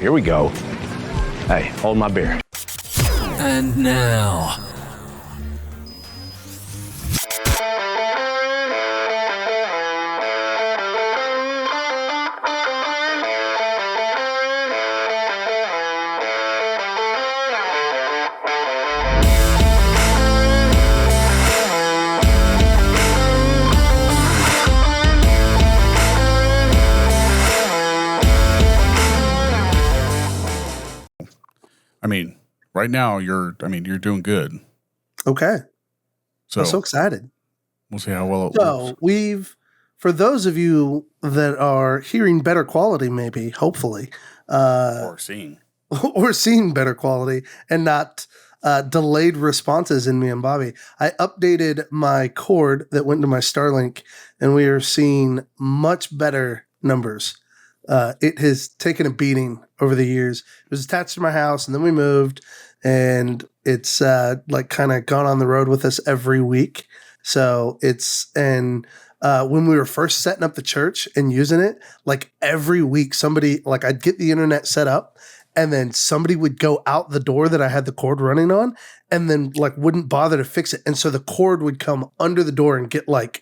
Here we go. Hey, hold my beer. And now... I mean, right now you're doing good. Okay. So I'm so excited. We'll see how well it works. For those of you that are hearing better quality, maybe, hopefully, or seeing better quality and not delayed responses in me and Bobby, I updated my cord that went to my Starlink, and we are seeing much better numbers. It has taken a beating over the years. It was attached to my house, and then we moved, and it's kind of gone on the road with us every week. So when we were first setting up the church and using it, like every week, somebody, like I'd get the internet set up, and then somebody would go out the door that I had the cord running on, and then like wouldn't bother to fix it, and so the cord would come under the door and get like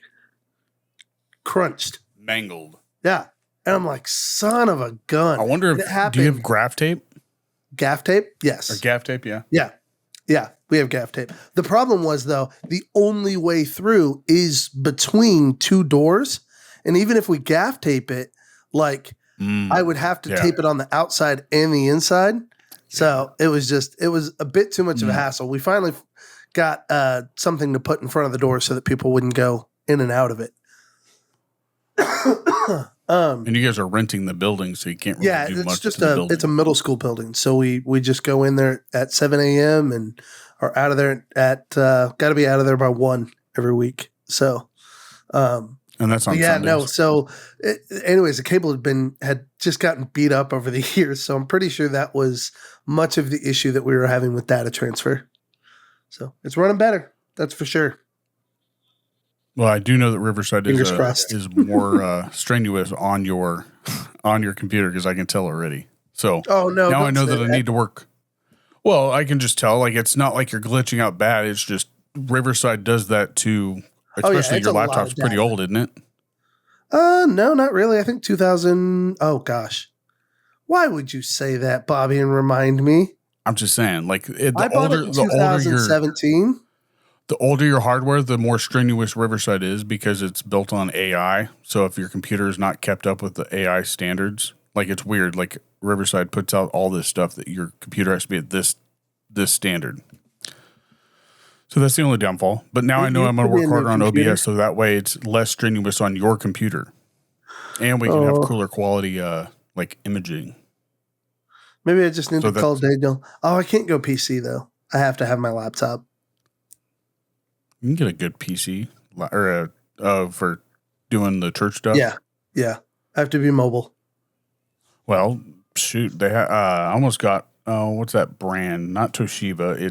crunched, mangled. Yeah. And I'm like, son of a gun. I wonder if, do you have graph tape? Gaff tape? Yes. Or gaff tape, yeah. Yeah, we have gaff tape. The problem was, though, the only way through is between two doors. And even if we gaff tape it, like I would have to tape it on the outside and the inside. So it was a bit too much of a hassle. We finally got something to put in front of the door so that people wouldn't go in and out of it. And you guys are renting the building, so you can't really do much to the building. It's a middle school building. So we just go in there at 7 a.m. and are out of there at got to be out of there by 1 every week. So and that's on Sundays. No. So anyways, the cable had just gotten beat up over the years. So I'm pretty sure that was much of the issue that we were having with data transfer. So it's running better. That's for sure. Well, I do know that Riverside is more strenuous on your computer because I can tell already. So now I know that I need to work. Well, I can just tell. Like it's not like you're glitching out bad. It's just Riverside does that too. Especially your laptop's pretty old, isn't it? No, not really. I think 2000. Oh gosh, why would you say that, Bobby, and remind me? I'm just saying, like the older 2017. The older your hardware, the more strenuous Riverside is because it's built on AI. So if your computer is not kept up with the AI standards, like it's weird. Like Riverside puts out all this stuff that your computer has to be at this standard. So that's the only downfall. But now I know I'm going to work harder on OBS so that way it's less strenuous on your computer. And we can have cooler quality like imaging. Maybe I just need to call Daniel. Oh, I can't go PC though. I have to have my laptop. You can get a good PC or for doing the church stuff. Yeah. I have to be mobile. Well, shoot, they I almost got what's that brand? Not Toshiba.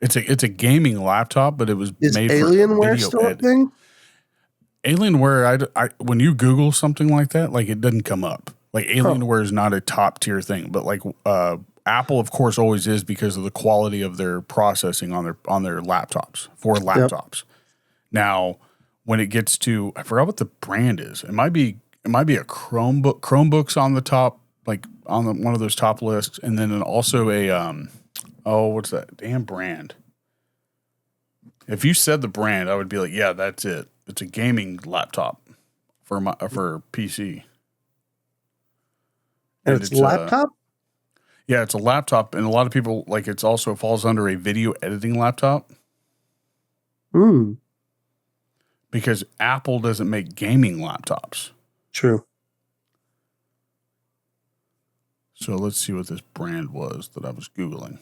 It's a gaming laptop, but it was made Alienware for video still a thing? Alienware, I when you Google something like that, like it doesn't come up. Like Alienware is not a top tier thing, but like Apple, of course, always is because of the quality of their processing on their laptops for laptops. Yep. Now, when it gets to, I forgot what the brand is. It might be a Chromebook. Chromebooks on the top, like on one of those top lists, and then also a what's that damn brand? If you said the brand, I would be like, yeah, that's it. It's a gaming laptop for PC. And it's laptop. Yeah, it's a laptop, and a lot of people like it's also falls under a video editing laptop. Because Apple doesn't make gaming laptops. True. So let's see what this brand was that I was Googling.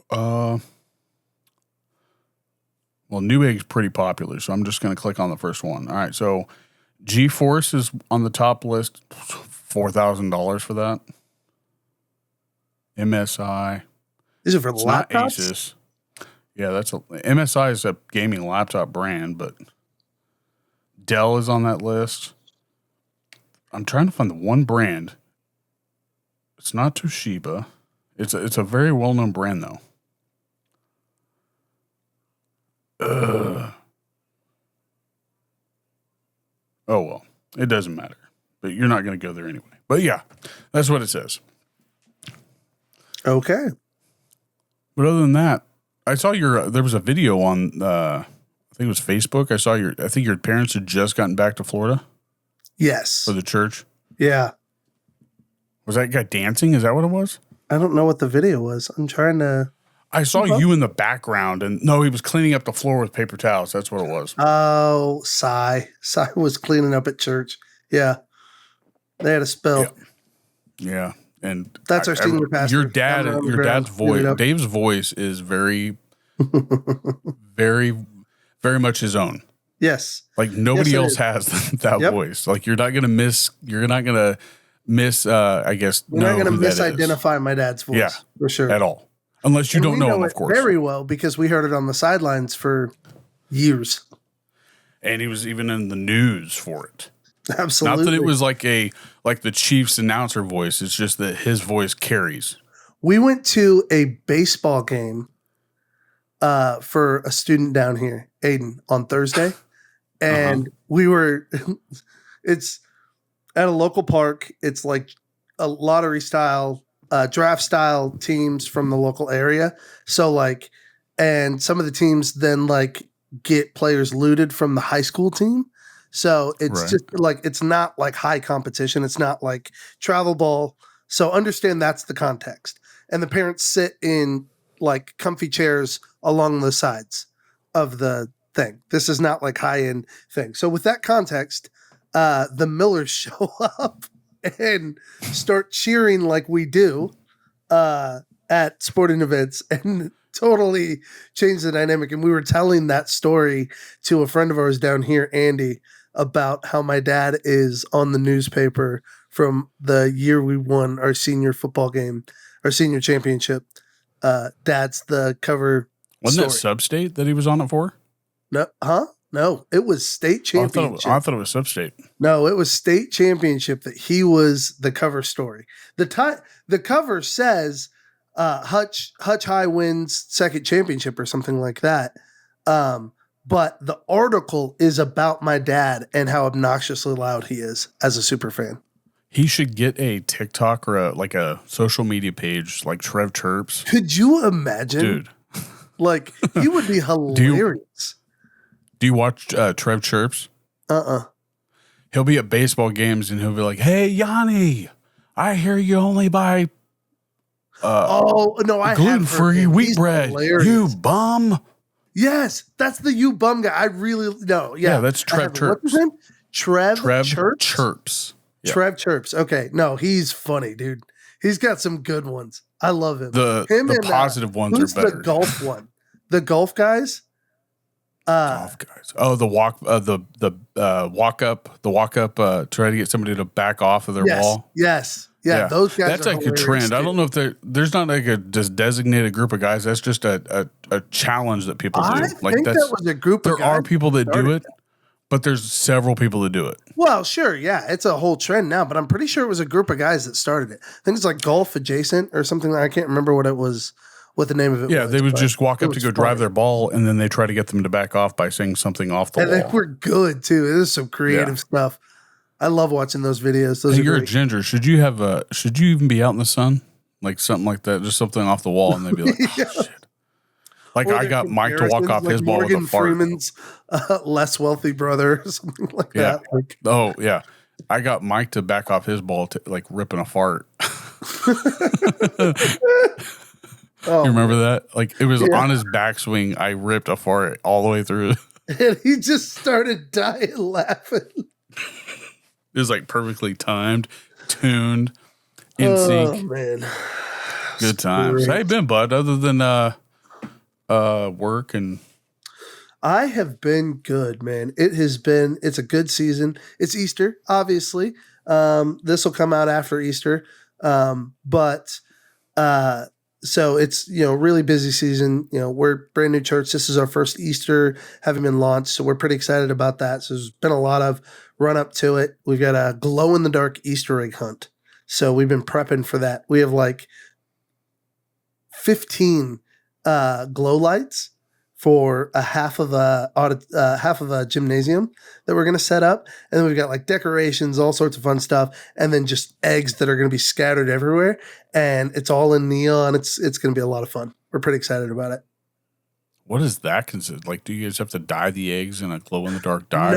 Well, Newegg's pretty popular, so I'm just going to click on the first one. All right, so GeForce is on the top list, $4,000 for that. MSI. Is it for laptops? Not Asus. Yeah, MSI is a gaming laptop brand, but Dell is on that list. I'm trying to find the one brand. It's not Toshiba. It's a very well-known brand, though. Oh, well. It doesn't matter. But you're not going to go there anyway. But yeah, that's what it says. Okay. But other than that, I saw there was a video on, I think it was Facebook. I think your parents had just gotten back to Florida. Yes. For the church. Yeah. Was that guy dancing? Is that what it was? I don't know what the video was. I'm trying to. I saw you in the background, and no, he was cleaning up the floor with paper towels. That's what it was. Oh, Cy was cleaning up at church. Yeah. They had a spill. Yeah. And that's our senior pastor. Your dad's voice, Dave's voice is very, very, very much his own. Yes. Like nobody else has that voice. Like you're not going to miss, I guess. You're not going to misidentify my dad's voice. Yeah. For sure. At all. Unless you don't know him, of course. Very well, because we heard it on the sidelines for years. And he was even in the news for it. Absolutely. Not that it was like the Chiefs announcer voice. It's just that his voice carries. We went to a baseball game for a student down here, Aiden, on Thursday. And we were, it's at a local park. It's like a lottery style, draft style teams from the local area. So like, and some of the teams then like get players looted from the high school team. So it's just like, it's not like high competition. It's not like travel ball. So understand that's the context. And the parents sit in like comfy chairs along the sides of the thing. This is not like high end thing. So with that context, the Millers show up and start cheering like we do at sporting events and totally change the dynamic. And we were telling that story to a friend of ours down here, Andy, about how my dad is on the newspaper from the year we won our senior football game, our senior championship. Dad's the cover. Wasn't that Sub-State that he was on it for? No, it was state championship. I thought it was Sub-State. No, it was state championship that he was the cover story. The cover says Hutch High wins second championship or something like that. But the article is about my dad and how obnoxiously loud he is as a super fan. He should get a TikTok or a social media page like Trev Chirps. Could you imagine? Dude. Like, he would be hilarious. Do you watch Trev Chirps? He'll be at baseball games and he'll be like, "Hey, Yanni, I hear you only buy gluten-free wheat bread. You bum." Yes, that's the you bum guy. Yeah, that's Trev Chirps. What's his name? Trev Chirps? Chirps. Yeah. Trev Chirps. Okay, no, he's funny, dude. He's got some good ones. I love him. The positive ones are better. Who's the golf one? The golf guys? Golf guys. Oh, the walk up, try to get somebody to back off of their wall. Yes. Yeah, those guys. That's like a trend. Too. I don't know if there's not like a just designated group of guys. That's just a challenge that people do. I think that was a group of guys. There are people that do it, but there's several people that do it. Well, sure, yeah. It's a whole trend now, but I'm pretty sure it was a group of guys that started it. I think it's like golf adjacent or something. I can't remember what the name of it was. Yeah, they would just walk up to go drive their ball, and then they try to get them to back off by saying something off the wall. And they were good, too. It was some creative stuff. I love watching those videos. You're a ginger. Should you even be out in the sun? Like something like that, just something off the wall, and they'd be like, "Oh shit!" Like I got Mike to walk off his ball with a fart. Freeman's less wealthy brother, or something like that. Like, oh yeah, I got Mike to back off his ball, like ripping a fart. You remember that? Like it was on his backswing. I ripped a fart all the way through, and he just started dying laughing. It was like perfectly timed, tuned, in sync. Oh man, good times. How you been, bud? Other than work and. I have been good, man. It's a good season. It's Easter, obviously. This will come out after Easter, but so it's really busy season. We're brand new church. This is our first Easter having been launched, so we're pretty excited about that. So there's been a lot of run up to it. We've got a glow in the dark Easter egg hunt. So we've been prepping for that. We have like 15 glow lights for a half of a gymnasium that we're going to set up. And then we've got like decorations, all sorts of fun stuff. And then just eggs that are going to be scattered everywhere. And it's all in neon. It's going to be a lot of fun. We're pretty excited about it. What does that consist? Like, do you guys have to dye the eggs in a glow in the dark dye?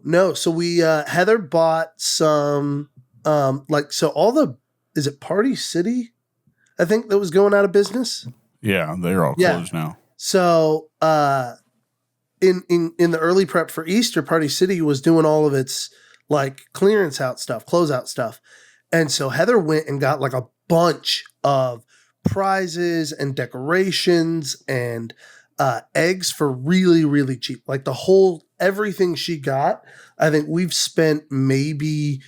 No. So we, Heather bought some, is it Party City? I think that was going out of business. Yeah, they're all closed now. So, in the early prep for Easter, Party City was doing all of its like clearance out stuff, closeout stuff. And so Heather went and got like a bunch of prizes and decorations and eggs for really, really cheap. Like everything she got, I think we've spent maybe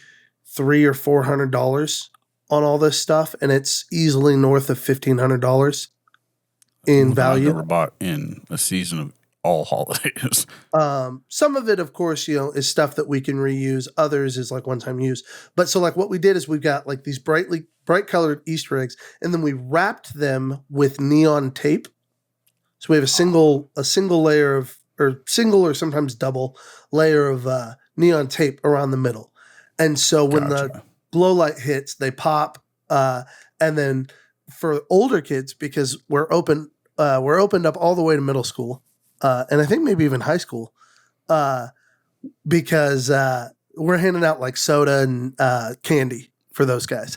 $300 or $400 on all this stuff. And it's easily north of $1,500 in value. I've never bought in a season of all holidays. Some of it, of course, is stuff that we can reuse. Others is like one-time use. But so like what we did is we've got like these bright colored Easter eggs, and then we wrapped them with neon tape. So we have a single layer of, or single or sometimes double layer of neon tape around the middle. And so when the glow light hits, they pop. And then for older kids, because we're opened up all the way to middle school, and I think maybe even high school, because we're handing out like soda and candy for those guys.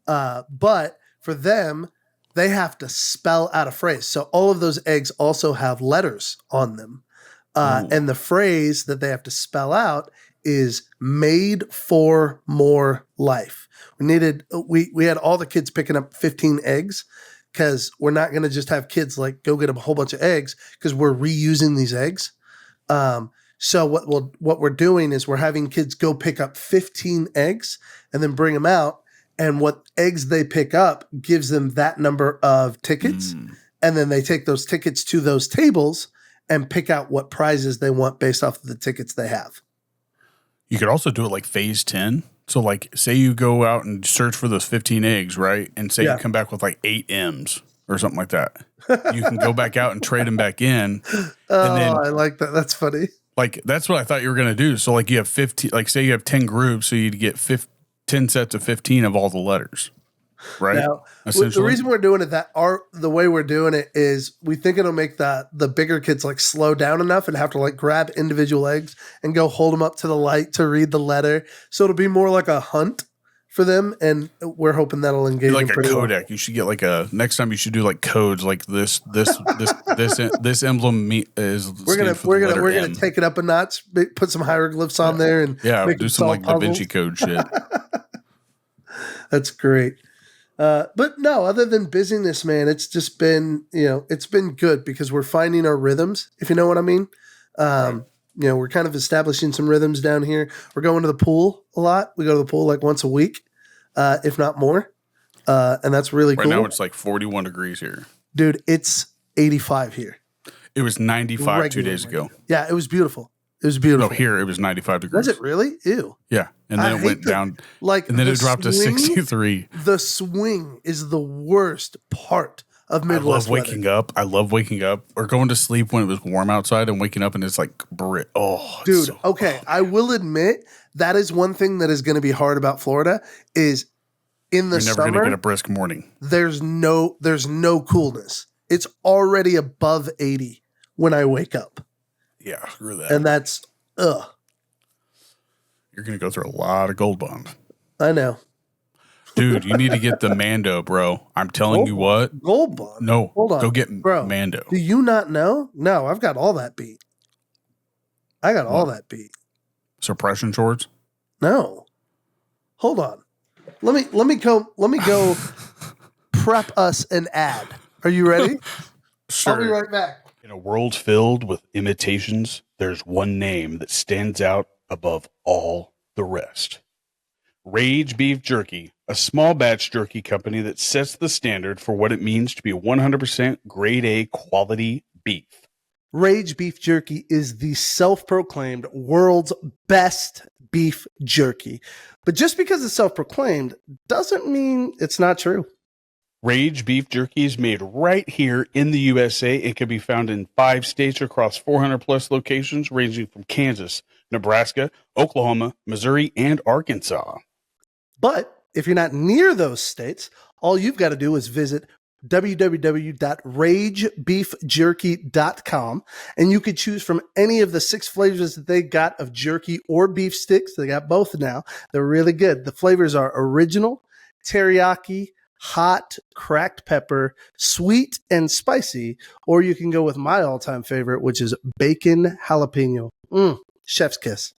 But for them, they have to spell out a phrase. So all of those eggs also have letters on them. And the phrase that they have to spell out is "made for more life." We had all the kids picking up 15 eggs, because we're not going to just have kids like go get a whole bunch of eggs, because we're reusing these eggs. So what we're doing is we're having kids go pick up 15 eggs and then bring them out. And what eggs they pick up gives them that number of tickets. And then they take those tickets to those tables and pick out what prizes they want based off of the tickets they have. You could also do it like phase 10. So like say you go out and search for those 15 eggs, right? And say you come back with like 8 M's or something like that. You can go back out and trade them back in. And then, I like that. That's funny. Like that's what I thought you were going to do. So like you have 15, like say you have 10 groups, so you'd get 10 sets of 15 of all the letters. Right. Now, the reason we're doing it the way we're doing it is we think it'll make the bigger kids like slow down enough and have to like grab individual eggs and go hold them up to the light to read the letter. So it'll be more like a hunt for them, and we're hoping that'll engage like them a pretty Kodak. well. You should get like next time you should do like codes like this emblem is we're gonna take it up a notch, put some hieroglyphs on there, and do some like Da Vinci Code shit. That's great. But no, other than busyness, man, it's just been, it's been good because we're finding our rhythms, if you know what I mean. We're kind of establishing some rhythms down here. We're going to the pool a lot. We go to the pool like once a week, if not more. And that's really cool. Right now it's like 41 degrees here. Dude, it's 85 here. It was 95 2 days ago. Yeah, it was beautiful. It was beautiful. No, here it was 95 degrees. Was it really? Ew. Yeah. And then it went down. And then it dropped to 63. The swing is the worst part of Midwest weather. I love waking up or going to sleep when it was warm outside and waking up and it's like, dude, okay. I will admit that is one thing that is going to be hard about Florida is in the summer. You're never going to get a brisk morning. There's no coolness. It's already above 80 when I wake up. Yeah, screw that. And that's, You're going to go through a lot of gold bonds. I know. Dude, you need to get the Mando, bro. I'm telling you what. Gold bond? No. Hold on. Go get bro, Mando. Do you not know? No, I've got all that beat. All that beat. Suppression shorts? No. Hold on. Let me go prep us an ad. Are you ready? Sure. I'll be right back. In a world filled with imitations, there's one name that stands out above all the rest. Rage Beef Jerky, a small batch jerky company that sets the standard for what it means to be 100% grade A quality beef. Rage Beef Jerky is the self-proclaimed world's best beef jerky. But just because it's self-proclaimed doesn't mean it's not true. Rage Beef Jerky is made right here in the USA. It can be found in 5 states across 400 plus locations ranging from Kansas, Nebraska, Oklahoma, Missouri, and Arkansas. But if you're not near those states, all you've got to do is visit www.ragebeefjerky.com, and you could choose from any of the 6 flavors that they got of jerky or beef sticks. They got both now. They're really good. The flavors are original, teriyaki, hot, cracked pepper, sweet, and spicy, or you can go with my all-time favorite, which is bacon jalapeno. Chef's kiss.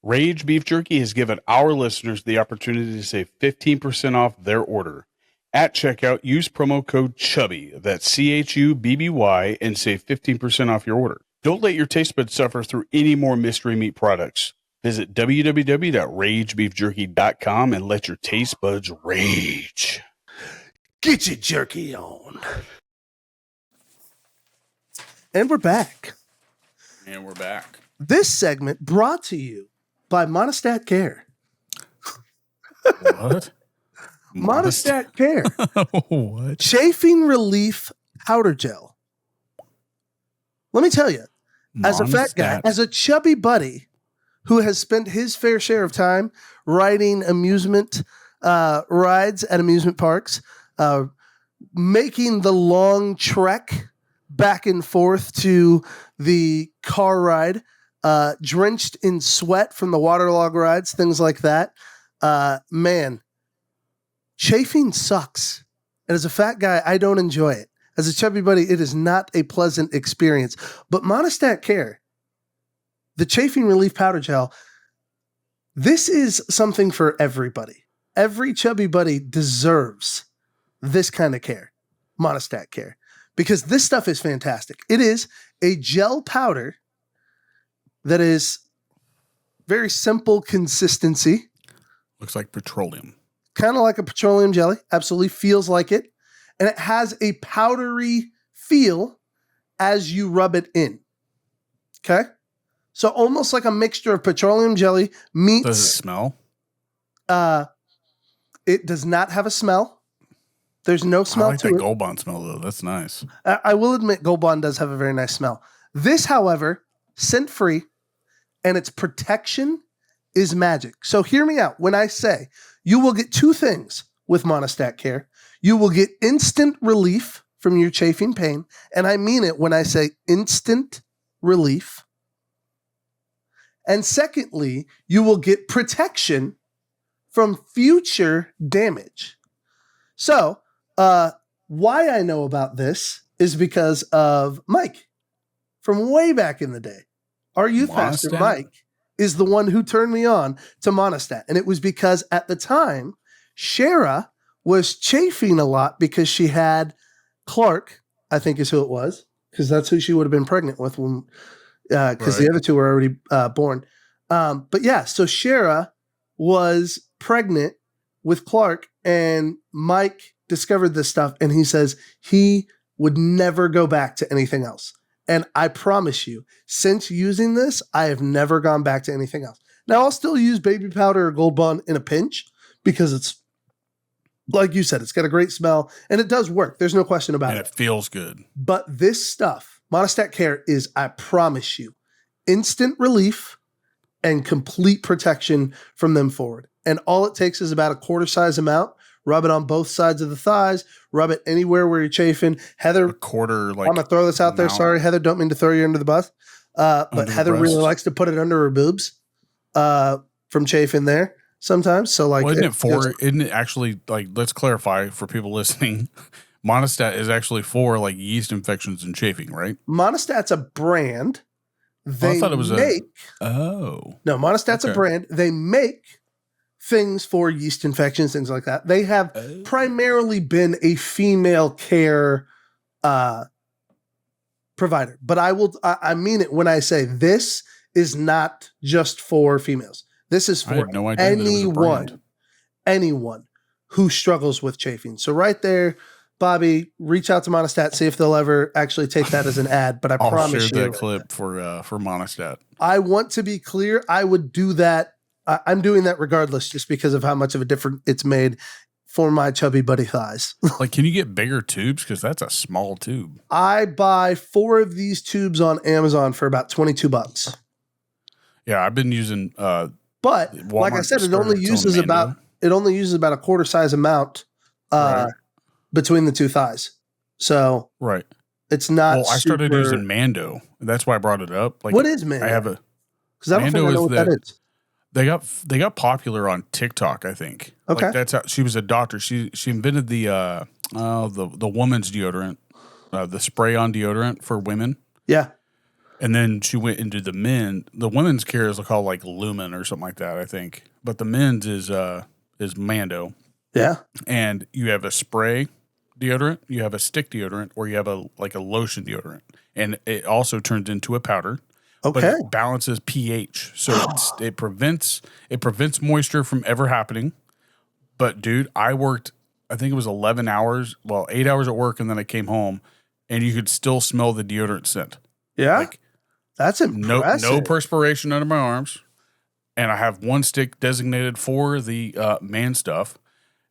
Rage Beef Jerky has given our listeners the opportunity to save 15% off their order. At checkout, use promo code CHUBBY, that's CHUBBY, and save 15% off your order. Don't let your taste buds suffer through any more mystery meat products. Visit www.ragebeefjerky.com and let your taste buds rage. Get your jerky on. And we're back. And we're back. This segment brought to you by Monostat Care. What? Monostat Care. What? Chafing relief powder gel. Let me tell you, as a fat guy, as a chubby buddy who has spent his fair share of time riding amusement rides at amusement parks, making the long trek back and forth to the car ride, drenched in sweat from the waterlog rides, things like that. Man, chafing sucks. And as a fat guy, I don't enjoy it. As a chubby buddy, it is not a pleasant experience. But Monostat Care, the chafing relief powder gel, this is something for everybody. Every chubby buddy deserves this kind of care, Monostat Care, because this stuff is fantastic. It is a gel powder that is very simple consistency. Looks like petroleum. Kind of like a petroleum jelly. Absolutely feels like it. And it has a powdery feel as you rub it in. Okay? So almost like a mixture of petroleum jelly meets... Does it smell? It does not have a smell. There's no smell I like to that it. Gold Bond smell, though. That's nice. I will admit Gold Bond does have a very nice smell. This, however, scent-free, and its protection is magic. So hear me out. When I say you will get 2 things with Monostat Care, you will get instant relief from your chafing pain, and I mean it when I say instant relief. And secondly, you will get protection from future damage. So, why I know about this is because of Mike from way back in the day. Our youth pastor, Mike, is the one who turned me on to Monostat. And it was because at the time, Shara was chafing a lot because she had Clark, I think is who it was, because that's who she would have been pregnant with when, because the other 2 were already born. But yeah, so Shara was pregnant with Clark, and Mike discovered this stuff, and he says he would never go back to anything else. And I promise you, since using this, I have never gone back to anything else. Now, I'll still use baby powder or Gold Bond in a pinch because it's, like you said, it's got a great smell, and it does work. There's no question about it. And it feels good. But this stuff, Monostat Care, is, I promise you, instant relief and complete protection from them forward. And all it takes is about a quarter size amount. Rub it on both sides of the thighs. Rub it anywhere where you're chafing. Heather, A quarter, like, I'm going to throw this out there. amount. Sorry, Heather, don't mean to throw you under the bus. But Under the Heather really breast. likes to put it under her boobs from chafing there sometimes. So, like, Well, isn't it actually, like, let's clarify for people listening, Monostat is actually for, like, yeast infections and chafing, right? Monostat's a brand. They I thought it was make, No, Monostat's a Okay. brand. They make things for yeast infections, things like that. They have primarily been a female care provider. But I mean it when I say this is not just for females. This is I for had no idea that it was a brand. anyone who struggles with chafing. So right there, Bobby, reach out to Monostat, see if they'll ever actually take that as an ad. But I I'll promise share you, that clip for Monostat. I want to be clear. I would do that I'm doing that regardless, just because of how much of a difference it's made for my chubby buddy thighs. Like, can you get bigger tubes? Because that's a small tube. I buy 4 of these tubes on Amazon for about $22. Yeah, I've been using. But Walmart like I said, it started only its own uses Mando. about a quarter size amount Right. between the two thighs. So Right. it's not. Well, I started super- using Mando. That's why I brought it up. Like, What is Mando? I have a. Because I don't think Mando I know is what that is. They got popular on TikTok, I think. Okay. Like, that's how she was a doctor. She invented the woman's deodorant, the spray on deodorant for women. Yeah. And then she went into the men. The women's care is called like Lumen or something like that, I think. But the men's is Mando. Yeah. And you have a spray deodorant, you have a stick deodorant, or you have a lotion deodorant. And it also turns into a powder. But Okay. it balances pH, so it prevents moisture from ever happening. But dude, I worked, I think it was 8 hours at work, and then I came home, and you could still smell the deodorant scent. Yeah. Like, That's impressive. no perspiration under my arms, and I have one stick designated for the man stuff,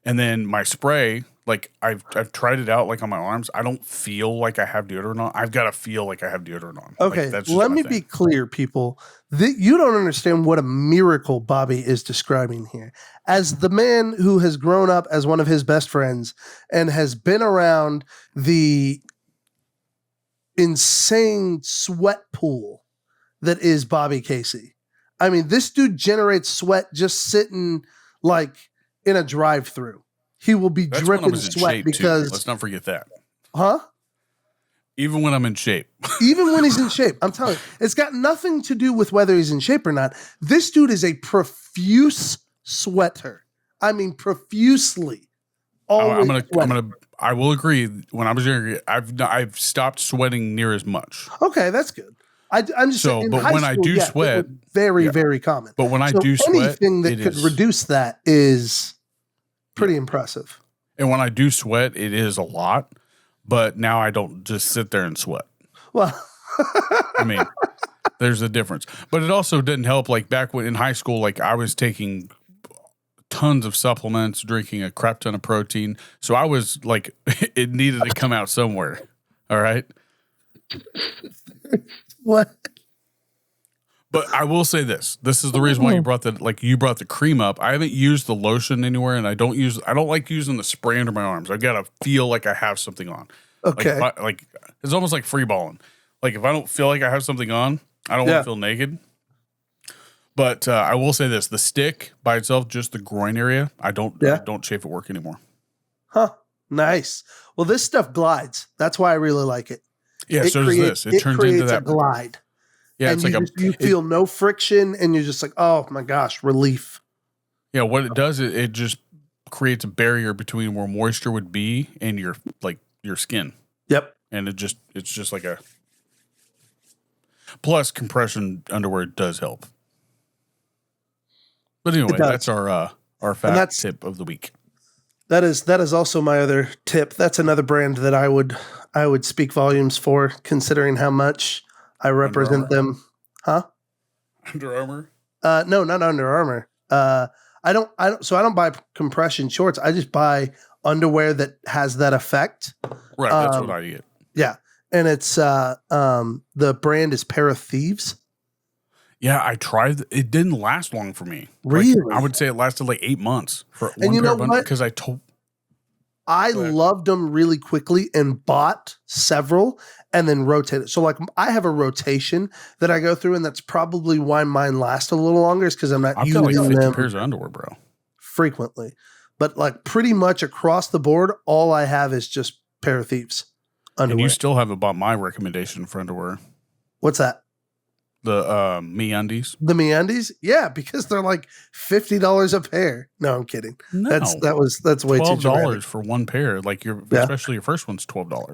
and then my spray. Like, I've tried it out, like, on my arms. I don't feel like I have deodorant on. I've got to feel like I have deodorant on. Okay, Like, that's just let my me thing. be clear, people. You don't understand what a miracle Bobby is describing here. As the man who has grown up as one of his best friends and has been around the insane sweat pool that is Bobby Casey. I mean, this dude generates sweat just sitting like in a drive-through. He will be That's when I dripping was in sweat shape, too. because, Let's not forget that. huh? Even when I'm in shape. Even when he's in shape, I'm telling you, it's got nothing to do with whether he's in shape or not. This dude is a profuse sweater. I mean, profusely. Always sweating. I will agree. When I was younger, I've stopped sweating near as much. Okay, that's good. I'm just saying. In but high when I school, do yeah, it sweat, was very common. But when I do sweat, anything that it could is- reduce that is pretty impressive. and when I do sweat, it is a lot. But now I don't just sit there and sweat. Well, I mean, there's a difference. But it also didn't help. Like, back when in high school, like, I was taking tons of supplements, drinking a crap ton of protein. So I was like, it needed to come out somewhere. All right. what? But I will say this. This is the reason why you brought the cream up. I haven't used the lotion anywhere, and I don't like using the spray under my arms. I've got to feel like I have something on. Okay. Like it's almost like free balling. Like, if I don't feel like I have something on, I don't want to feel naked. But I will say this: the stick by itself, just the groin area, I don't chafe at work anymore. Huh. Nice. Well, this stuff glides. That's why I really like it. Yeah. So does this. It turns into that a glide. Yeah, and it's you feel no friction, and you're just like, oh my gosh, relief. Yeah, what it does is it just creates a barrier between where moisture would be and your skin. Yep. And it's just like a plus compression underwear does help. But anyway, that's our fact tip of the week. That is also my other tip. That's another brand that I would speak volumes for, considering how much I represent them. Huh? Under Armour? No, not Under Armour. I don't buy compression shorts. I just buy underwear that has that effect. Right, that's what I get. Yeah. And it's the brand is Pair of Thieves. Yeah, I tried. It didn't last long for me. Really? Like, I would say it lasted like 8 months for And one you pair know of what? because I loved them really quickly and bought several and then rotated. So like I have a rotation that I go through, and that's probably why mine last a little longer, is because I'm not I've got like using 50 them pairs of underwear, bro. frequently. But like pretty much across the board, all I have is just Pair of Thieves underwear. And you still haven't bought my recommendation for underwear. What's that? The MeUndies. The MeUndies? Yeah, because they're like $50 a pair. No, I'm kidding. No. That's way too $12 dramatic. for one pair. Like especially your first one's $12. All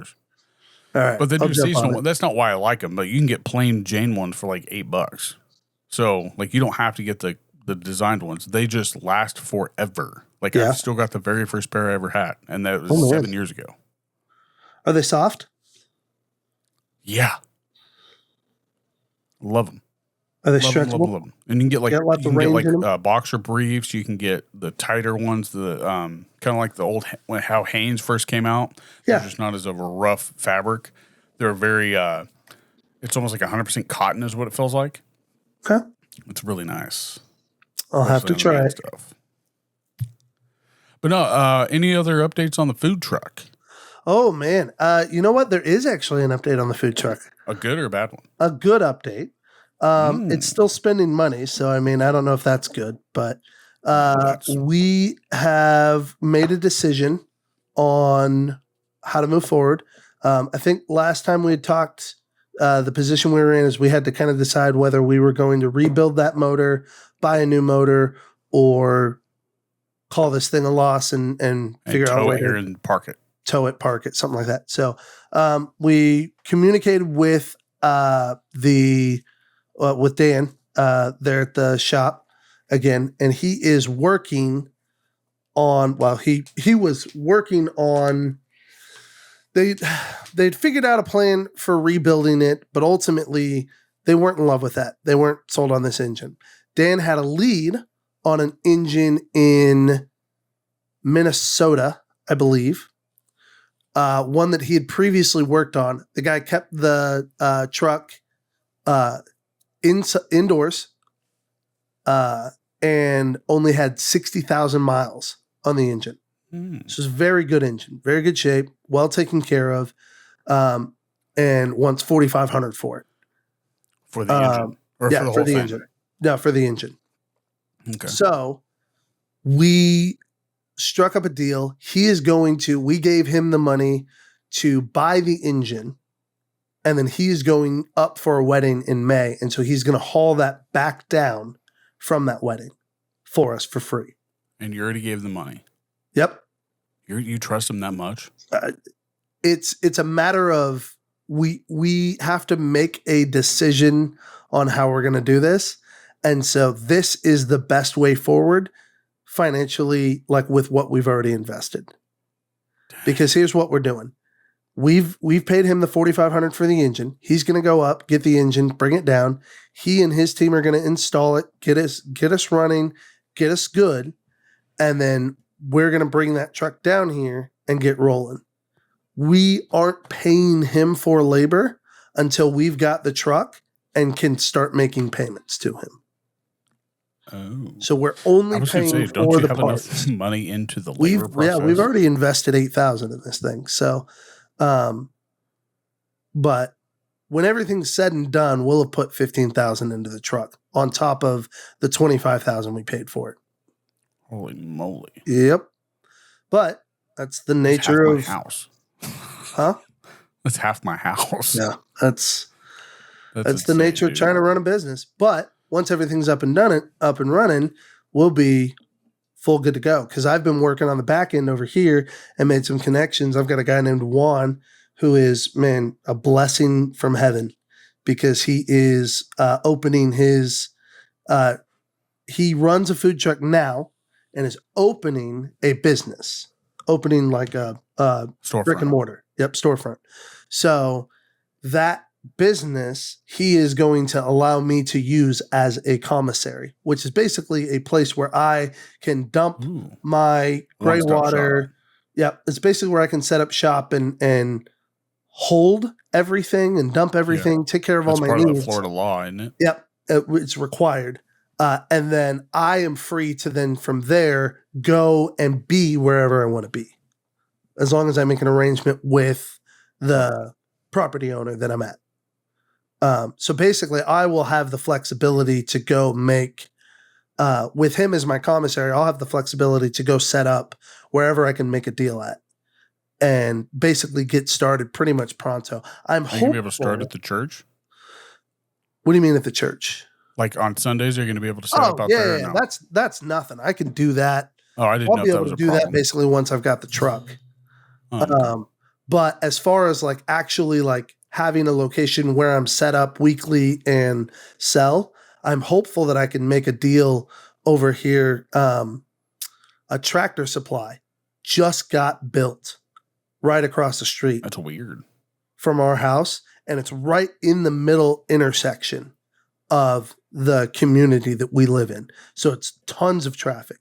right. But they I'll do jump seasonal on one. it. That's not why I like them, but you can get plain Jane ones for like $8. So like you don't have to get the designed ones. They just last forever. Like Yeah. I've still got the very first pair I ever had, and that was 7 years ago. Are they soft? Yeah. Love them. Are they Love them, stretchable? love them. And you can get like Got lots you of can get range in like boxer briefs. You can get the tighter ones. The kind of like the old how Hanes first came out. Yeah. They're just not as of a rough fabric. They're very. It's almost like 100% cotton is what it feels like. Okay. It's really nice. I'll have to Especially on the try main it. stuff. But no, any other updates on the food truck? Oh, man. You know what? There is actually an update on the food truck. A good or a bad one? A good update. It's still spending money. So, I mean, I don't know if that's good, but we have made a decision on how to move forward. I think last time we had talked, the position we were in is we had to kind of decide whether we were going to rebuild that motor, buy a new motor, or call this thing a loss and figure out a way to and park it. Tow it, park it, something like that. So we communicated with with Dan there at the shop again, and he is working on. Well, he was working on. They'd figured out a plan for rebuilding it, but ultimately they weren't in love with that. They weren't sold on this engine. Dan had a lead on an engine in Minnesota, I believe. One that he had previously worked on. The guy kept the truck indoors and only had 60,000 miles on the engine. This is a very good engine, very good shape, well taken care of, and wants $4,500 for it. For the engine? Or for the whole thing? Engine. No, for the engine. Okay. So we struck up a deal. We gave him the money to buy the engine, and then he is going up for a wedding in May. And so he's going to haul that back down from that wedding for us for free. And you already gave the money. Yep. You trust him that much? It's a matter of we have to make a decision on how we're going to do this. And so this is the best way forward financially, like with what we've already invested. Because here's what we're doing. We've paid him the $4,500 for the engine. He's going to go up, get the engine, bring it down. He and his team are going to install it, get us running, get us good, and then we're going to bring that truck down here and get rolling. We aren't paying him for labor until we've got the truck and can start making payments to him. Oh. So we're only paying say, don't for you the have parts. enough money into the labor process? Yeah, we've already invested $8,000 in this thing. So, but when everything's said and done, we'll have put $15,000 into the truck on top of the $25,000 we paid for it. Holy moly! Yep. But that's the nature of my house. Huh? That's half my house. Yeah, that's the insane, nature dude. of trying to run a business. But once everything's up and running, we'll be full good to go. Because I've been working on the back end over here and made some connections. I've got a guy named Juan who is, man, a blessing from heaven because he is opening his. He runs a food truck now and is opening a business, opening like a brick and mortar. Yep, storefront. So that business he is going to allow me to use as a commissary, which is basically a place where I can dump my gray water. Yep, it's basically where I can set up shop and hold everything and dump everything, take care of all my needs. That's part of the Florida law, isn't it? Yep, it's required. And then I am free to then from there go and be wherever I want to be, as long as I make an arrangement with the property owner that I'm at. So basically, I will have the flexibility to go make, with him as my commissary, I'll have the flexibility to go set up wherever I can make a deal at and basically get started pretty much pronto. Are you going to be able to start at the church? What do you mean at the church? Like on Sundays, you're going to be able to set up out there? Yeah, that's nothing. I can do that. Oh, I didn't know if that was a problem. I'll be able to do that basically once I've got the truck. Okay. But as far as like actually like having a location where I'm set up weekly and sell, I'm hopeful that I can make a deal over here. A Tractor Supply just got built right across the street. That's weird. From our house, and it's right in the middle intersection of the community that we live in. So it's tons of traffic.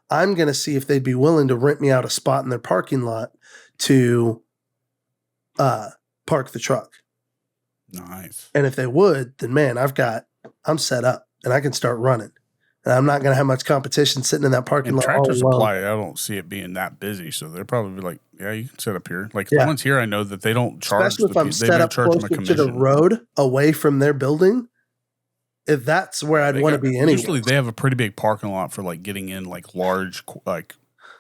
I'm going to see if they'd be willing to rent me out a spot in their parking lot to park the truck. Nice. And if they would, then man, I'm set up and I can start running. And I'm not going to have much competition sitting in that parking And lot. Tractor all alone. Supply, I don't see it being that busy, so they're probably like, yeah, you can set up here. Like the ones here, I know that they don't charge. Especially if I'm set up closer to the road, away from their building. If that's where I'd want to be anyway. Usually they have a pretty big parking lot for like getting in like large like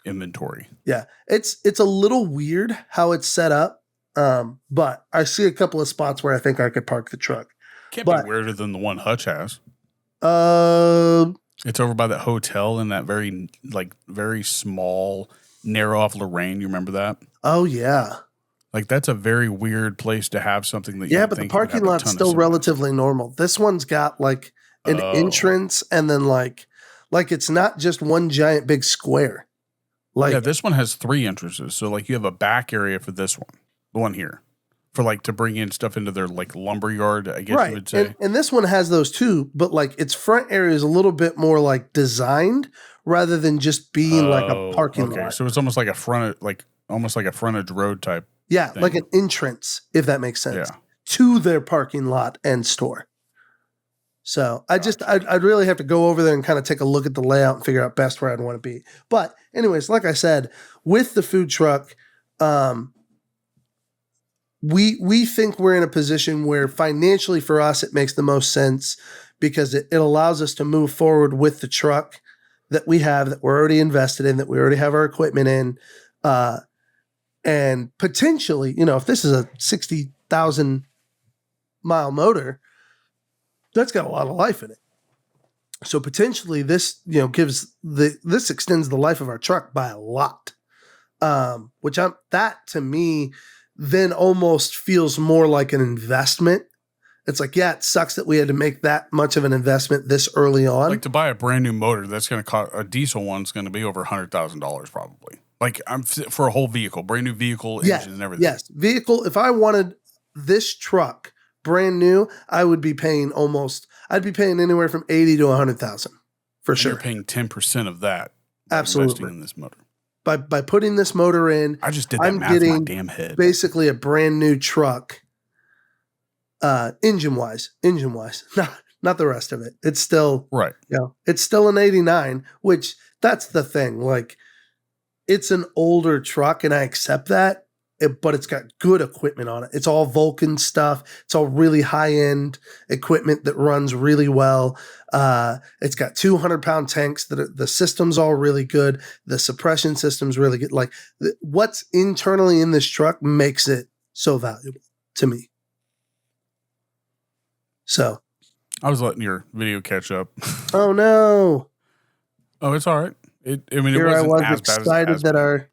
inventory. Yeah, it's a little weird how it's set up, but I see a couple of spots where I think I could park the truck. Can't be weirder than the one Hutch has. It's over by that hotel in that very small, narrow off Lorraine. You remember that? Oh yeah. Like that's a very weird place to have something that. Yeah, but the parking lot's still relatively normal. This one's got like an entrance, and then like it's not just one giant big square. Like yeah, this one has 3 entrances. So like you have a back area for this one, the one here, for like to bring in stuff into their like lumber yard. I guess you would say. And this one has those too, but like its front area is a little bit more like designed rather than just being like a parking lot. So it's almost like a frontage road type. Yeah, thing. like an entrance, if that makes sense, to their parking lot and store. So I'd really have to go over there and kind of take a look at the layout and figure out best where I'd want to be. But anyways, like I said, with the food truck, we think we're in a position where financially for us, it makes the most sense because it allows us to move forward with the truck that we have, that we're already invested in, that we already have our equipment in, and potentially, if this is a 60,000 mile motor, that's got a lot of life in it. So potentially this, this extends the life of our truck by a lot. That to me then almost feels more like an investment. It's like, yeah, it sucks that we had to make that much of an investment this early on. Like to buy a brand new motor, that's going to cost a diesel one's going to be over $100,000 probably. Like I'm for a whole vehicle, brand new vehicle, engine and everything. Yes, vehicle. If I wanted this truck brand new, I'd be paying anywhere from 80 to 100,000 for sure. You're paying 10% of that. Absolutely. Investing in this motor. By putting this motor in, I just did that math in my damn head. Basically a brand new truck, engine wise, not the rest of it. It's still right. It's still an 89, which that's the thing. Like it's an older truck and I accept that, but it's got good equipment on it. It's all Vulcan stuff. It's all really high end equipment that runs really well. It's got 200-pound tanks the system's all really good. The suppression system's really good. Like what's internally in this truck makes it so valuable to me. So I was letting your video catch up. Oh no. Oh, it's all right. It wasn't I was as excited bad that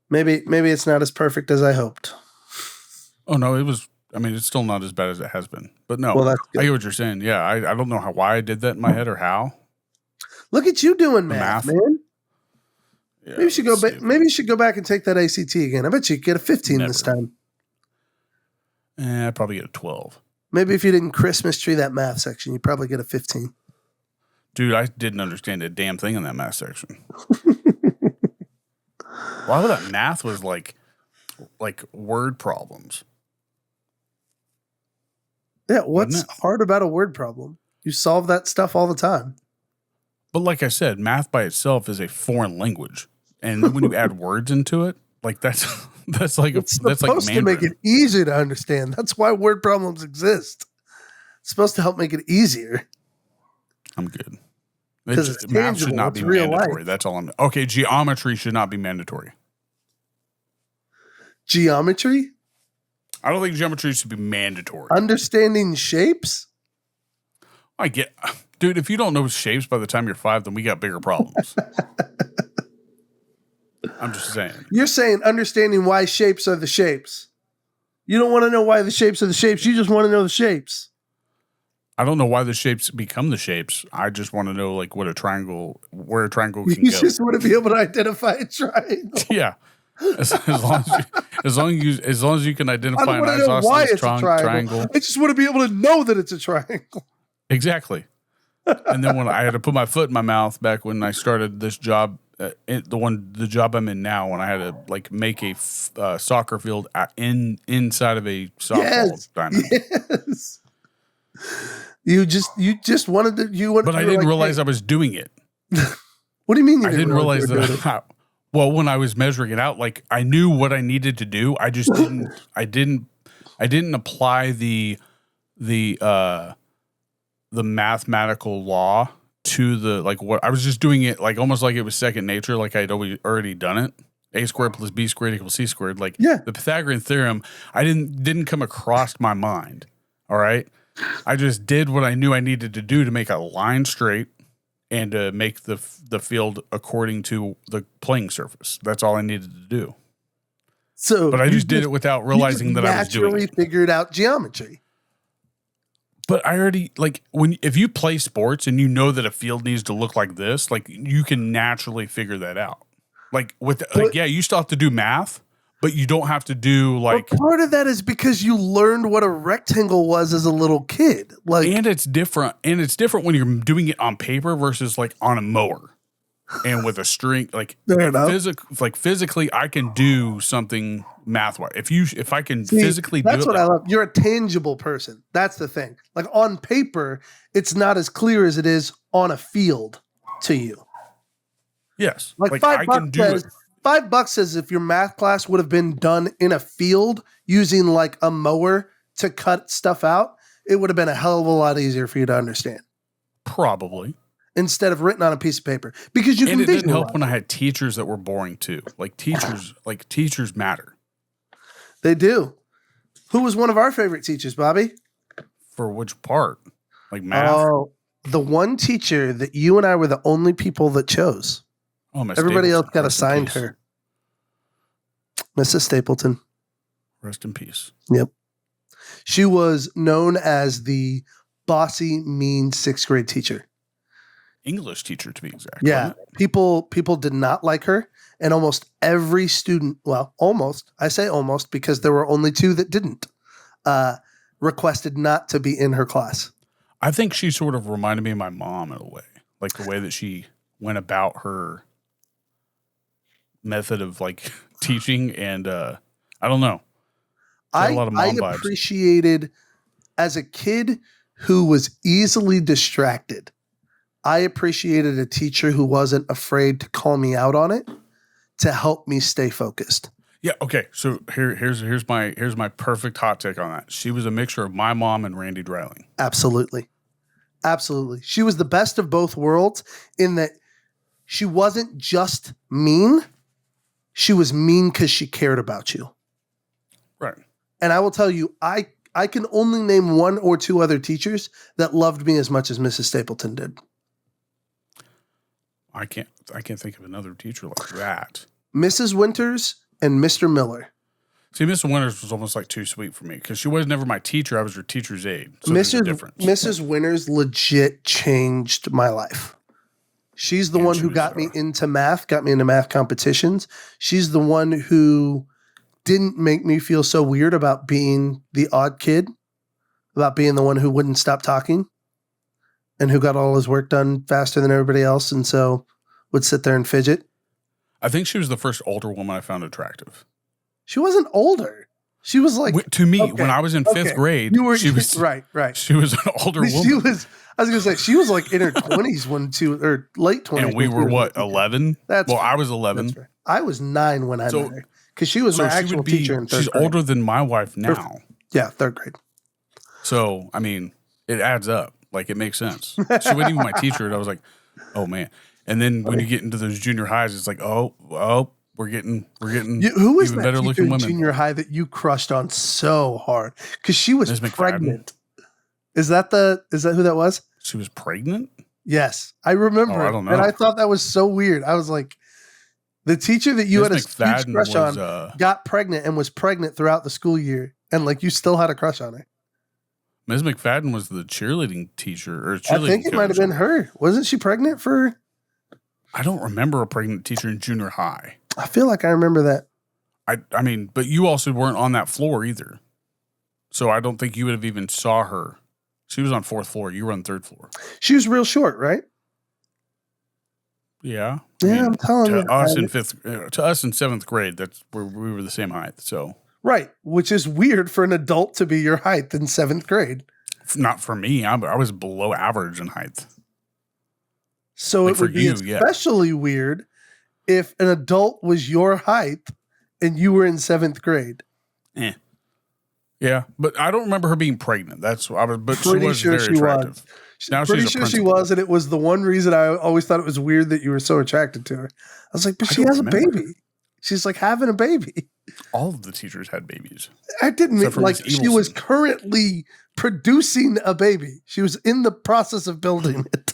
maybe it's not as perfect as I hoped. Oh no, it was. I mean, it's still not as bad as it has been. But no, well, I get what you're saying. Yeah, I don't know why I did that in my head or how. Look at you doing math, man. Yeah, maybe you should go back. Maybe you should go back and take that ACT again. I bet you get a 15 this time. I'd probably get a 12. Maybe if you didn't Christmas tree that math section, you'd probably get a 15. Dude, I didn't understand a damn thing in that math section. Why would that math was like word problems? Yeah, what's hard about a word problem? You solve that stuff all the time. But like I said, math by itself is a foreign language, and then when you add words into it, like that's like it's that's supposed like to make it easier to understand. That's why word problems exist. It's supposed to help make it easier. I'm good. Because it's math should tangible. not It's be real mandatory. life. That's all I'm. Okay, geometry should not be mandatory. Geometry? I don't think geometry should be mandatory. Understanding shapes? I get, dude. If you don't know shapes by the time you're 5, then we got bigger problems. I'm just saying. You're saying understanding why shapes are the shapes. You don't want to know why the shapes are the shapes. You just want to know the shapes. I don't know why the shapes become the shapes. I just want to know like where a triangle can You go. just want to be able to identify a triangle. Yeah. As long as you can identify an I don't want to know why isosceles it's a triangle. triangle. I just want to be able to know that it's a triangle. Exactly. And then when I had to put my foot in my mouth back when I started this job, the job I'm in now, when I had to like make a soccer field inside of a softball diamond. Yes. You just wanted to But I didn't realize I was doing it. What do you mean? I didn't realize that. Well, when I was measuring it out, like I knew what I needed to do. I just didn't. I didn't apply the mathematical law to the like what I was just doing it like almost like it was second nature, like I'd already done it. A squared plus B squared equals C squared. Like the Pythagorean theorem, I didn't come across my mind. All right, I just did what I knew I needed to do to make a line straight and to make the field according to the playing surface. That's all I needed to do. So, but I just did it without realizing that I was doing it. Naturally figured out geometry. But I already if you play sports and you know that a field needs to look like this, like you can naturally figure that out. Like you still have to do math, but you don't have to do like. Well, part of that is because you learned what a rectangle was as a little kid. Like, and it's different. And it's different when you're doing it on paper versus like on a mower and with a string. Like physically, I can do something math-wise. If I can physically do it. That's what I love. You're a tangible person. That's the thing. Like on paper, it's not as clear as it is on a field to you. Yes. Like $5 says if your math class would have been done in a field using like a mower to cut stuff out, it would have been a hell of a lot easier for you to understand. Probably. Instead of written on a piece of paper. Because you can visualize. It didn't help when I had teachers that were boring too. Like teachers matter. They do. Who was one of our favorite teachers, Bobby? For which part? Like math? Oh, the one teacher that you and I were the only people that chose. Oh, Miss Everybody Stapleton. else got assigned her. Mrs. Stapleton. Rest in peace. Yep. She was known as the bossy, mean 6th grade teacher. English teacher, to be exact. Yeah. People did not like her. And almost every student, well, I say almost because there were only 2 that didn't, requested not to be in her class. I think she sort of reminded me of my mom in a way. Like the way that she went about her method of like teaching. And I don't know. I a lot of mom vibes. Appreciated as a kid who was easily distracted. I appreciated a teacher who wasn't afraid to call me out on it to help me stay focused. Yeah. Okay. So here's my perfect hot take on that. She was a mixture of my mom and Randy Dreiling. Absolutely. She was the best of both worlds in that she wasn't just mean. She was mean because she cared about you. Right. And I will tell you, I can only name 1 or 2 other teachers that loved me as much as Mrs. Stapleton did. I can't think of another teacher like that. Mrs. Winters and Mr. Miller. See, Mrs. Winters was almost like too sweet for me because she was never my teacher. I was her teacher's aide. So there's a difference. Mrs. Winters legit changed my life. She's the one who got me into math, got me into math competitions. She's the one who didn't make me feel so weird about being the odd kid, about being the one who wouldn't stop talking and who got all his work done faster than everybody else and so would sit there and fidget. I think she was the first older woman I found attractive. She wasn't older. She was like to me when I was in 5th grade. She was right. She was an older woman. She was. I was gonna say she was like in her 20s or late 20s. And we were what 11? That's well, I was 11. That's right. I was 9 when I met her because she was my actual teacher in 3rd grade. She's older than my wife now. Yeah, 3rd grade. So I mean, it adds up. Like it makes sense. She wasn't even my teacher, and I was like, oh man. And then when you get into those junior highs, it's like, oh, we're getting who was even that better looking women. Junior high that you crushed on so hard because she was pregnant. Is that who that was? She was pregnant? Yes, I remember. Oh, I don't know. And I thought that was so weird. I was like, the teacher that you had a huge crush on got pregnant and was pregnant throughout the school year, and like you still had a crush on her. Ms. McFadden was the cheerleading teacher or cheerleading I think it might have been her. Wasn't she pregnant for? I don't remember a pregnant teacher in junior high. I feel like I remember that. I mean, but you also weren't on that floor either. So I don't think you would have even saw her She was on 4th floor. You were on 3rd floor. She was real short, right? Yeah. Yeah, I'm telling you. To us in 7th grade, that's where we were the same height. So Right, which is weird for an adult to be your height in 7th grade. not for me. I was below average in height. So Like it would for be you, especially weird if an adult was your height and you were in 7th grade. Yeah, but I don't remember her being pregnant. That's what I was. But she Pretty was sure very she attractive. was. Now Pretty she's a sure she principal. was, and it was the one reason I always thought it was weird that you were so attracted to her. I was like, but I she don't has remember. a baby. She's like having a baby. All of the teachers had babies. I didn't mean Except for like Miss she was Edelson. currently producing a baby. She was in the process of building it.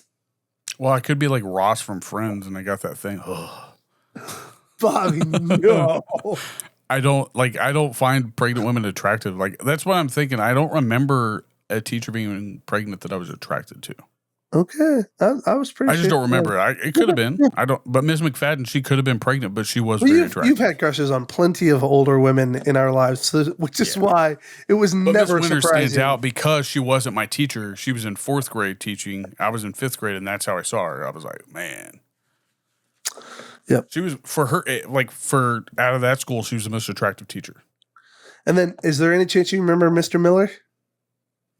Well, I could be like Ross from Friends, and I got that thing. Ugh. Bobby, no. I don't find pregnant women attractive. Like that's what I'm thinking. I don't remember a teacher being pregnant that I was attracted to. Okay, I was pretty. I just sure don't remember. It could have been. I don't. But Ms. McFadden, she could have been pregnant, but she was Well, very you've attractive. had crushes on plenty of older women in our lives, so, which is why it was But never Miss Winter surprising. stands out because she wasn't my teacher. She was in 4th grade teaching. I was in 5th grade, and that's how I saw her. I was like, man. Yep. She was for her for out of that school. She was the most attractive teacher. And then, is there any chance you remember Mr. Miller?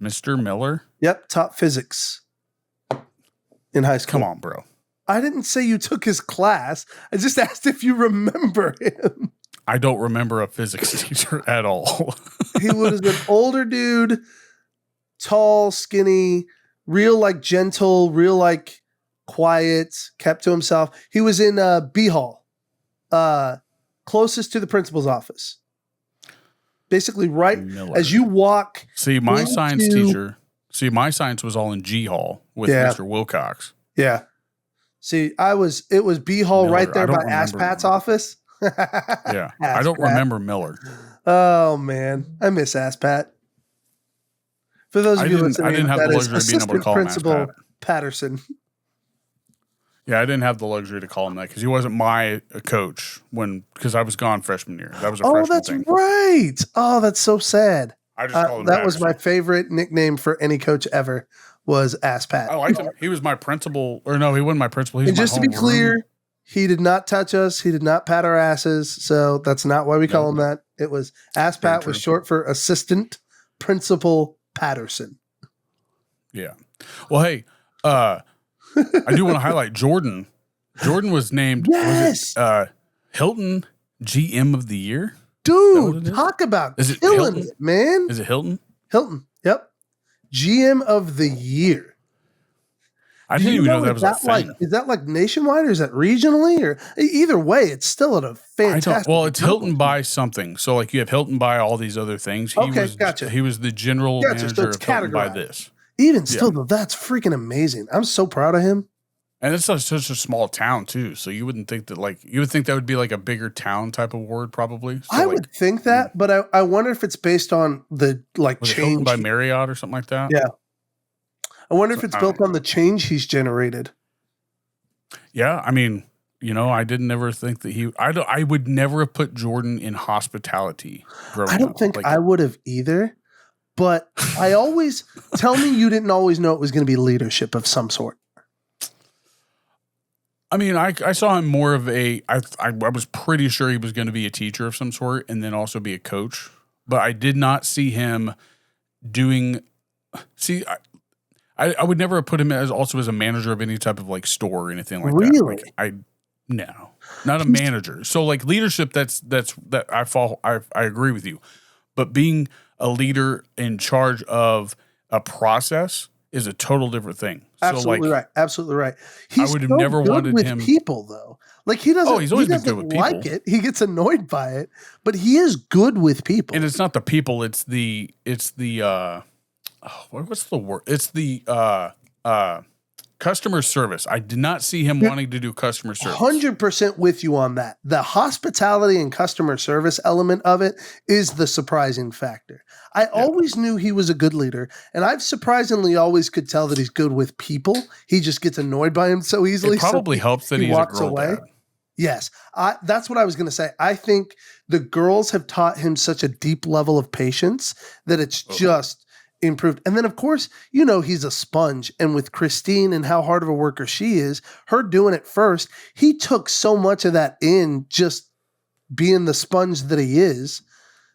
Mr. Miller, Yep, taught physics in high school. come on, bro. I didn't say you took his class. I just asked if you remember him. I don't remember a physics teacher at all. He was an older dude, tall, skinny, real like gentle, real like quiet, kept to himself. He was in B Hall, closest to the principal's office. Basically, right Miller. as you walk. See, my into- science teacher. See, my science was all in G Hall with Yeah. Mr. Wilcox. Yeah. See, it was B Hall Miller. right there I don't by remember Aspat's Miller. office. Yeah, I don't Aspat. remember Miller. Oh man, I miss Aspat. For those of you listening, I didn't have that the is luxury of being able to assistant call him principal Aspat. Patterson. Yeah, I didn't have the luxury to call him that because he wasn't my coach because I was gone freshman year. That was a Oh, freshman that's thing. right. Oh, that's so sad. I just called him That was my Patterson. favorite nickname for any coach ever. Was Aspat. I liked him. He was my principal, or no, he wasn't my principal. He was And my just to be homeroom. clear, he did not touch us. He did not pat our asses. So that's not why we call him that. It was Aspat Very was true. short for Assistant Principal Patterson. Yeah. Well, hey, I do want to highlight Jordan. Jordan was named Yes. Hilton GM of the Year. Dude, what it is? talk about Is it killing Hilton? it, man. Is it Hilton? Hilton. Yep. GM of the Year. I Do didn't you even know that is was a like, thing. is that like nationwide or is that regionally or either way? It's still at a fantastic. Well, it's level. Hilton by something. So like you have Hilton by all these other things. He Okay, was, gotcha. He was the general Gotcha, so manager it's of Hilton by categorized. this. Even still, though, that's freaking amazing. I'm so proud of him. And it's such a small town too. So you wouldn't think that you would think that would be like a bigger town type of word probably. So I would think that, but I wonder if it's based on the like was it Hilton change. by Marriott or something like that? Yeah. I wonder if So, it's I built don't on the change he's generated. Yeah, I mean, I didn't never think that I would never have put Jordan in hospitality. I don't think I would have either, but I always tell me you didn't always know it was going to be leadership of some sort. I mean, I saw him more of I was pretty sure he was going to be a teacher of some sort and then also be a coach, but I did not see him doing. See, I would never have put him as a manager of any type of like store or anything like that. Really? Like no, not a manager. So like leadership, that I agree with you, but being a leader in charge of a process is a total different thing. Absolutely so like, right. Absolutely right. He's would have so never good wanted with him- people though. Like he doesn't. he's always he been good doesn't with like people. it. He gets annoyed by it, but he is good with people. And it's not the people, it's the what's the word? It's the customer service. I did not see him wanting to do customer service. 100% with you on that. The hospitality and customer service element of it is the surprising factor. I always knew he was a good leader, and I've surprisingly always could tell that he's good with people. He just gets annoyed by him so easily. It probably helps that he he's a walks girl away. dad. Yes, that's what I was going to say. I think the girls have taught him such a deep level of patience that it's just improved. And then, of course, you know, he's a sponge. And with Christine and how hard of a worker she is, her doing it first, he took so much of that in just being the sponge that he is,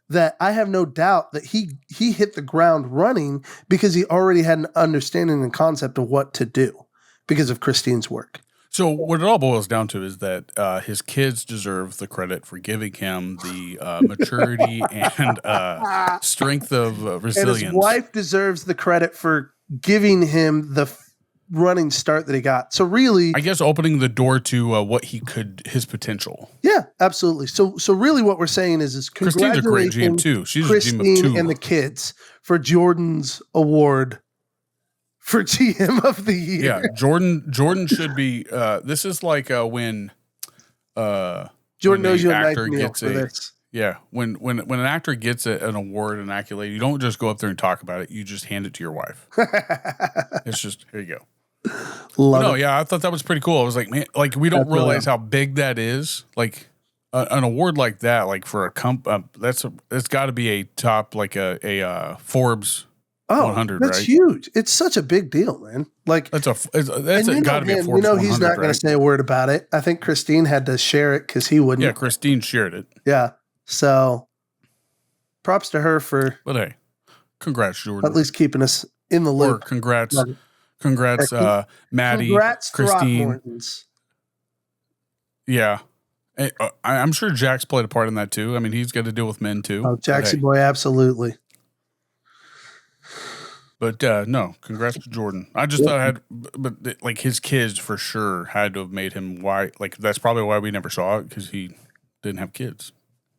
that I have no doubt that he hit the ground running because he already had an understanding and concept of what to do because of Christine's work. So what it all boils down to is that his kids deserve the credit for giving him the maturity and strength of resilience. And his wife deserves the credit for giving him the running start that he got. So really, I guess opening the door to what his potential. Yeah, absolutely. So really what we're saying is Christine's a great GM too. She's Christine a GM of 2. and the kids for Jordan's award for GM of the year. Yeah, Jordan should be. This is like when Jordan knows you a nice meal for this. Yeah, when an actor gets an award, an accolade, you don't just go up there and talk about it. You just hand it to your wife. It's just, here you go. Love it. Yeah, I thought that was pretty cool. I was like, man, like we don't realize how big that is. Like an award like that, like for a that's got to be a top, like a Forbes 100, that's right? huge. It's such a big deal, man. Like that's got to be a Forbes 100. You know, he's not going to say a word about it. I think Christine had to share it because he wouldn't. Yeah, Christine shared it. Yeah. So props to her for. But hey, congrats, Jordan. At least keeping us in the loop. Or congrats, Maddie, congrats, Christine. Yeah. I'm sure Jack's played a part in that too. I mean, he's got to deal with men too. Oh, Jackson boy, absolutely. But no, congrats to Jordan. I just thought but like his kids for sure had to have made him why. Like that's probably why we never saw it, because he didn't have kids.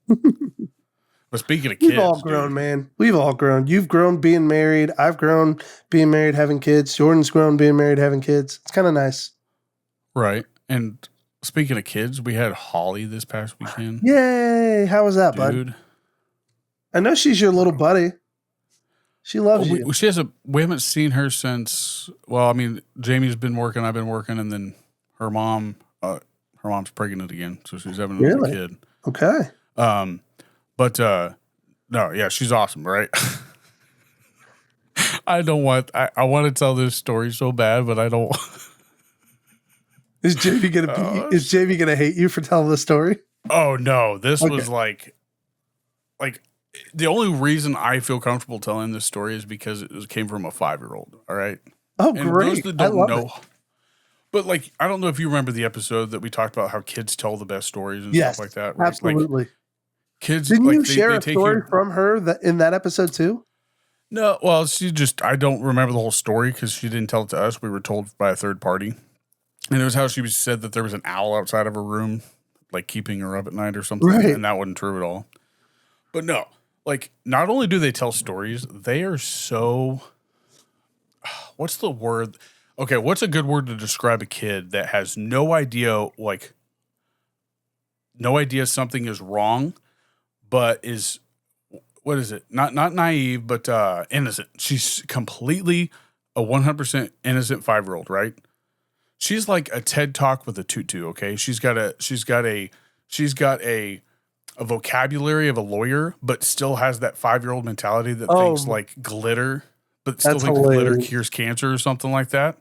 But speaking of kids, we've all grown, man. We've all grown. You've grown being married. I've grown being married, having kids. Jordan's grown being married, having kids. It's kind of nice, right? And speaking of kids, we had Holly this past weekend. Yay! How was that, dude? bud? I know she's your little buddy. She loves you. We haven't seen her since. Well, I mean, Jamie's been working. I've been working, and then her mom's pregnant again, so she's having another kid. Okay. But no, yeah, she's awesome, right? I want to tell this story so bad, but I don't. Is JV gonna hate you for telling the story? Oh no, this was like the only reason I feel comfortable telling this story is because it came from a 5-year-old. All right. Oh, and great! Those that don't know, but like I don't know if you remember the episode that we talked about how kids tell the best stories and stuff like that. Right? Absolutely. Like, kids, didn't you share a story from her in that episode too? No, well, I don't remember the whole story because she didn't tell it to us. We were told by a third party. And it was how she said that there was an owl outside of her room, like keeping her up at night or something. Right. And that wasn't true at all. But no, like not only do they tell stories, they are so, what's the word? Okay, what's a good word to describe a kid that has no idea something is wrong, but is, what is it? Not naive, but innocent. She's completely a 100% innocent 5-year-old, right? She's like a TED Talk with a tutu. Okay, she's got a vocabulary of a lawyer, but still has that 5-year-old mentality that thinks like glitter, but still thinks glitter cures cancer or something like that.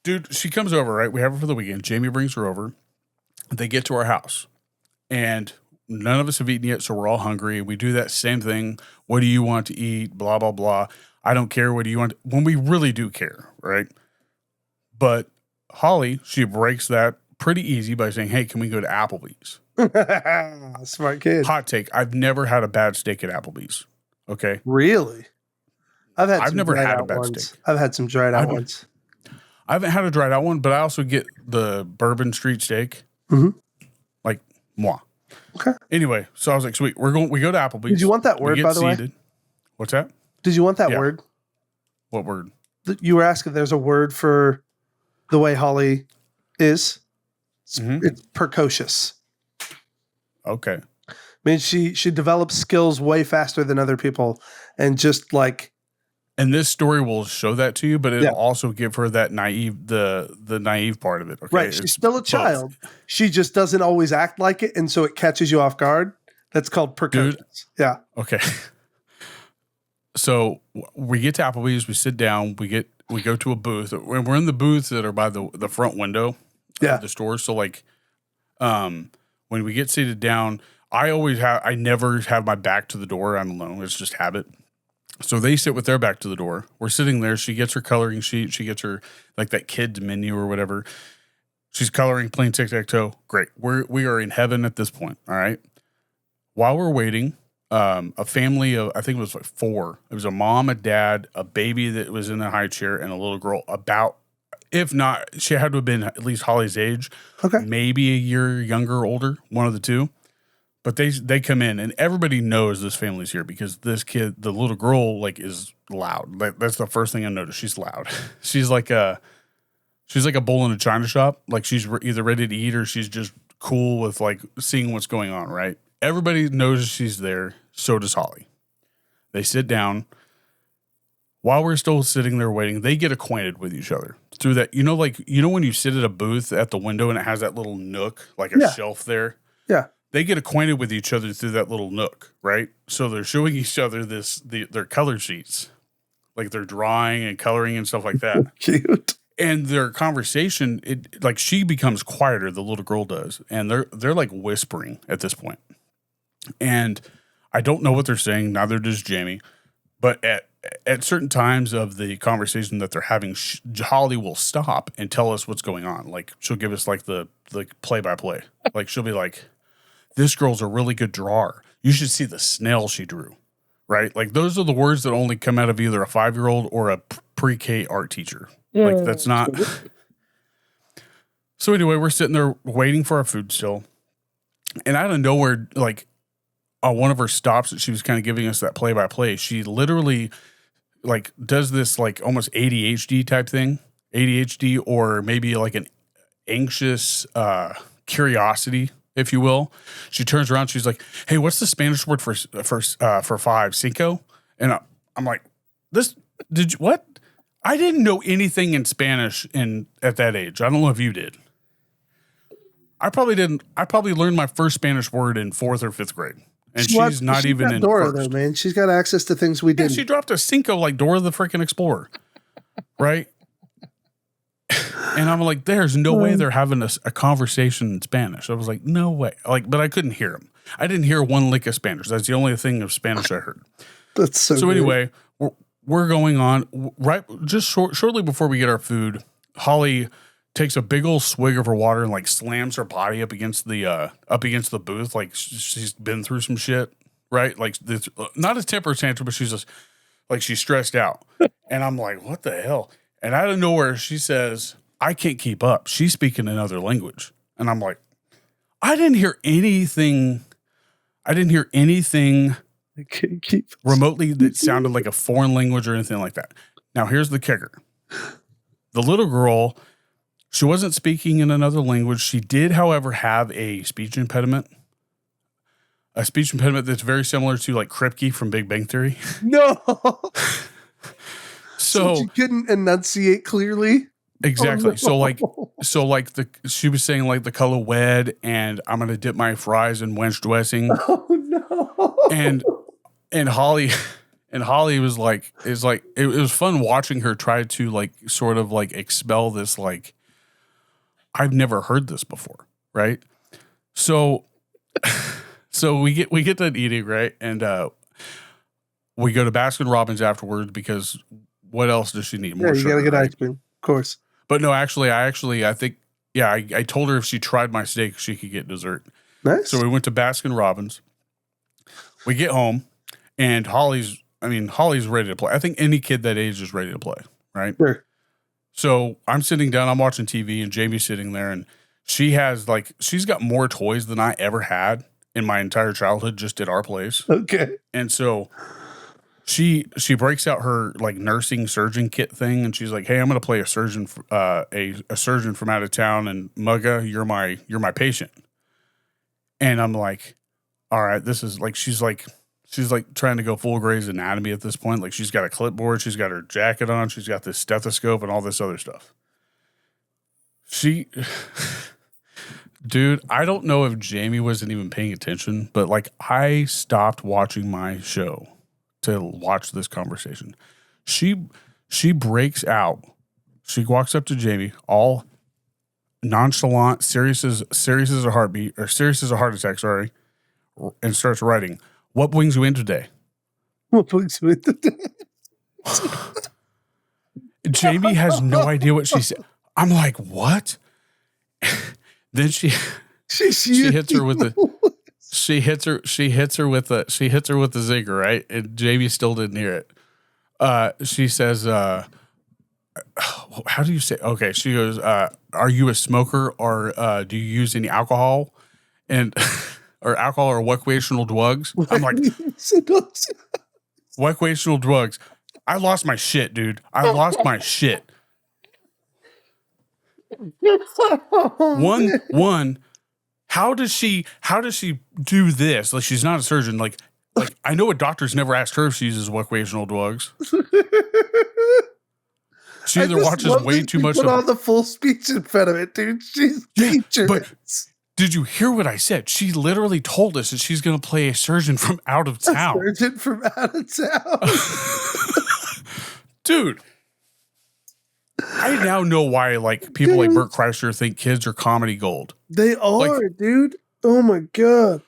Dude, she comes over, right? We have her for the weekend. Jamie brings her over. They get to our house, and none of us have eaten yet, so we're all hungry. We do that same thing. What do you want to eat? Blah, blah, blah. I don't care. What do you want? When we really do care, right? But Holly, she breaks that pretty easy by saying, hey, can we go to Applebee's? Smart kid. Hot take. I've never had a bad steak at Applebee's. Okay. Really? I've never had a bad steak. I've had some dried out ones. I haven't had a dried out one, but I also get the Bourbon Street steak. Mm-hmm. Like, moi. Okay. Anyway, so I was like, sweet. We go to Applebee's. Did you want that word, by the way? What's that? Did you want that word? What word? You were asking if there's a word for the way Holly is. It's precocious. Okay. I mean, she develops skills way faster than other people, and just like. And this story will show that to you, but it'll also give her that naive, the naive part of it. Okay? Right. She's still a child. She just doesn't always act like it, and so it catches you off guard. That's called precocious. Dude, yeah. Okay. So we get to Applebee's, we sit down, we go to a booth. We're in the booths that are by the front window of the store. So like, when we get seated down, I never have my back to the door. I'm alone. It's just habit. So they sit with their back to the door. We're sitting there. She gets her coloring sheet. She gets her like that kid's menu or whatever. She's coloring, playing tic-tac-toe. Great. We are in heaven at this point. All right. While we're waiting, a family of, I think it was like 4. It was a mom, a dad, a baby that was in a high chair, and a little girl about, if not, she had to have been at least Holly's age. Okay. Maybe a year younger or older, one of the two. But they come in, and everybody knows this family's here because this kid, the little girl, like is loud. That's the first thing I noticed. She's loud. She's like a bull in a china shop. Like she's either ready to eat or she's just cool with like seeing what's going on. Right. Everybody knows she's there. So does Holly. They sit down. While we're still sitting there waiting, they get acquainted with each other through that. When you sit at a booth at the window and it has that little nook, like a shelf there. Yeah. They get acquainted with each other through that little nook, right? So they're showing each other their color sheets, like they're drawing and coloring and stuff like that. Cute. And their conversation, like she becomes quieter, the little girl does, and they're like whispering at this point. And I don't know what they're saying. Neither does Jamie. But at certain times of the conversation that they're having, Holly will stop and tell us what's going on. Like she'll give us like the play-by-play. Like she'll be like, "This girl's a really good drawer. You should see the snail she drew." Right? Like those are the words that only come out of either a 5-year-old or a pre-K art teacher. Like that's not. So anyway, we're sitting there waiting for our food still. And out of nowhere, like on one of her stops that she was kind of giving us that play-by-play, she literally like does this like almost ADHD type thing. ADHD or maybe like an anxious curiosity, if you will. She turns around. She's like, "Hey, what's the Spanish word for 5? Cinco?" And I'm like, what? I didn't know anything in Spanish at that age. I don't know if you did. I probably didn't. I probably learned my first Spanish word in 4th or 5th grade. And she's not even in Dora, first. though, man. She's got access to things we didn't. She dropped a Cinco like Dora the freaking Explorer. Right? And I'm like, there's no way they're having a conversation in Spanish. I was like, no way. Like, but I couldn't hear them. I didn't hear one lick of Spanish. That's the only thing of Spanish I heard. That's so weird. Anyway, we're going on right just shortly before we get our food. Holly takes a big old swig of her water and like slams her body up against the booth. Like she's been through some shit, right? Like this, not a temper tantrum, but she's just like, she's stressed out. And I'm like, what the hell? And out of nowhere, she says, "I can't keep up." She's speaking another language. And I'm like, I didn't hear anything I can't keep remotely that sounded like a foreign language or anything like that. Now, here's the kicker. The little girl, she wasn't speaking in another language. She did, however, have a speech impediment. A speech impediment that's very similar to like Kripke from Big Bang Theory. No. So she couldn't enunciate clearly. Exactly. Oh, no. She was saying like the color wed, and I'm gonna dip my fries in Wench dressing. Oh no. And Holly was like, it was fun watching her try to like sort of like expel this, like, I've never heard this before, right? So we get done eating, right? And we go to Baskin Robbins afterwards because what else does she need? More you sugar, gotta get right? ice cream, of course. But no, I think, I told her if she tried my steak, she could get dessert. Nice. So we went to Baskin Robbins. We get home, and Holly's ready to play. I think any kid that age is ready to play, right? Sure. So I'm sitting down, I'm watching TV, and Jamie's sitting there, and she's got more toys than I ever had in my entire childhood just at our place. Okay. And so she breaks out her like nursing surgeon kit thing, and she's like, "Hey, I'm going to play a surgeon, a surgeon from out of town, and Mugga, you're my patient." And I'm like, all right, this is like, she's like trying to go full Grey's Anatomy at this point. Like she's got a clipboard, she's got her jacket on, she's got this stethoscope and all this other stuff. Dude, I don't know if Jamie wasn't even paying attention, but like I stopped watching my show to watch this conversation. She breaks out. She walks up to Jamie, all nonchalant, serious as a heartbeat, or serious as a heart attack, sorry, and starts writing, "What brings you in today?" What brings you in today? Jamie has no idea what she said. I'm like, what? Then she hits her with the zinger, right? And Jamie still didn't hear it. She says, how do you say? Okay, she goes, "Are you a smoker, or do you use any alcohol, or alcohol or recreational drugs?" I'm like, recreational drugs. I lost my shit, dude. I lost my shit. One. How does she do this? Like, she's not a surgeon. Like I know a doctor's never asked her if she uses recreational drugs. She either watches way too much. Put on the full speech impediment, dude. She's teaching. But did you hear what I said? She literally told us that she's going to play a surgeon from out of town. A surgeon from out of town. Dude, I now know why people like Bert Kreischer think kids are comedy gold. They are, dude. Oh my God.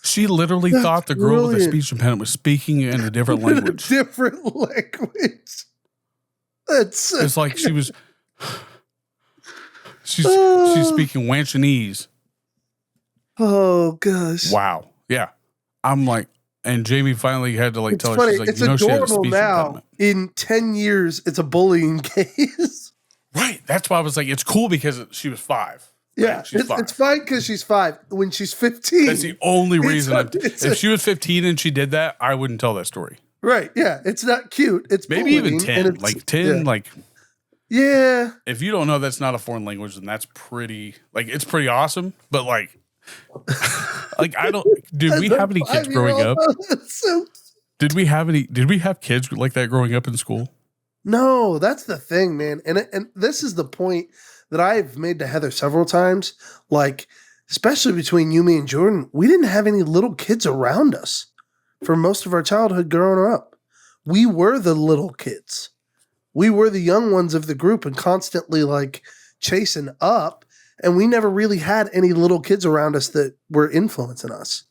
She literally thought the girl with the speech impediment was speaking in a different language. It's like she's speaking Wanchanese. Oh gosh. Wow. Yeah. I'm like, and Jamie finally had to tell her, she's like, it's she had a adorable speech now. impediment. In 10 years, it's a bullying case. Right. That's why I was like, it's cool because she was 5. Yeah. Right? She's 5. It's fine because she's 5. When she's 15. That's the only reason. If she was 15 and she did that, I wouldn't tell that story. Right. Yeah. It's not cute. It's maybe bullying, even 10. 10, yeah. Yeah. If you don't know that's not a foreign language, then that's pretty, it's pretty awesome. But I don't, did we have any kids growing up? Did we have kids like that growing up in school? No, that's the thing, man. And this is the point that I've made to Heather several times. Especially between you, me, and Jordan, we didn't have any little kids around us for most of our childhood growing up. We were the little kids. We were the young ones of the group and constantly chasing up. And we never really had any little kids around us that were influencing us.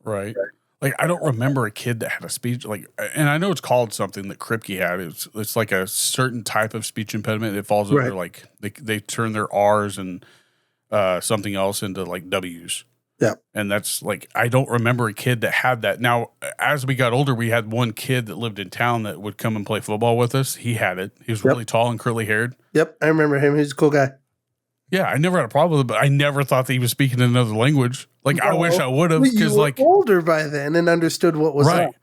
Right. I don't remember a kid that had a speech and I know it's called something that Kripke had. It's like a certain type of speech impediment. It falls under they turn their R's and something else into W's. Yeah. And that's I don't remember a kid that had that. Now, as we got older, we had one kid that lived in town that would come and play football with us. He had it. He was really tall and curly haired. Yep. I remember him. He's a cool guy. Yeah, I never had a problem with it, but I never thought that he was speaking in another language. I wish I would have, because you were older by then and understood what was right. up.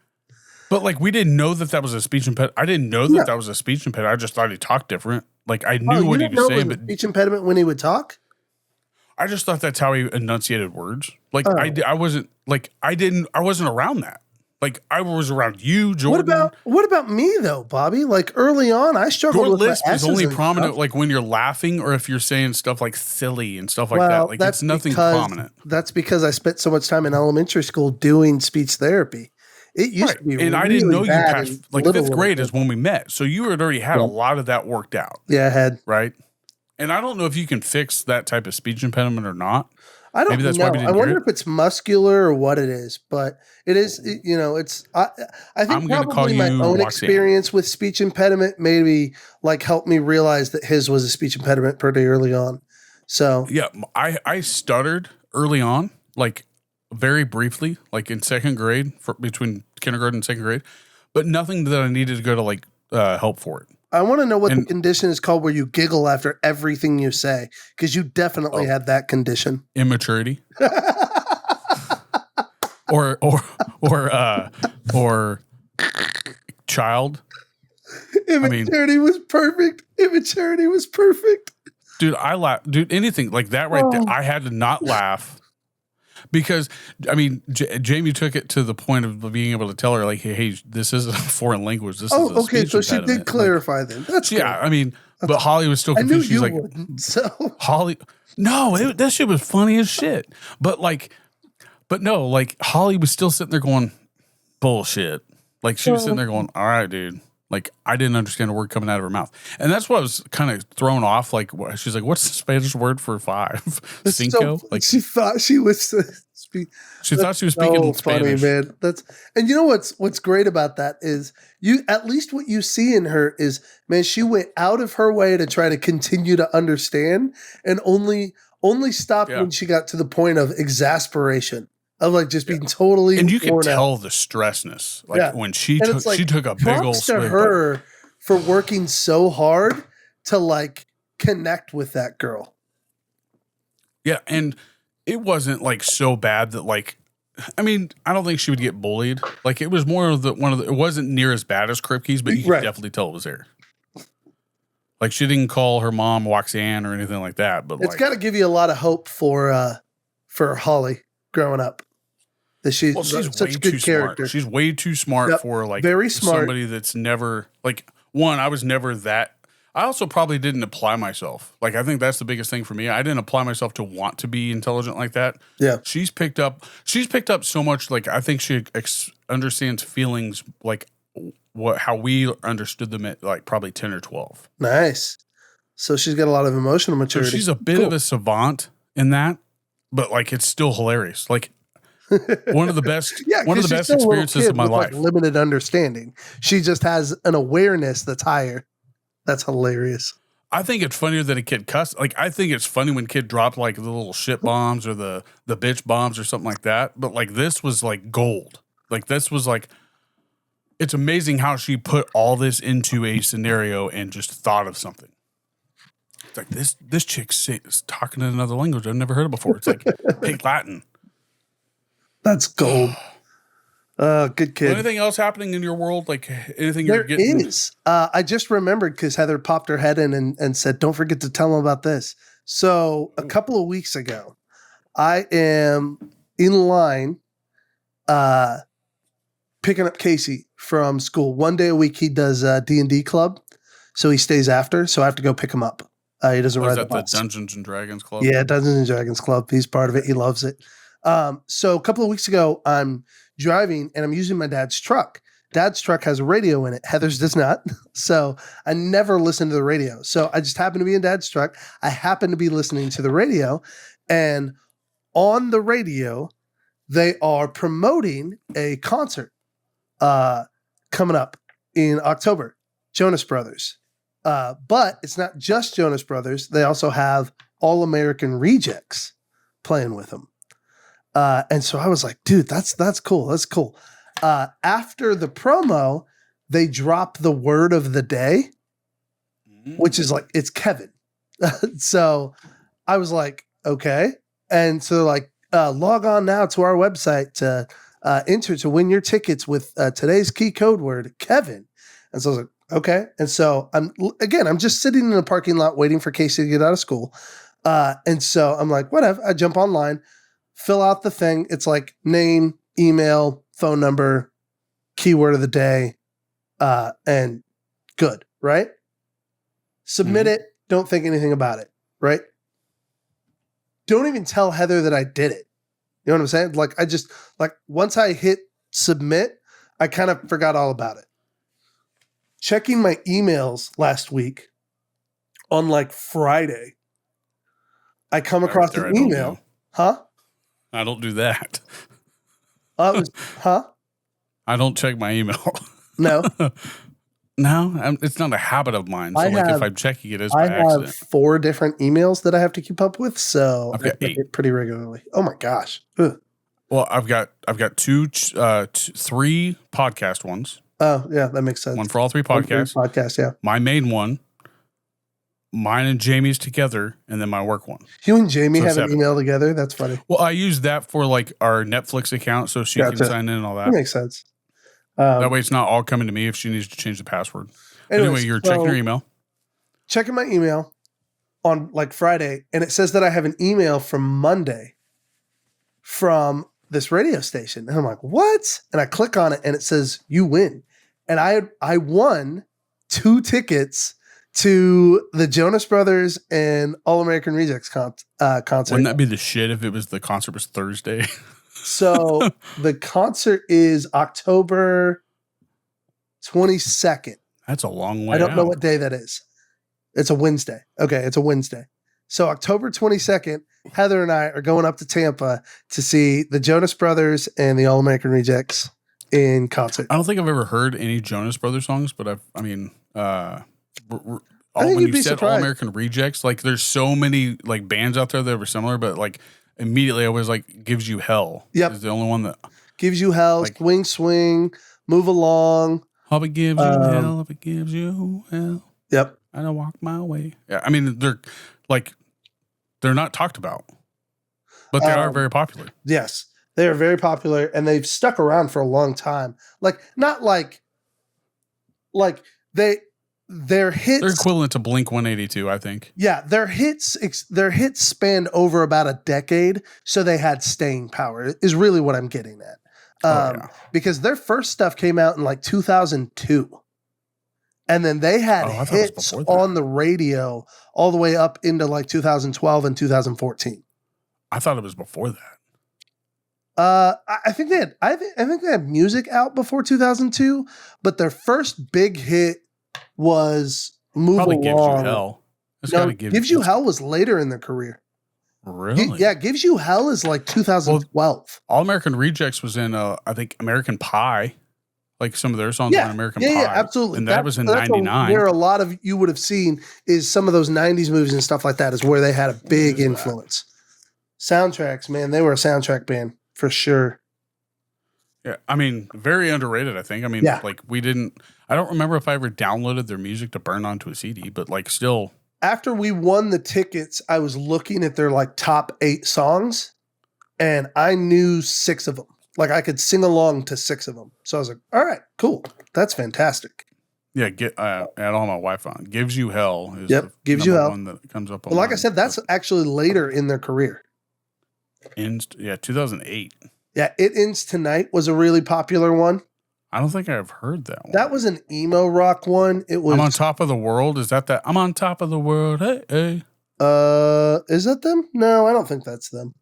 But we didn't know that was a speech impediment. I didn't know that that was a speech impediment. I just thought he talked different. I knew what he was saying, but speech impediment when he would talk. I just thought that's how he enunciated words. I wasn't I wasn't around that. I was around you, Jordan. What about me though, Bobby? Early on, I struggled with lisp is only prominent stuff. When you're laughing or if you're saying stuff silly and stuff like that. It's nothing prominent. That's because I spent so much time in elementary school doing speech therapy. It used to be, and I didn't know you passed. 5th grade is when we met, so you had already had a lot of that worked out. Yeah, I had. Right, and I don't know if you can fix that type of speech impediment or not. I don't know. I wonder if it's muscular or what it is, but it is. It's. I think probably my own experience with speech impediment maybe helped me realize that his was a speech impediment pretty early on. So yeah, I stuttered early on, very briefly, in 2nd grade, between kindergarten and 2nd grade, but nothing that I needed to go to help for it. I want to know what the condition is called where you giggle after everything you say, because you definitely had that condition. Immaturity. or child. Immaturity was perfect. Immaturity was perfect. Dude, I laugh. Dude, anything like that right there, I had to not laugh. Because, Jamie took it to the point of being able to tell her, hey, this isn't a foreign language. This is a speech so she impediment. did clarify then. That's good. Yeah, but Holly was still confused. She's wouldn't, so. Holly, no, that shit was funny as shit. But no, Holly was still sitting there going, bullshit. Like she was sitting there going, all right, dude. Like I didn't understand a word coming out of her mouth. And that's what I was kind of thrown off. Like she's like, what's the Spanish word for 5? Cinco? So, like she thought she was she thought she was speaking Spanish. Funny, man. And you know what's great about that is at least what you see in her is, man, she went out of her way to try to continue to understand and only stopped when she got to the point of exasperation. Of like just being totally, and you can tell out. The stressness, like when she took a big old swig. To her for working so hard to like connect with that girl. Yeah, and it wasn't like so bad that like, I mean, I don't think she would get bullied. Like it was more of it wasn't near as bad as Kripke's, but you could definitely tell it was there. Like she didn't call her mom Waxanne or anything like that, but it's got to give you a lot of hope for Holly growing up. That she's such a good character. Smart. She's way too smart for like very smart. Somebody that's never like I was never that. I also probably didn't apply myself. Like I think that's the biggest thing for me. I didn't apply myself to want to be intelligent like that. Yeah. She's picked up so much. Like I think she understands feelings like how we understood them at like probably 10 or 12. Nice. So she's got a lot of emotional maturity. So she's a bit of a savant in that, but like it's still hilarious. Like one of the best experiences of my life. Like limited understanding. She just has an awareness that's higher. That's hilarious. I think it's funnier that a kid cussed. Like I think it's funny when kid dropped like the little shit bombs or the bitch bombs or something like that. But like this was like gold. Like this was like, it's amazing how she put all this into a scenario and just thought of something. It's like this chick is talking in another language I've never heard of before. It's like Pig Latin. That's gold. Good kid. Anything else happening in your world? Like anything there you're getting? There is. I just remembered because Heather popped her head in and said, don't forget to tell them about this. So a couple of weeks ago, I am in line picking up Casey from school. One day a week he does D&D club. So he stays after. So I have to go pick him up. He doesn't ride the bus. The Dungeons and Dragons club? Yeah, Dungeons and Dragons club. He's part of it. He loves it. So a couple of weeks ago, I'm driving and I'm using my dad's truck. Dad's truck has a radio in it. Heather's does not. So I never listen to the radio. So I just happen to be in Dad's truck. I happen to be listening to the radio. And on the radio, they are promoting a concert coming up in October. Jonas Brothers. But it's not just Jonas Brothers. They also have All American Rejects playing with them. And so I was like, dude, that's cool. That's cool. After the promo, they drop the word of the day, which is like, it's Kevin. So I was like, okay. And so like, log on now to our website to enter to win your tickets with today's key code word, Kevin. And so I was like, okay. And so I'm just sitting in a parking lot waiting for Casey to get out of school. And so I'm like, whatever. I jump online, fill out the thing. It's like name, email, phone number, keyword of the day, and good, right? Submit it. Don't think anything about it, right? Don't even tell Heather that I did it. You know what I'm saying? Like I just, like once I hit submit, I kind of forgot all about it. Checking my emails last week on like Friday, I come across an email. Huh? I don't do that. Huh? I don't check my email. No. No, it's not a habit of mine. So if I'm checking it, it's by accident. I have 4 different emails that I have to keep up with, so I check it pretty regularly. Oh my gosh. Ugh. Well, I've got 3 podcast ones. Oh yeah, that makes sense. One for all 3 podcasts. Yeah. My main one, mine and Jamie's together, and then my work one. You and Jamie have 7. An email together? That's funny. Well, I use that for like our Netflix account so she can sign in and all that. That makes sense. That way it's not all coming to me if she needs to change the password. Anyway, you're checking your email. Checking my email on like Friday, and it says that I have an email from Monday from this radio station. And I'm like, what? And I click on it and it says, you win. And I won 2 tickets to the Jonas Brothers and All American Rejects concert. Wouldn't that be the shit if the concert was Thursday? So the concert is October 22nd. That's a long way I don't know out. what day that is. It's a Wednesday. Okay, it's a Wednesday. So October 22nd, Heather and I are going up to Tampa to see the Jonas Brothers and the All American Rejects in concert. I don't think I've ever heard any Jonas Brothers songs, but when you'd you be said surprised. All American Rejects, like there's so many like bands out there that were similar, but like immediately I was like, Gives You Hell. Yep. Is the only one that Gives You Hell, like- Swing Swing, Move Along. Hope It Gives You Hell, Hope It Gives You Hell. Yep. I don't walk my way. Yeah, I mean they're not talked about, but they are very popular. Yes, they are very popular and they've stuck around for a long time. Like not like their hits. They're equivalent to Blink 182, I think. Yeah, their hits spanned over about a decade, so they had staying power. Is really what I'm getting at. Yeah. Because their first stuff came out in like 2002. And then they had I thought it was hits before that. on the radio all the way up into like 2012 and 2014. I thought it was before that. I think they had I think they had music out before 2002, but their first big hit was Move Probably Along. Gives You Hell. It's No, gotta Gives You Hell was later in their career. Really? Yeah, Gives You Hell is like 2012. All American Rejects was in, I think, American Pie. Like some of their songs Yeah, on American yeah, Pie. yeah, absolutely. And that was in that's what- 99. Where a lot of you would have seen is some of those 90s movies and stuff like that is where they had a big influence. Soundtracks, man, they were a soundtrack band for sure. Yeah, I mean, very underrated, I think. I mean, Yeah. like I don't remember if I ever downloaded their music to burn onto a CD, but like still. After we won the tickets, I was looking at their like top 8 songs and I knew 6 of them. Like I could sing along to 6 of them. So I was like, all right, cool. That's fantastic. Yeah, add all my Wi-Fi on. Gives You Hell is Yep, the Gives You number Hell. one that comes up on Well, like I mine. said, that's actually later in their career. 2008. Yeah, It Ends Tonight was a really popular one. I don't think I've heard that one. That was an emo rock one. It was I'm on top of the world. Is that? I'm on top of the world. Hey, hey. is that them? No, I don't think that's them.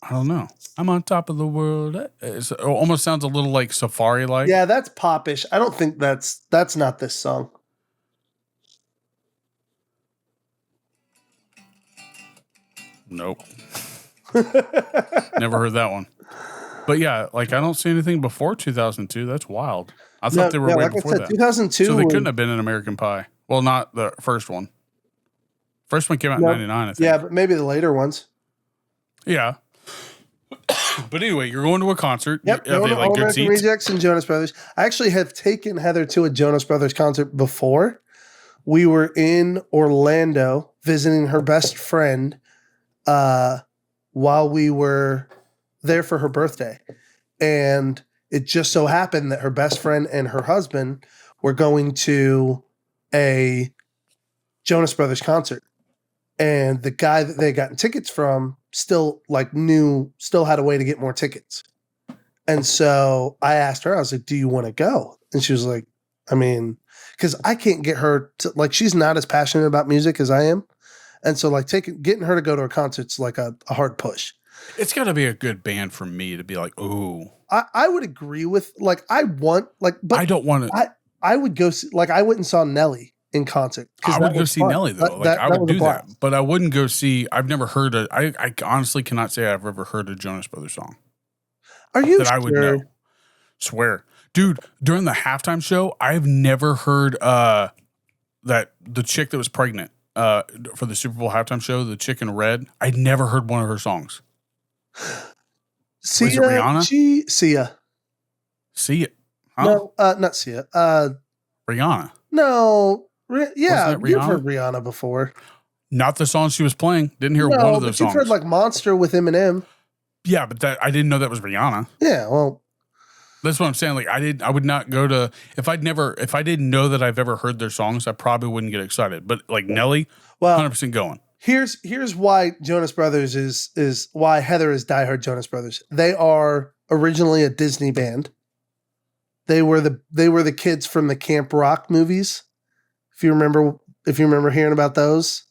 I don't know. I'm on top of the world. It almost sounds a little like Safari like. Yeah, that's popish. I don't think that's not this song. Nope. Never heard that one. But yeah, like I don't see anything before 2002. That's wild. I thought they were way like before I said, that. 2002. So they was- couldn't have been an American Pie. Well, not the first one. First one came out in No. 99, I think. Yeah, but maybe the later ones. Yeah. But anyway, you're going to a concert. Yep. Are they like All good American seats? Rejects and Jonas Brothers. I actually have taken Heather to a Jonas Brothers concert before. We were in Orlando visiting her best friend while we were there for her birthday. And it just so happened that her best friend and her husband were going to a Jonas Brothers concert. And the guy that they had gotten tickets from still had a way to get more tickets. And so I asked her, I was like, do you want to go? And she was like, I mean, because I can't get her to, like, she's not as passionate about music as I am. And so like getting her to go to a concert's like a hard push. It's got to be a good band for me to be like, ooh. I would agree with like, I want like, but I don't want to. I would go see, like I went and saw Nelly in concert. I would go see Nelly though. Like I would was a do that, blast. but I wouldn't go see. I've never heard I honestly cannot say I've ever heard a Jonas Brothers song Are you that sure? I would know. Swear, dude. During the halftime show, I've never heard that the chick that was pregnant for the Super Bowl halftime show, the chick in red. I'd never heard one of her songs. Sia, Was it Rihanna? Sia. See it? Huh? No, not Sia. Rihanna. No. Yeah, Wasn't that you've Rihanna? heard Rihanna before. Not the song she was playing. Didn't hear one No, of but those you've songs. heard like Monster with Eminem. Yeah, but that I didn't know that was Rihanna. Yeah, well, That's what I'm saying. Like I would not go to if I didn't know that I've ever heard their songs, I probably wouldn't get excited. But like Nelly, well, 100% going. here's why Jonas Brothers is why Heather is diehard Jonas Brothers. They are originally a Disney band. They were the kids from the Camp Rock movies. If you remember hearing about those.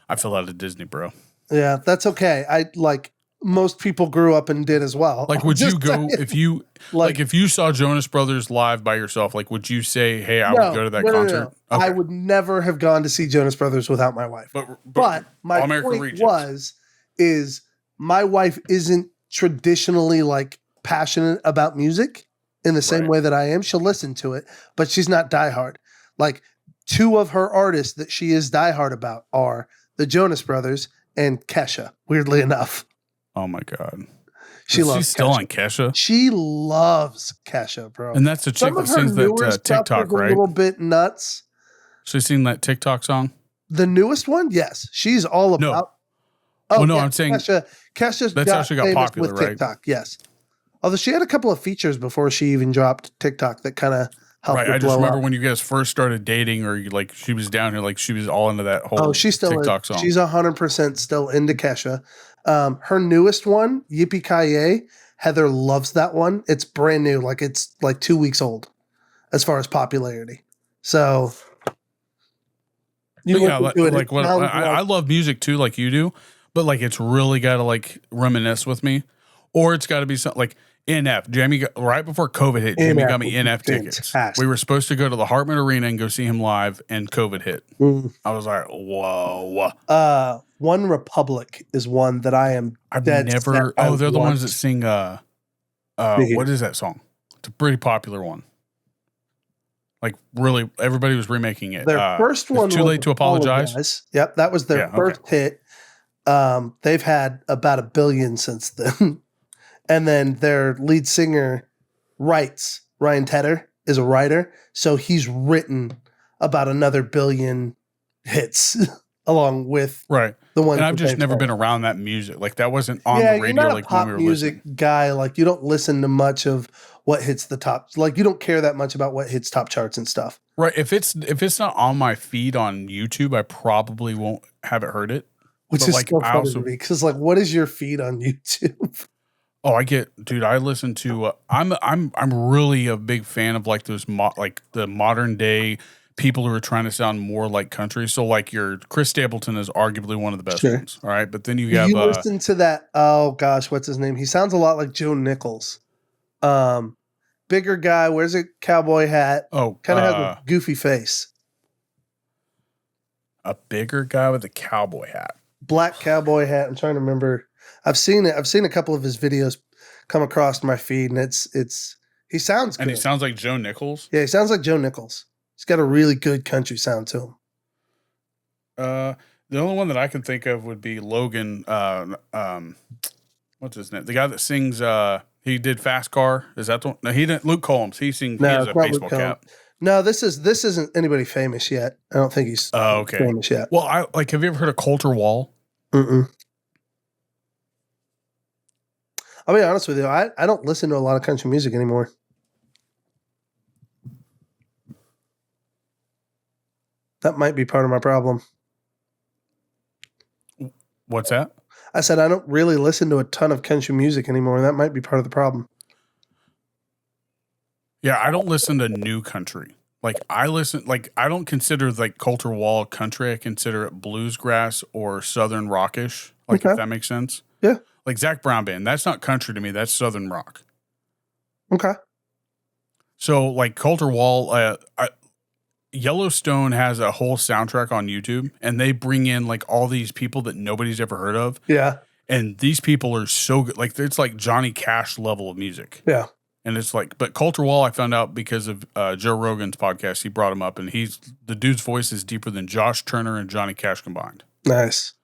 I fell out of Disney, bro. Yeah, that's okay. I like most people grew up and did as well. Like, would you Just go saying. if you like if you saw Jonas Brothers live by yourself? Like, would you say, "Hey, I would go to that concert"? No. I would never have gone to see Jonas Brothers without my wife. But my All-American point Rejects. is my wife isn't traditionally like passionate about music in the same way that I am. She'll listen to it, but she's not diehard. Like, two of her artists that she is diehard about are the Jonas Brothers and Kesha, weirdly enough. Oh my God. She's still on Kesha? She loves Kesha, bro. And that's the chick that sings that TikTok, right? A little bit nuts. She's seen that TikTok song? The newest one? Yes. She's all about. Oh, no, I'm saying Kesha's that's how she got popular, with right? TikTok, yes. Although she had a couple of features before she even dropped TikTok that kind of helped her I just remember up. when you guys first started dating, or like she was down here, like she was all into that whole TikTok song. She's 100% still into Kesha. Her newest one, Yippee Ki-Yay, Heather loves that one. It's brand new, like it's like 2 weeks old as far as popularity. So I love music too, like you do, but like it's really got to like reminisce with me, or it's got to be something like NF. Jamie right before COVID hit. Jamie got me NF tickets. We were supposed to go to the Hartman Arena and go see him live, and COVID hit. I was like, whoa. One Republic is one that I am. They're the ones that sing. What is that song? It's a pretty popular one. Like, really, everybody was remaking it. Their first one, Too Late to Apologize. Yep, that was their first hit. They've had about 1 billion since then. And then their lead singer writes. Ryan Tedder is a writer, so he's written about another 1 billion hits along with the ones. And I've just never been around that music. Like, that wasn't on the radio. You're not like a pop when we were music listening. guy. Like, you don't listen to much of what hits the top. Like, you don't care that much about what hits top charts and stuff. Right. If it's not on my feed on YouTube, I probably won't have heard it. Which is like, so funny to me, because like, what is your feed on YouTube? Oh, I listen to, I'm really a big fan of like those, like the modern day people who are trying to sound more like country. So like your Chris Stapleton is arguably one of the best ones. All right. But then you have, listen to that. Oh gosh, what's his name? He sounds a lot like Joe Nichols. Bigger guy, wears a cowboy hat. Oh, kind of has a goofy face. A bigger guy with a cowboy hat. Black cowboy hat. I'm trying to remember. I've seen it. I've seen a couple of his videos come across my feed, and he sounds good. And he sounds like Joe Nichols. Yeah, he sounds like Joe Nichols. He's got a really good country sound to him. The only one that I can think of would be Logan. What's his name? The guy that sings. He did Fast Car. Is that the one? No, he didn't. Luke Combs. He sings. No, he has a baseball cap. No, this isn't anybody famous yet. I don't think he's famous yet. Well, have you ever heard of Coulter Wall? Mm-mm. I'll be honest with you. I don't listen to a lot of country music anymore. That might be part of my problem. What's that? I said I don't really listen to a ton of country music anymore. That might be part of the problem. Yeah, I don't listen to new country. Like I don't consider like Coulter Wall country. I consider it bluesgrass or southern rockish. Like if that makes sense. Yeah. Like Zach Brown Band. That's not country to me. That's southern rock. Okay. So like Coulter Wall, Yellowstone has a whole soundtrack on YouTube, and they bring in like all these people that nobody's ever heard of. Yeah. And these people are so good. Like it's like Johnny Cash level of music. Yeah. And it's like, but Coulter Wall, I found out because of Joe Rogan's podcast. He brought him up, and the dude's voice is deeper than Josh Turner and Johnny Cash combined. Nice.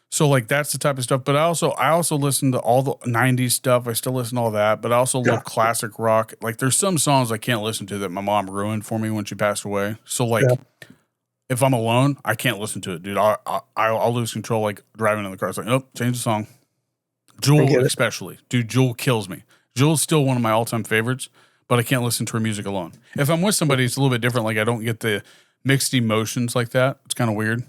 So like that's the type of stuff. But I also listen to all the 90s stuff. I still listen to all that. But I also love classic rock. Like there's some songs I can't listen to that my mom ruined for me when she passed away. So like if I'm alone, I can't listen to it, dude. I'll lose control like driving in the car. It's like, nope, change the song. Jewel especially. Dude, Jewel kills me. Jewel's still one of my all-time favorites, but I can't listen to her music alone. If I'm with somebody, it's a little bit different. Like I don't get the mixed emotions like that. It's kind of weird,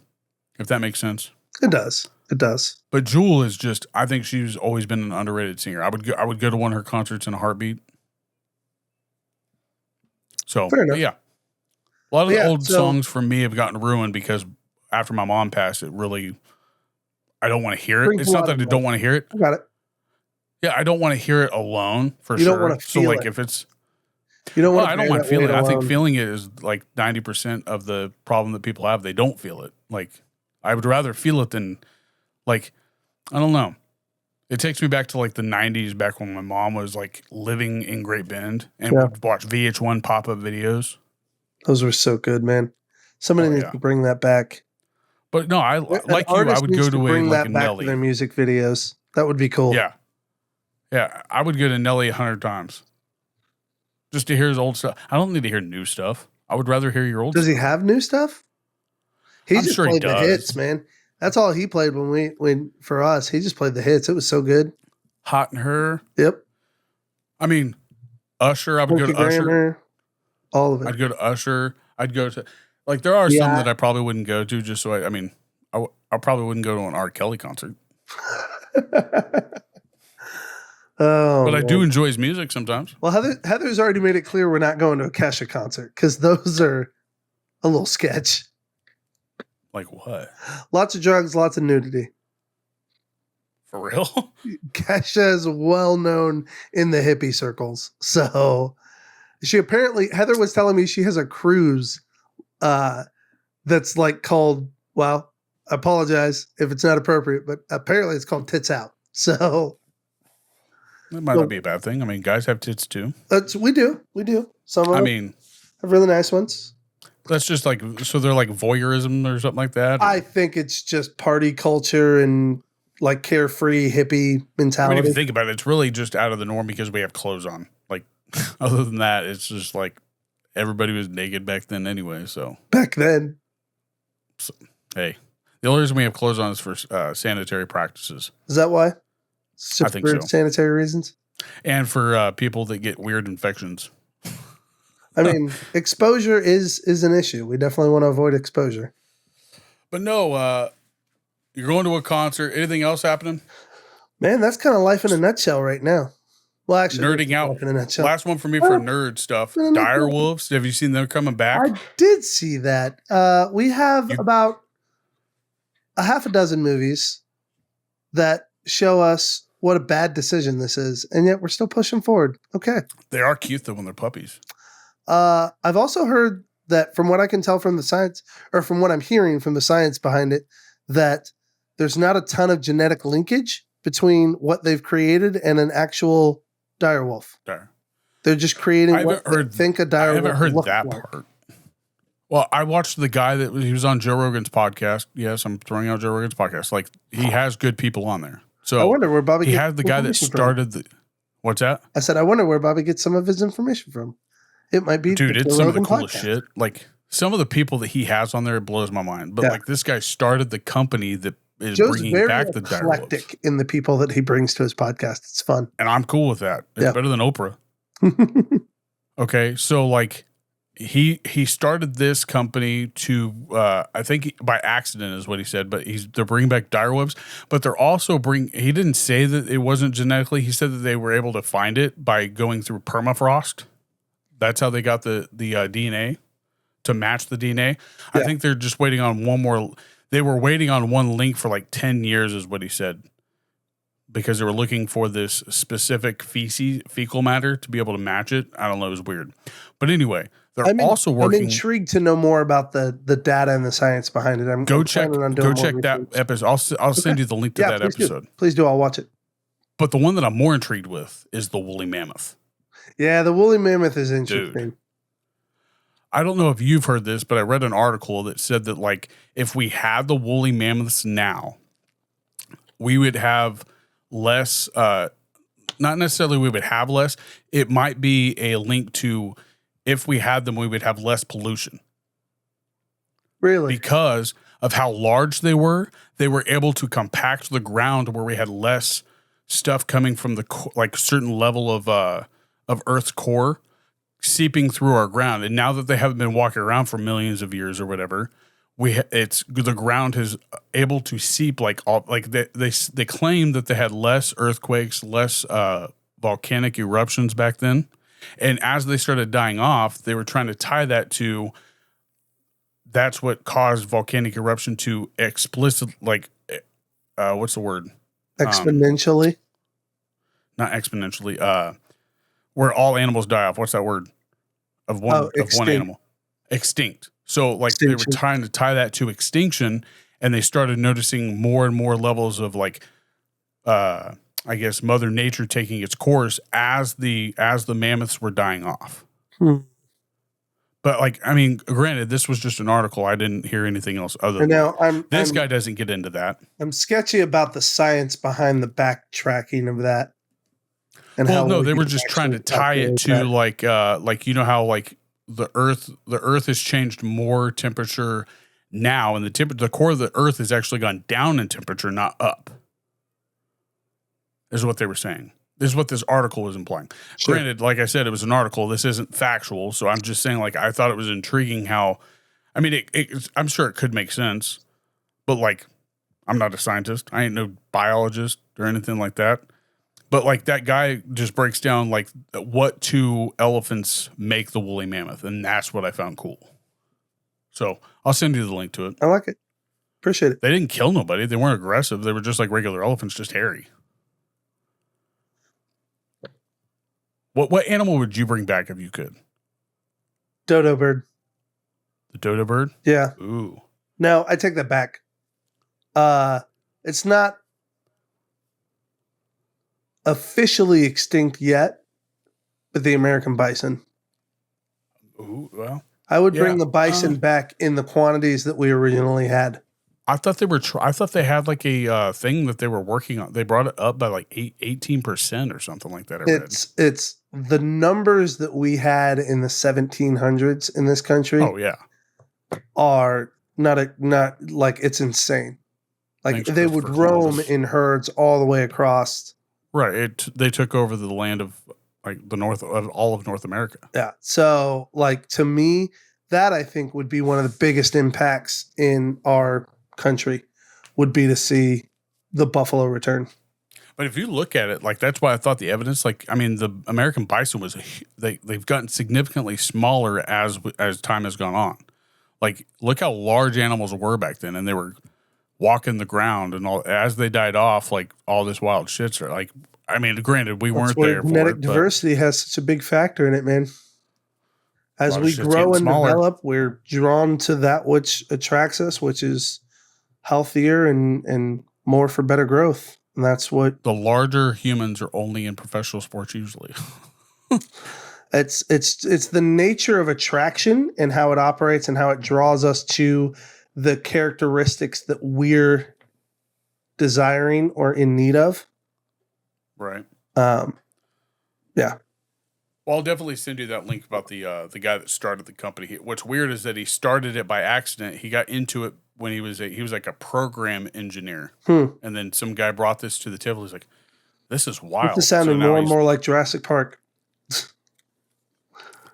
if that makes sense. It does. It does. But Jewel is just, I think she's always been an underrated singer. I would go to one of her concerts in a heartbeat. So, yeah. A lot of the old songs for me have gotten ruined because after my mom passed, it really, I don't want to hear it. Brings It's a not lot that of I don't want to hear it. I got it. Yeah, I don't want to hear it alone for You sure. don't want to So feel like it. if it's You don't well, want I to don't mind that feeling it. weight I think alone. feeling it is like 90% of the problem that people have. They don't feel it. Like I would rather feel it than like I don't know. It takes me back to like the 90s, back when my mom was like living in Great Bend and would watch VH1 pop-up videos. Those were so good, man. Somebody needs to bring that back. But no, I An like you. I artist would needs go to a bring like that a back Nelly. to their music videos. That would be cool. Yeah, yeah. I would go to Nelly 100 times just to hear his old stuff. I don't need to hear new stuff. I would rather hear your old. Does stuff. he have new stuff? He I'm just sure he played the does. hits, man. That's all he played when for us. He just played the hits. It was so good. Hot and Her. Yep. I mean, Usher. I would go to Porky Usher. Grammar, all of it. I'd go to Usher. I'd go to like there are some that I probably wouldn't go to just so I probably wouldn't go to an R. Kelly concert. But I do enjoy his music sometimes. Well, Heather's already made it clear we're not going to a Kesha concert because those are a little sketch. Like what? Lots of drugs, lots of nudity. For real? Kesha is well known in the hippie circles. So she apparently, Heather was telling me she has a cruise that's like called, well, I apologize if it's not appropriate, but apparently it's called Tits Out. So That might not be a bad thing. I mean, guys have tits too. we do. Some of them have really nice ones. That's just like, so they're like voyeurism or something like that? I think it's just party culture and like carefree hippie mentality. I mean, if you think about it, it's really just out of the norm because we have clothes on. Like, other than that, it's just like everybody was naked back then anyway. So back then, hey, the only reason we have clothes on is for sanitary practices. Is that why? I think so. Sanitary reasons, and for people that get weird infections. I mean, exposure is an issue. We definitely want to avoid exposure. But no, you're going to a concert. Anything else happening? Man, that's kind of life in a nutshell right now. Well, actually, nerding out. Life in a nutshell. Last one for me for nerd stuff. Dire Wolves. Have you seen them coming back? I did see that. We have about a half a dozen movies that show us what a bad decision this is, and yet we're still pushing forward. Okay. They are cute though when they're puppies. I've also heard that from what I can tell from the science, or from what I'm hearing from the science behind it, that there's not a ton of genetic linkage between what they've created and an actual dire wolf. They're just creating what they think a dire wolf. I haven't heard that like. part. Well, I watched the guy he was on Joe Rogan's podcast. Yes, I'm throwing out Joe Rogan's podcast. Like he has good people on there. So I wonder where Bobby. He had the guy that started the. What's that? I said I wonder where Bobby gets some of his information from. It might be, dude. It's some of the coolest podcast. shit. Like some of the people that he has on there, it blows my mind. But like this guy started the company that is Joe's bringing very back the dire wolves. eclectic in the people that he brings to his podcast. It's fun, and I'm cool with that. It's better than Oprah. Okay, so like he started this company to I think by accident is what he said, but they're bringing back dire wolves, but they're also he didn't say that it wasn't genetically. He said that they were able to find it by going through permafrost. That's how they got the DNA to match the DNA. Yeah. I think they're just waiting on one more. They were waiting on one link for like 10 years is what he said, because they were looking for this specific fecal matter to be able to match it. I don't know. It was weird. But anyway, they're also working. I'm intrigued to know more about the data and the science behind it. Go check that episode. I'll send you the link to that episode. Please do. I'll watch it. But the one that I'm more intrigued with is the woolly mammoth. Yeah, the woolly mammoth is interesting. Dude. I don't know if you've heard this, but I read an article that said that like if we had the woolly mammoths now, we would have less, not necessarily we would have less. It might be a link to if we had them, we would have less pollution. Really? Because of how large they were able to compact the ground where we had less stuff coming from the like certain level of Earth's core seeping through our ground. And now that they haven't been walking around for millions of years or whatever, the ground is able to seep like all, like they claim that they had less earthquakes, less volcanic eruptions back then. And as they started dying off, they were trying to tie that to that's what caused volcanic eruption to what's the word? Exponentially. Not exponentially. Where all animals die off. What's that word? Of one animal. Extinct. So like they were trying to tie that to extinction, and they started noticing more and more levels of like I guess Mother Nature taking its course as the mammoths were dying off. But like, I mean, granted, this was just an article. I didn't hear anything else other than that. This guy doesn't get into that. I'm sketchy about the science behind the backtracking of that. And they were just trying to tie it to like you know how like the Earth has changed more temperature now, and the core of the Earth has actually gone down in temperature, not up. Is what they were saying. This is what this article was implying. Sure. Granted, like I said, it was an article. This isn't factual, so I'm just saying, like, I thought it was intriguing how, I mean, I'm sure it could make sense, but like, I'm not a scientist. I ain't no biologist or anything like that. But like that guy just breaks down like what two elephants make the woolly mammoth, and that's what I found cool. So I'll send you the link to it. I like it. Appreciate it. They didn't kill nobody. They weren't aggressive. They were just like regular elephants, just hairy. What animal would you bring back if you could? Dodo bird. The dodo bird? Yeah. Ooh. No, I take that back. It's not officially extinct yet, but the American bison. Ooh, well. I would bring the bison back in the quantities that we originally had. I thought they had like a thing that they were working on. They brought it up by like 18% or something like that. It's the numbers that we had in the 1700s in this country. Oh yeah, are not like it's insane. Like Thanks they would roam in herds all the way across. Right. They took over the land of like the north of all of North America. Yeah. So like to me, that I think would be one of the biggest impacts in our country would be to see the buffalo return. But if you look at it, like that's why I thought the evidence, like I mean, the American bison was they've gotten significantly smaller as time has gone on. Like look how large animals were back then, and they were walking the ground and all. As they died off, like all this wild shits are like. I mean, granted, we weren't there. Genetic diversity has such a big factor in it, man. As we grow and develop, we're drawn to that which attracts us, which is healthier and more for better growth. And that's what the larger humans are only in professional sports usually. It's the nature of attraction and how it operates and how it draws us to the characteristics that we're desiring or in need of. Right. Yeah. Well, I'll definitely send you that link about the guy that started the company. What's weird is that he started it by accident. He got into it when he was like a program engineer, and then some guy brought this to the table. He's like, "This is wild." This is sounding more and more like Jurassic Park.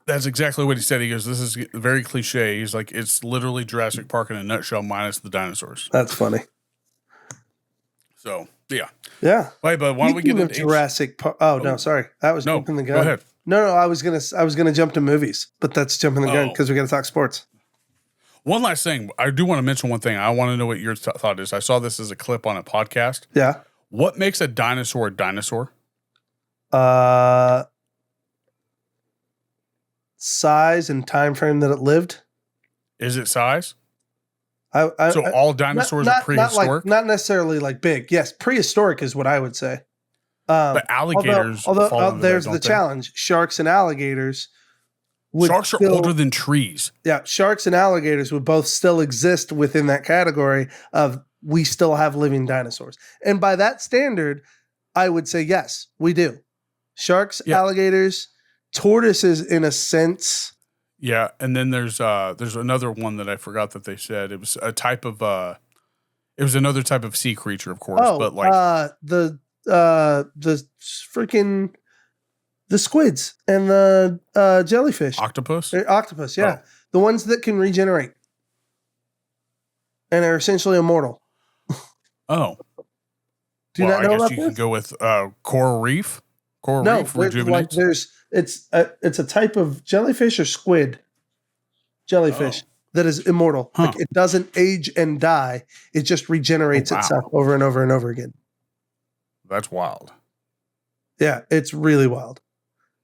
That's exactly what he said. He goes, "This is very cliche." He's like, "It's literally Jurassic Park in a nutshell, minus the dinosaurs." That's funny. So yeah. Yeah. Wait, but why don't we get into Jurassic Park? Oh no, sorry, that was jumping the gun. Go ahead. No, I was gonna jump to movies, but that's jumping the gun because we got to talk sports. One last thing, I do want to mention one thing. I want to know what your thought is. I saw this as a clip on a podcast. Yeah. What makes a dinosaur a dinosaur? Size and time frame that it lived. Is it size? So all dinosaurs are prehistoric? Not necessarily like big. Yes, prehistoric is what I would say. But alligators. Although there's the challenge: sharks and alligators. Sharks are older than trees. Yeah, sharks and alligators would both still exist within that category of we still have living dinosaurs. And by that standard, I would say yes, we do. Sharks, alligators, tortoises in a sense. Yeah, and then there's another one that I forgot that they said. It was a type of it was another type of sea creature, of course, but like the freaking the squids and the jellyfish. Octopus? Octopus, yeah. Oh. The ones that can regenerate and are essentially immortal. Oh. Do you not know about this? You can go with coral reef. Coral reef rejuvenates. Like it's a type of jellyfish or squid. Jellyfish. that is immortal. Huh. Like it doesn't age and die. It just regenerates itself over and over and over again. That's wild. Yeah, it's really wild.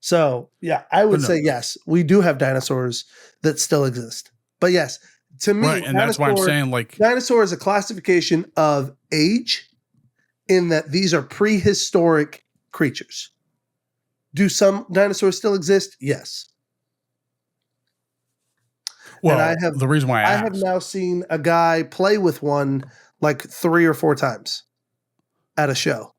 So, yeah, I would say yes, we do have dinosaurs that still exist. But yes, to me, Right, and that's why I'm saying, like, dinosaur is a classification of age in that these are prehistoric creatures. Do some dinosaurs still exist? Yes. well, and the reason why I I asked, have now seen a guy play with one like 3 or 4 times at a show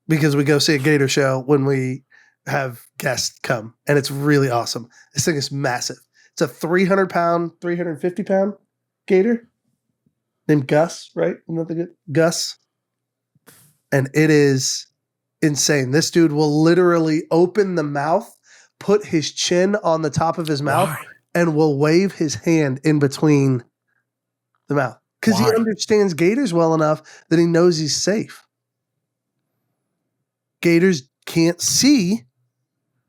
because we go see a gator show when we have guests come, and it's really awesome. This thing is massive. It's a 300-pound, 350-pound gator named Gus, right? Isn't that the good Gus? And it is insane. This dude will literally open the mouth, put his chin on the top of his mouth, Why? and will wave his hand in between the mouth because he Why? understands gators well enough that he knows he's safe. Gators can't see,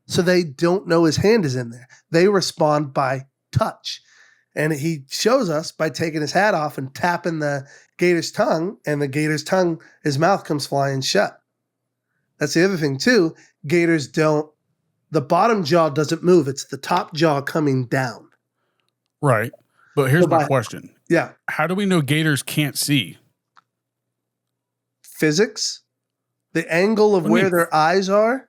so they don't know his hand is in there. They respond by touch. And he shows us by taking his hat off and tapping the gator's tongue, and the gator's tongue, his mouth comes flying shut. That's the other thing too. Gators don't, the bottom jaw doesn't move. It's the top jaw coming down. Right. But here's my Goodbye. question. Yeah. How do we know gators can't see? Physics, the angle of What do you where mean? their eyes are.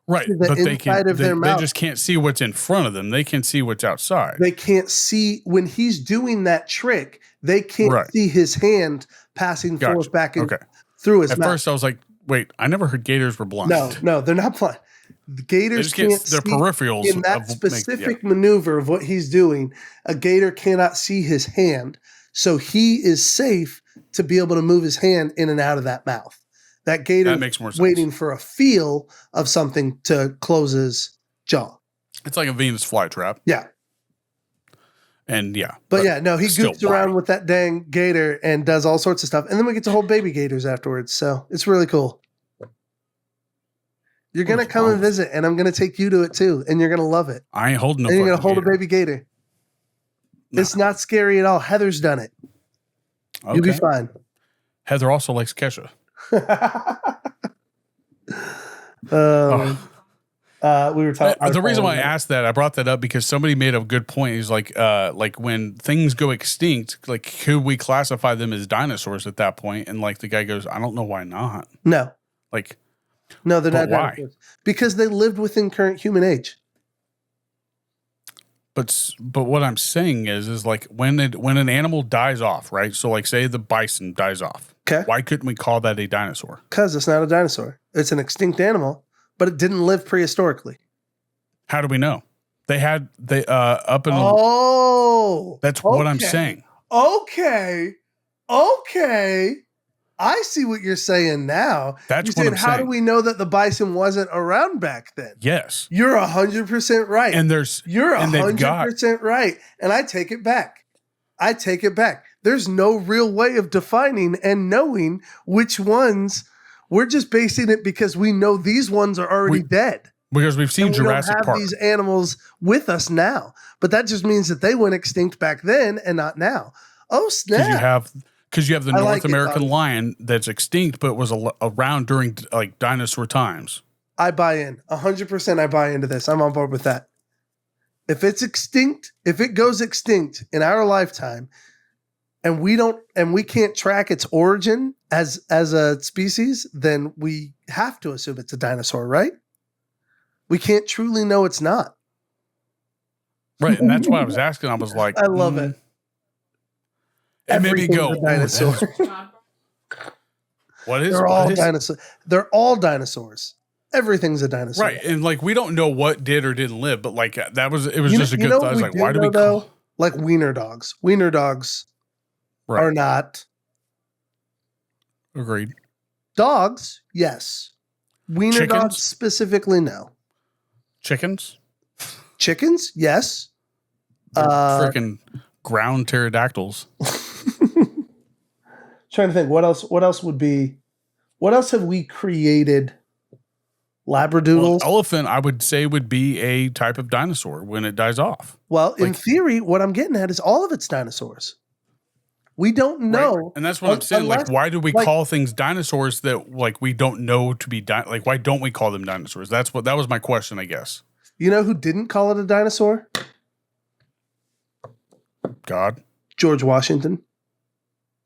Right. The But they inside can of their they mouth. just can't see what's in front of them. They can see what's outside. They can't see when he's doing that trick. They can't Right. see his hand passing Gotcha. forth back and Okay. through his At mouth. first I was like, wait, I never heard gators were blind. No, they're not blind. The They gators just can't get their see peripherals in that of- specific maneuver of what he's doing. A gator cannot see his hand, so he is safe to be able to move his hand in and out of that mouth. That gator That makes more sense. waiting for a feel of something to close his jaw. It's like a Venus flytrap. Yeah. And yeah. But yeah, no, he still, goofs around why? with that dang gator and does all sorts of stuff. And then we get to hold baby gators afterwards. So it's really cool. You're going to What's come wrong and with visit, and I'm going to take you to it too. And you're going to love it. I ain't holding no And you're going to fucking hold a gator. baby gator. No. It's not scary at all. Heather's done it. You'll be Okay. fine. Heather also likes Kesha. We were talking. The reason why I asked that, I brought that up because somebody made a good point. He's like when things go extinct, like could we classify them as dinosaurs at that point? And like the guy goes, I don't know why not. No, Like, they're not But why? dinosaurs. Because they lived within current human age. but what I'm saying is like when an animal dies off, right? So like say the bison dies off. Okay. Why couldn't we call that a dinosaur? Because it's not a dinosaur. It's an extinct animal, but it didn't live prehistorically. How do we know? They up in the, Oh, that's what I'm okay. saying. Okay. I see what you're saying now. That's You're what saying, I'm how do saying. we know that the bison wasn't around back then? Yes. You're 100% right. And You're and they've got 100% right. And I take it back. There's no real way of defining and knowing which ones. We're just basing it because we know these ones are already dead. because we've seen And we Jurassic don't have Park. these animals with us now. But that just means that they went extinct back then and not now. Oh, snap. Because you have the I North like it, American Todd. lion that's extinct, but was around during like dinosaur times. I buy in. 100% I buy into this. I'm on board with that. If it's extinct, if it goes extinct in our lifetime, and we can't track its origin as a species, then we have to assume it's a dinosaur, right? We can't truly know it's not. Right. And that's why I was asking. I was like, I love it. And maybe Everything's go, a dinosaur. what is They're all what is- dinosaurs. They're all dinosaurs. Everything's a dinosaur. Right. And like, we don't know what did or didn't live, but like it was You just a good know thought. I what was we like, do why do we know, though? call? Like wiener dogs. Wiener dogs Right. are not Agreed. dogs. Yes. Wiener Chickens? dogs specifically, no. Chickens? Chickens, yes. Freaking ground pterodactyls. Trying to think what else have we created Labradoodles. Elephant, I would say, would be a type of dinosaur when it dies off. Well, in theory, what I'm getting at is all of it's dinosaurs. We don't know. Right. And that's what I'm saying. Unless, why do we call things dinosaurs that we don't know to be why don't we call them dinosaurs? That was my question, I guess. You know who didn't call it a dinosaur? God. George Washington.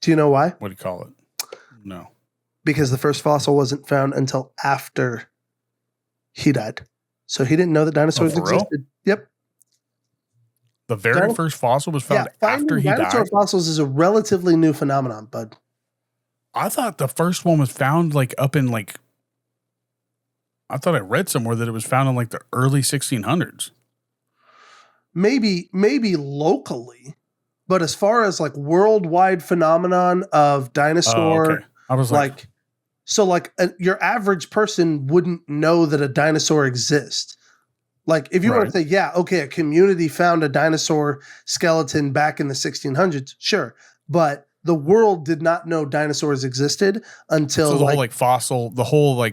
Do you know why? What do you call it? No. Because the first fossil wasn't found until after he died. So he didn't know that dinosaurs for real? existed. Yep. The very first fossil was found after he dinosaur died? fossils is a relatively new phenomenon, bud. I thought the first one was found up in I thought I read somewhere that it was found in the early 1600s. Maybe locally, but as far as worldwide phenomenon of dinosaur, okay. I was your average person wouldn't know that a dinosaur exists. If you want to say, a community found a dinosaur skeleton back in the 1600s, sure, but the world did not know dinosaurs existed until the whole fossil, the whole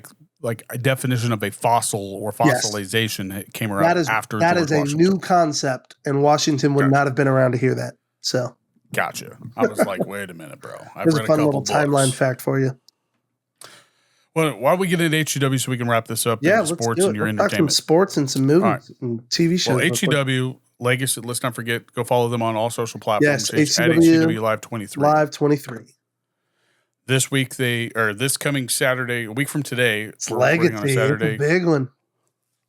definition of a fossil or fossilization came around after that George is a Washington. new concept, and Washington would not have been around to hear that. So, gotcha. I was wait a minute, bro. There's a fun little timeline fact for you. Well, while we get into HEW, so we can wrap this up. Yeah, into sports and your We'll talk some entertainment. sports and some movies and TV shows. Well, HEW Legacy. Let's not forget. Go follow them on all social platforms. Yes, at HEW Live 23. Live 23. This week this coming Saturday, a week from today, It's Legacy. On a Saturday, It's a big one.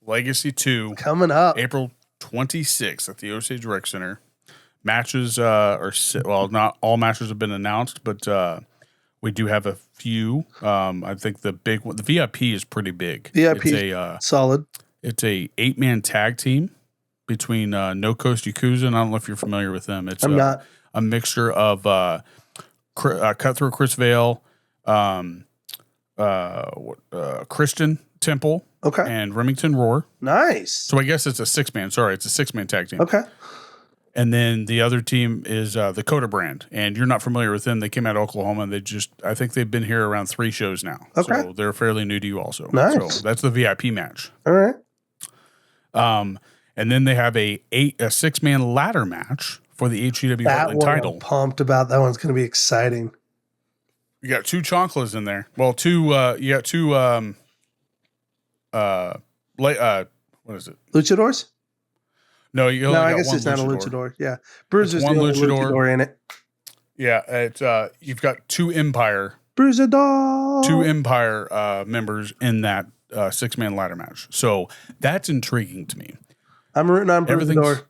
Legacy 2 coming up April 26th at the Osage Rec Center. Matches not all matches have been announced, but we do have a few. I think the VIP is pretty big. VIP solid. It's a 8-man tag team between No Coast Yakuza, and I don't know if you're familiar with them. It's not. A mixture of Cutthroat Chris Vale, Christian Temple, and Remington Roar. Nice. So I guess it's a 6-man. Sorry, it's a 6-man tag team. Okay. And then the other team is the Coda brand, and you're not familiar with them. They came out of Oklahoma, and I think they've been here around 3 shows now. Okay. So they're fairly new to you also. Nice. So that's the VIP match. All right. And then they have a 6-man ladder match for the HEW Heartland title. I'm pumped about that one's going to be exciting. You got 2 Chonklas in there. Well, you got 2 what is it? Luchadors? No, you only I got guess one it's not a luchador. Yeah. Bruiser's one the only luchador in it. Yeah, it's you've got 2 Empire Bruisador. 2 Empire members in that 6-man ladder match. So that's intriguing to me. I'm rooting on Bruisador.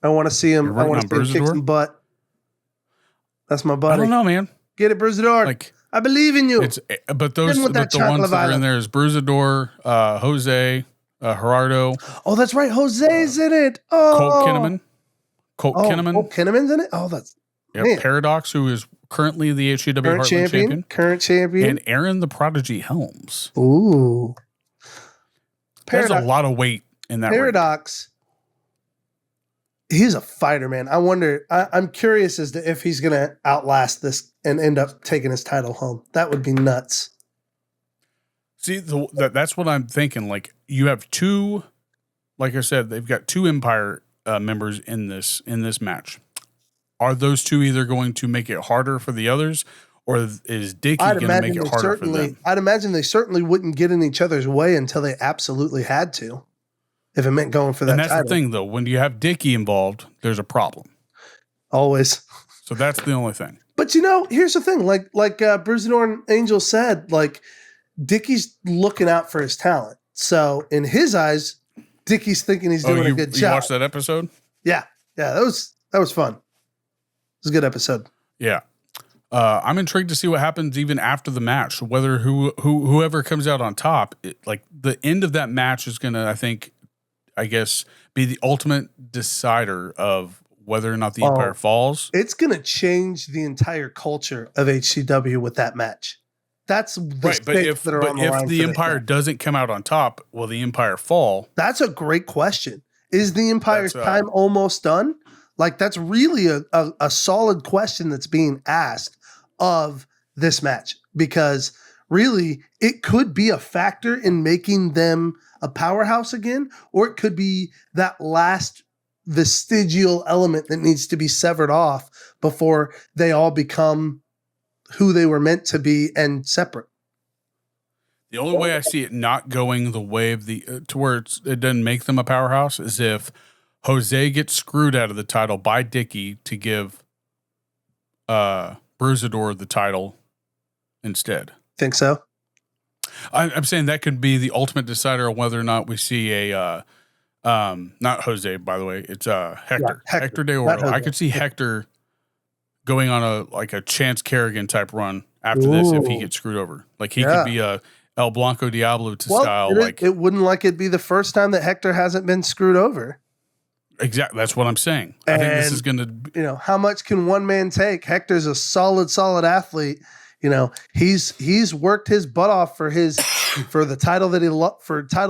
I want to see him. I want to see him kick some butt. That's my buddy. I don't know, man. Get it, Bruisador. I believe in you. But the ones that are in there is Bruisador, Jose, Gerardo. Oh, that's right. Jose's in it. Oh, Colt Kinnaman. Colt Kinnaman's in it. Oh, that's Paradox, who is currently the HEW Heartland champion. Current champion. And Aaron the Prodigy Helms. Ooh. There's a lot of weight in that Paradox. He's a fighter, man. I wonder. I'm curious as to if he's going to outlast this and end up taking his title home. That would be nuts. See, that's what I'm thinking. You have 2, like I said, they've got 2 Empire members in this match. Are those 2 either going to make it harder for the others, or is Dickie going to make it harder for them? I'd imagine they certainly wouldn't get in each other's way until they absolutely had to, if it meant going for that title. And that's the thing, though. When you have Dickie involved, there's a problem. Always. So that's the only thing. But here's the thing. Like Bruisador and Angel said, Dickie's looking out for his talent. So in his eyes, Dickie's thinking he's doing a good job. You watched that episode? Yeah. Yeah. That was fun. It was a good episode. Yeah. I'm intrigued to see what happens even after the match, whether whoever comes out on top, the end of that match is going to, I guess, be the ultimate decider of whether or not the Empire falls. It's going to change the entire culture of HCW with that match. That's the right. But if the Empire doesn't come out on top, will the Empire fall? That's a great question. Is the Empire's time almost done? That's really a solid question that's being asked of this match, because really, it could be a factor in making them a powerhouse again, or it could be that last vestigial element that needs to be severed off before they all become who they were meant to be and separate. The only way I see it not going the way of the to where it doesn't make them a powerhouse is if Jose gets screwed out of the title by Dickey to give Bruisador the title instead. Think so? I'm saying that could be the ultimate decider of whether or not we see a not Jose, by the way. It's Hector. Yeah, Hector de Oro. I could see Hector going on a Chance Kerrigan type run after this if he gets screwed over. Like he could be a El Blanco Diablo style. It wouldn't like it be the first time that Hector hasn't been screwed over. Exactly. That's what I'm saying. I think this is going to, how much can one man take? Hector's a solid athlete. He's worked his butt off for the title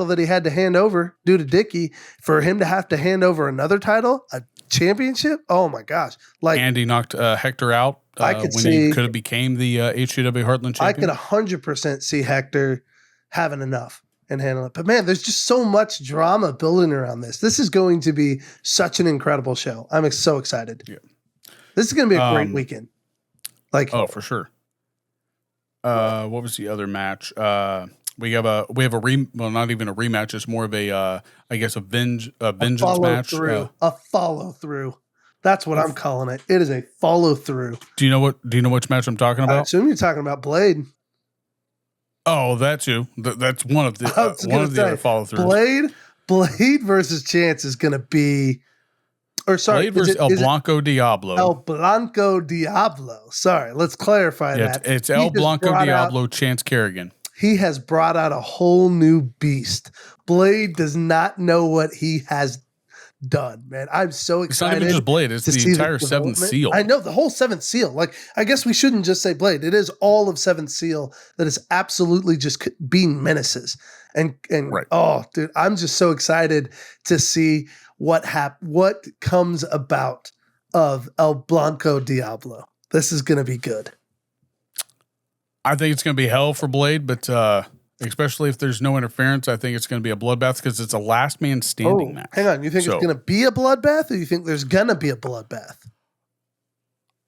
that he had to hand over due to Dickey. For him to have to hand over another title, a championship. Oh my gosh! Like Andy knocked Hector out he could have became the HCW Heartland champion. I could 100% see Hector having enough and handling it. But man, there's just so much drama building around this. This is going to be such an incredible show. I'm so excited. Yeah. This is going to be a great weekend. For sure. What was the other match? We have a not even a rematch. It's more of a vengeance match. A follow through. That's what I'm calling it. It is a follow through. Do you know which match I'm talking about? I assume you're talking about Blade. Oh, that too. That's one of the other follow throughs. Blade versus Chance is going to be. Blade versus El Blanco Diablo. El Blanco Diablo. Sorry, let's clarify that. It's El Blanco Diablo, Chance Kerrigan. He has brought out a whole new beast. Blade does not know what he has done, man. I'm so excited. It's not even just Blade. It's the entire Seventh Seal. I know, the whole Seventh Seal. Like, I guess we shouldn't just say Blade. It is all of Seventh Seal that is absolutely just being menaces. And right. Oh, dude, I'm just so excited to see what comes about of El Blanco Diablo. This is going to be good. I think it's going to be hell for Blade, but especially if there's no interference, I think it's going to be a bloodbath because it's a last man standing match. Hang on. You think it's going to be a bloodbath, or you think there's going to be a bloodbath?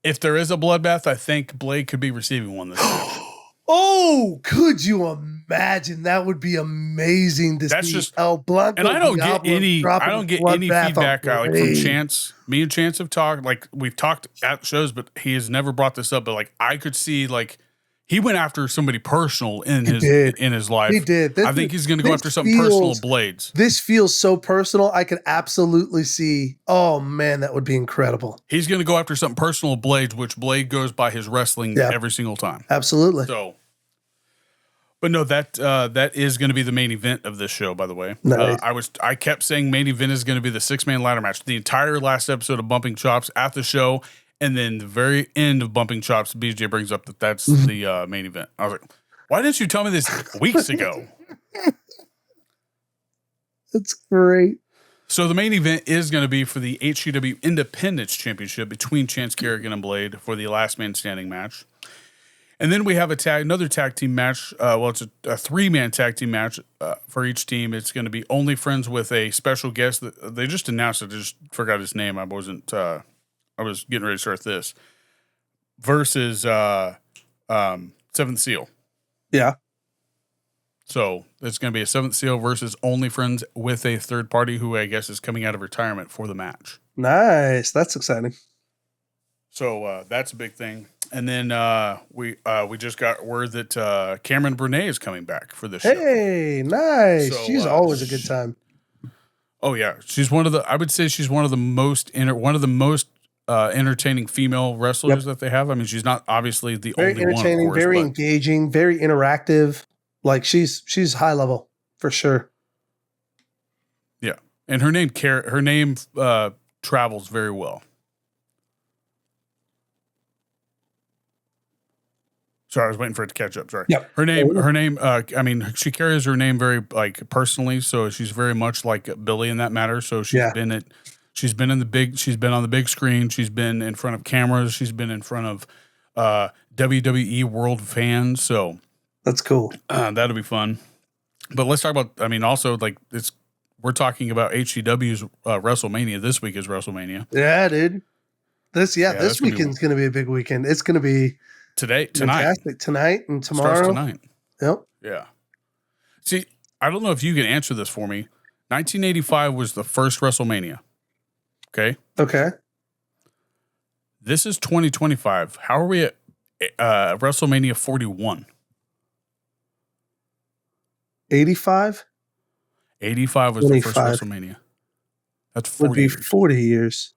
If there is a bloodbath, I think Blade could be receiving one this match. Oh, could you imagine? That would be amazing to see El Blanco. And I don't get any feedback from Chance. Me and Chance have talked, like we've talked at shows, but he has never brought this up. But like I could see, like he went after somebody personal in his life. He did. I think he's going to go after something personal. Blades. This feels so personal. I could absolutely see. Oh man, that would be incredible. He's going to go after something personal. Blades, which Blade goes by his wrestling every single time. Absolutely. So. But no, that is going to be the main event of this show, by the way. Nice. I kept saying main event is going to be the 6-man ladder match. The entire last episode of Bumping Chops at the show, and then the very end of Bumping Chops, BJ brings up that's the main event. I was like, why didn't you tell me this weeks ago? That's great. So the main event is going to be for the HCW Independence Championship between Chance Kerrigan and Blade for the last man standing match. And then we have another tag team match. It's a 3-man tag team match for each team. It's going to be Only Friends with a special guest. They just announced it. I just forgot his name. I was getting ready to start this. Versus Seventh Seal. Yeah. So it's going to be a Seventh Seal versus Only Friends with a third party who I guess is coming out of retirement for the match. Nice. That's exciting. So that's a big thing. And then we just got word that Cameron Burnett is coming back for this show. Hey, nice. So, she's always a good time. Oh yeah, she's one of the most entertaining female wrestlers that they have. I mean, she's not obviously the only one. Very entertaining, very engaging, very interactive. Like she's high level for sure. Yeah, and her name travels very well. Sorry, I was waiting for it to catch up. Sorry. Yep. Her name. I mean, she carries her name very like personally, so she's very much like Billy in that matter. So she's been on the big screen. She's been in front of cameras. She's been in front of WWE World fans. So That's cool. That'll be fun. But let's talk about, I mean, also, like, we're talking about HCW's WrestleMania. This week is WrestleMania. Yeah, dude. This weekend's going to be a big weekend. It's going to be tonight. Fantastic. Tonight and tomorrow. Starts tonight. Yep. Yeah. See, I don't know if you can answer this for me. 1985 was the first WrestleMania. Okay. Okay. This is 2025. How are we at WrestleMania 41? 85? 85 was 25. The first WrestleMania. That's 40 would be years. 40 years.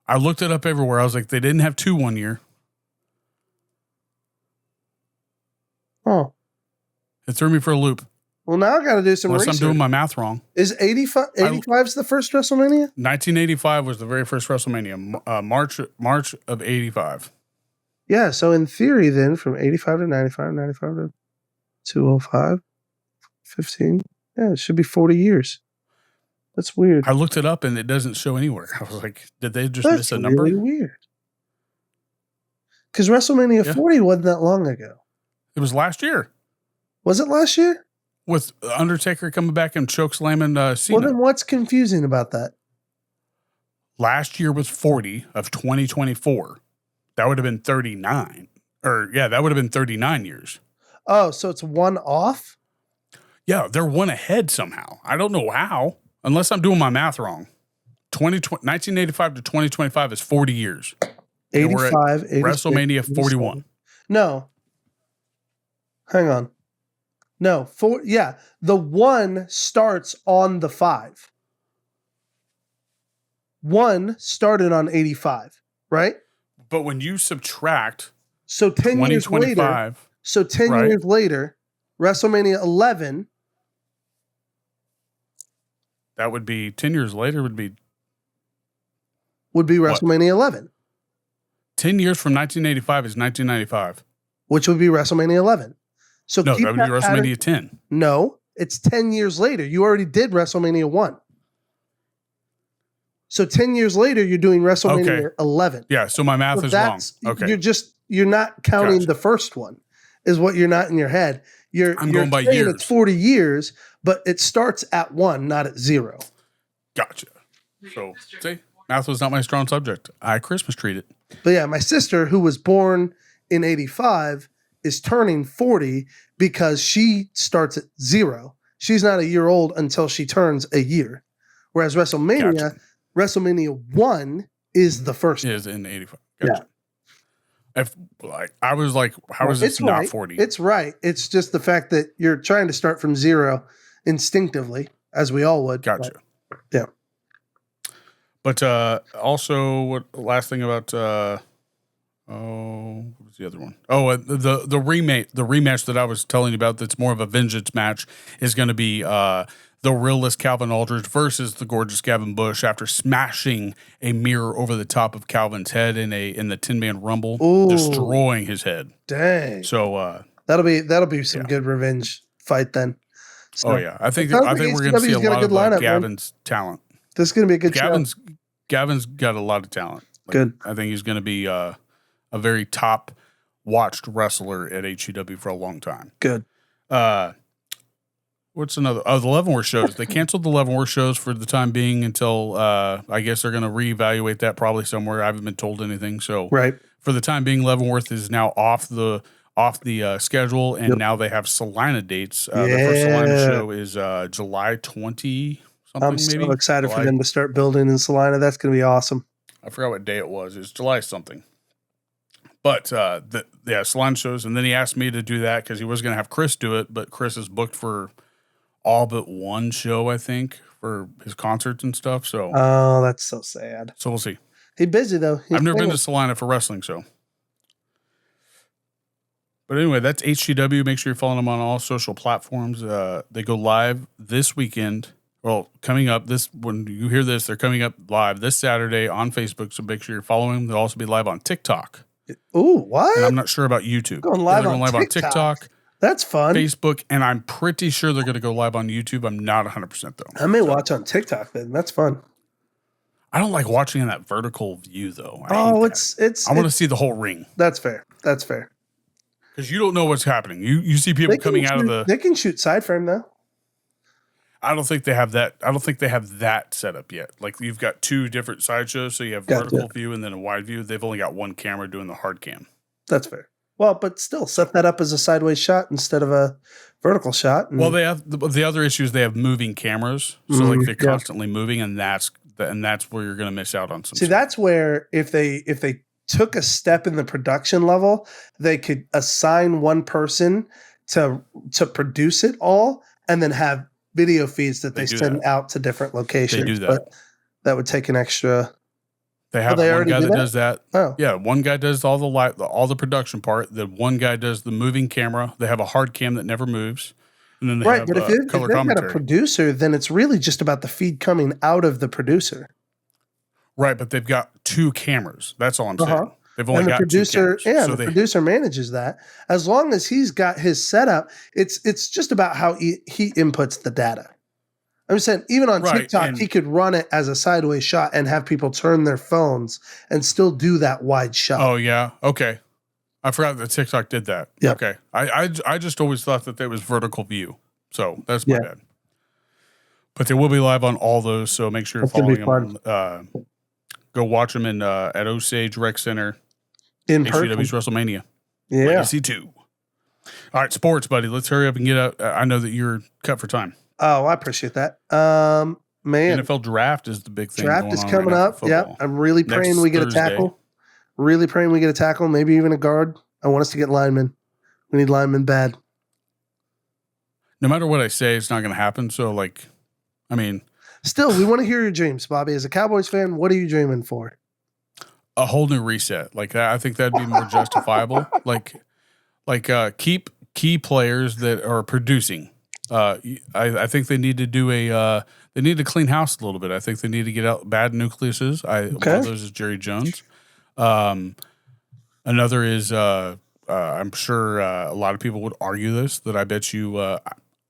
I looked it up everywhere. I was like, they didn't have 2 1 year. Oh. It threw me for a loop. Well, now I got to do some Unless research. I'm doing my math wrong. Is 85's the first WrestleMania? 1985 was the very first WrestleMania. March of 85. Yeah, so in theory then, from 85 to 95, 95 to 205, 15, yeah, it should be 40 years. That's weird. I looked it up and it doesn't show anywhere. I was like, did they just miss a number? That's really weird. Because WrestleMania 40 wasn't that long ago. It was last year. Was it last year? With Undertaker coming back and chokeslamming Cena. Well, then what's confusing about that? Last year was 40 of 2024. That would have been 39. That would have been 39 years. Oh, so it's one off? Yeah, they're one ahead somehow. I don't know how, unless I'm doing my math wrong. 1985 to 2025 is 40 years. 85, 86, WrestleMania 41. 87. No. Hang on. No, the 1 starts on the 5. 1 started on 85, right? But when you subtract so 10 years later, years later, WrestleMania 11, that would be 10 years later would be WrestleMania 11. 10 years from 1985 is 1995. Which would be WrestleMania 11. So no, that would be WrestleMania 10. No, it's 10 years later. You already did WrestleMania 1. So 10 years later, you're doing WrestleMania 11. Yeah, so my math is wrong. Okay. You're not counting the first one, is what you're not in your head. I'm going by years. It's 40 years, but it starts at 1, not at 0. Gotcha. So, see, math was not my strong subject. I Christmas treated. But yeah, my sister, who was born in 85, is turning 40 because she starts at 0. She's not a year old until she turns a year. Whereas WrestleMania 1 is the first. Is in 85. Gotcha. Yeah. I was like, how is this not 40? It's right. It's just the fact that you're trying to start from 0 instinctively, as we all would. Gotcha. But, yeah. But also, last thing about what was the other one? Oh, the rematch that I was telling you about that's more of a vengeance match is going to be the realist Calvin Aldridge versus the gorgeous Gavin Bush after smashing a mirror over the top of Calvin's head in the 10-man rumble, destroying his head. Dang. So that'll be some good revenge fight then. So, I think we're going to see a lot of Gavin's talent. This is going to be a good Gavin's got a lot of talent. Good. I think he's going to be a very top watched wrestler at HCW for a long time. Good. What's another? Oh, the Leavenworth shows. They canceled the Leavenworth shows for the time being until I guess they're going to reevaluate that probably somewhere. I haven't been told anything. So for the time being, Leavenworth is now off the schedule, and now they have Salina dates. The first Salina show is July 20. I'm so excited for them to start building in Salina. That's going to be awesome. I forgot what day it was. It's July something. But Salina shows, and then he asked me to do that because he was going to have Chris do it, but Chris is booked for all but one show, I think, for his concerts and stuff. So, that's so sad. So we'll see. He's busy though. I've never been to Salina for wrestling, so. But anyway, that's HCW. Make sure you're following them on all social platforms. They go live this weekend. Well, coming up when you hear this, they're coming up live this Saturday on Facebook. So make sure you're following them. They'll also be live on TikTok. Ooh, what? And I'm not sure about YouTube. Going live on TikTok. That's fun. Facebook, and I'm pretty sure they're going to go live on YouTube. I'm not 100% though. I may watch on TikTok then. That's fun. I don't like watching in that vertical view though. I want to see the whole ring. That's fair. Because Because you don't know what's happening. You see people coming out of the. They can shoot side frame though. I don't think they have that. I don't think they have that set up yet. Like you've got two different sideshows, so you have vertical view and then a wide view. They've only got one camera doing the hard cam. That's fair. Well, but still, set that up as a sideways shot instead of a vertical shot. Well, they have the other issue is they have moving cameras, so like they're constantly moving, and that's where you're going to miss out on some. See, that's where if they took a step in the production level, they could assign one person to produce it all, and then have video feeds that they send out to different locations. They do that. But that would take an extra. They have one guy that does that. Oh, yeah, one guy does all the production part. The one guy does the moving camera. They have a hard cam that never moves, and then they have but if they've got a producer, then it's really just about the feed coming out of the producer. Right, but they've got two camears. That's all I'm saying. They've only got producer, two cameras. Yeah, the producer manages that. As long as he's got his setup, it's just about how he inputs the data. I'm saying even on TikTok, he could run it as a sideways shot and have people turn their phones and still do that wide shot. Oh, yeah. Okay. I forgot that TikTok did that. Yeah. Okay. I just always thought that was vertical view. So that's my bad. But they will be live on all those. So make sure you're following them. Go watch them at Osage Rec Center. In HCW's WrestleMania. Yeah. Legacy 2. All right, sports, buddy. Let's hurry up and get out. I know that you're cut for time. Oh, I appreciate that. Man. NFL draft is the big thing. Draft is coming up. Yeah. I'm really praying we get a tackle. Really praying we get a tackle, maybe even a guard. I want us to get linemen. We need linemen bad. No matter what I say, it's not going to happen. So, still, we want to hear your dreams, Bobby. As a Cowboys fan, what are you dreaming for? A whole new reset. I think that'd be more justifiable. Keep key players that are producing. I think they need to do they need to clean house a little bit. I think they need to get out bad nucleuses. One of those is Jerry Jones. Another is I'm sure a lot of people would argue this, that I bet you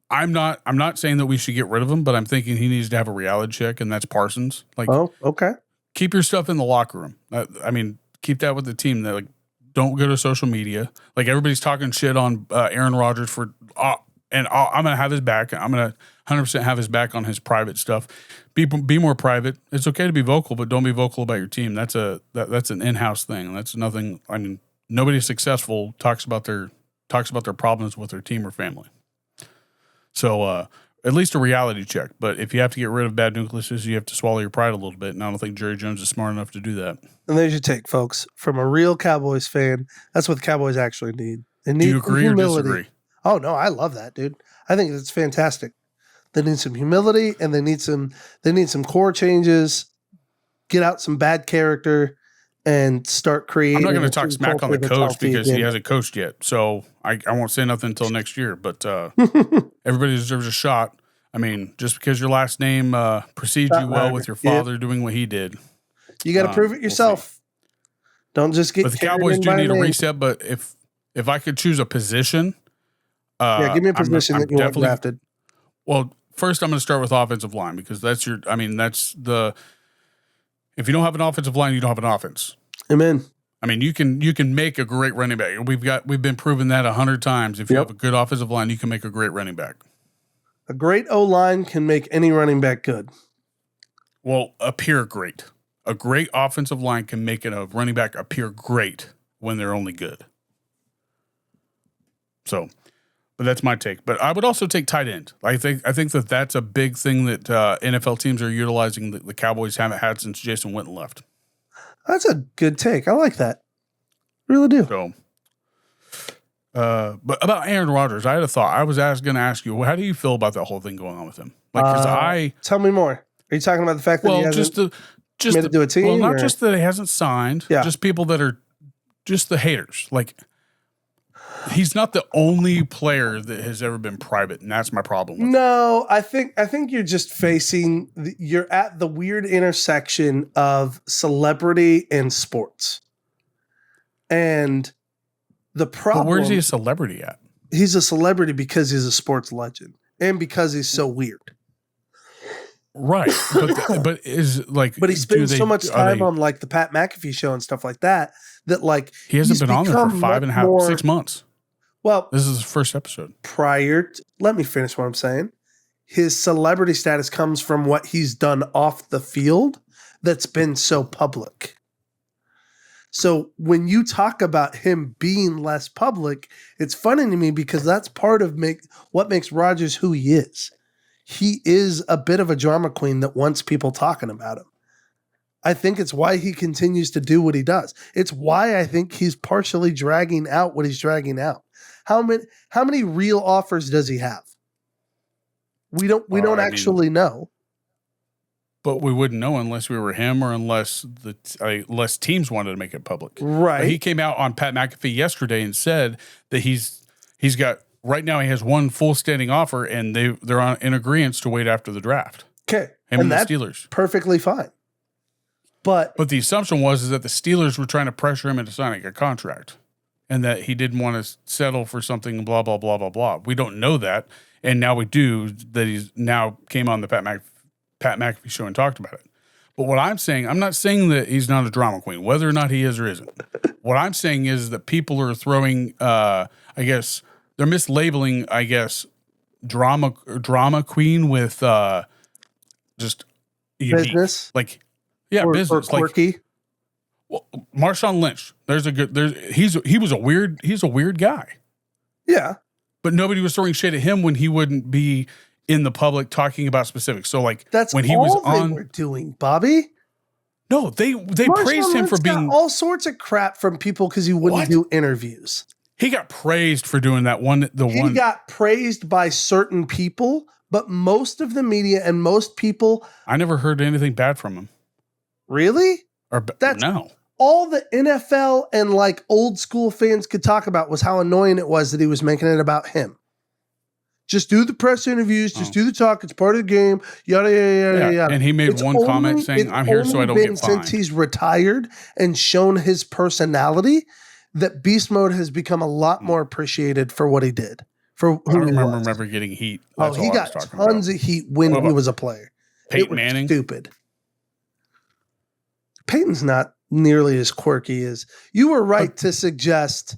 I'm not saying that we should get rid of him, but I'm thinking he needs to have a reality check, and that's Parsons. Keep your stuff in the locker room. Keep that with the team. That don't go to social media. Everybody's talking shit on Aaron Rodgers for and I'm going to have his back. I'm going to 100% have his back on his private stuff. Be more private. It's okay to be vocal, but don't be vocal about your team. That's an in-house thing. That's nothing. Nobody successful talks about their problems with their team or family. So at least a reality check. But if you have to get rid of bad nucleuses, you have to swallow your pride a little bit. And I don't think Jerry Jones is smart enough to do that. And there's your take, folks. From a real Cowboys fan, that's what the Cowboys actually need. They need Do you agree humility. or disagree? Oh, no, I love that, dude. I think it's fantastic. They need some humility, and they need some core changes, get out some bad character, and start creating. I'm not going to talk smack on the coach because he hasn't coached yet. So I won't say nothing until next year. But everybody deserves a shot. Just because your last name precedes you well with your father doing what he did. You got to prove it yourself. Don't just get. But the Cowboys do need a reset. But if I could choose a position. Give me a position that you want drafted. Well, first I'm going to start with offensive line because if you don't have an offensive line, you don't have an offense. Amen. You can make a great running back. We've been proven that 100 times. If you have a good offensive line, you can make a great running back. A great O-line can make any running back good. Well, appear great. A great offensive line can make a running back appear great when they're only good. So, but that's my take. But I would also take tight end. I think that that's a big thing that NFL teams are utilizing that the Cowboys haven't had since Jason Witten left. That's a good take. I like that. Really do. So, but about Aaron Rodgers, I had a thought. I was going to ask you, how do you feel about that whole thing going on with him? Tell me more. Are you talking about the fact that he hasn't committed to a team? Well, not just that he hasn't signed. Yeah. Just people that are just the haters. He's not the only player that has ever been private, and that's my problem with No, I think you're just you're at the weird intersection of celebrity and sports. And the problem... But where's he a celebrity at? He's a celebrity because he's a sports legend and because he's so weird. Right. But he spends so much time on the Pat McAfee show and stuff like that he hasn't been on there for 6 months. Well, This is the first episode. let me finish what I'm saying. His celebrity status comes from what he's done off the field that's been so public. So when you talk about him being less public, it's funny to me because that's part of what makes Rodgers who he is. He is a bit of a drama queen that wants people talking about him. I think it's why he continues to do what he does. It's why I think he's partially dragging out what he's dragging out. How many real offers does he have? We don't actually know. But we wouldn't know unless we were him or unless less teams wanted to make it public. Right. But he came out on Pat McAfee yesterday and said that he's got right now he has one full standing offer and they're in agreement to wait after the draft. Okay. Him and the Steelers. Perfectly fine. But the assumption was that the Steelers were trying to pressure him into signing a contract and that he didn't want to settle for something blah, blah, blah, blah, blah. We don't know that. And now we do, that he's now came on the Pat McAfee show and talked about it. But what I'm saying, I'm not saying that he's not a drama queen, whether or not he is or isn't. What I'm saying is that people are throwing, they're mislabeling, drama queen with just unique. Business? Business. Or quirky? Well, Marshawn Lynch, he was a weird guy. Yeah. But nobody was throwing shade at him when he wouldn't be in the public talking about specifics. So that's when he all was they on, were doing, Bobby. No, they praised him for being got all sorts of crap from people because he wouldn't do interviews. He got praised for doing that one. He got praised by certain people, but most of the media and most people. I never heard anything bad from him. Really? No. All the NFL and old school fans could talk about was how annoying it was that he was making it about him. Just do the press interviews. Just do the talk. It's part of the game. Yada, yada, yada. And he made one comment saying, I'm here so I don't get fined. Since he's retired and shown his personality, that Beast Mode has become a lot more appreciated for what he did. For who I don't remember getting heat. That's he got tons of heat when he was a player. Peyton Manning? Stupid. Peyton's not nearly as quirky as you were right to suggest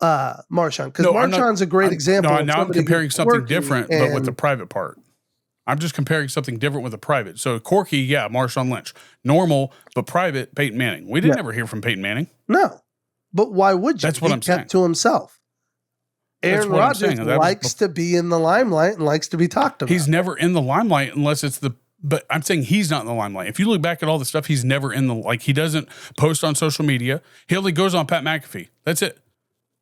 Marshawn, because Marshawn's a great example. No, now I'm comparing something different, but with the private part. I'm just comparing something different with the private. So quirky, Marshawn Lynch. Normal, but private, Peyton Manning. We didn't ever hear from Peyton Manning. No, but why would you? That's what I'm saying. Kept to himself. Aaron Rodgers likes to be in the limelight and likes to be talked about. He's never in the limelight unless it's but I'm saying he's not in the limelight. If you look back at all the stuff, he's never in he doesn't post on social media. He only goes on Pat McAfee. That's it.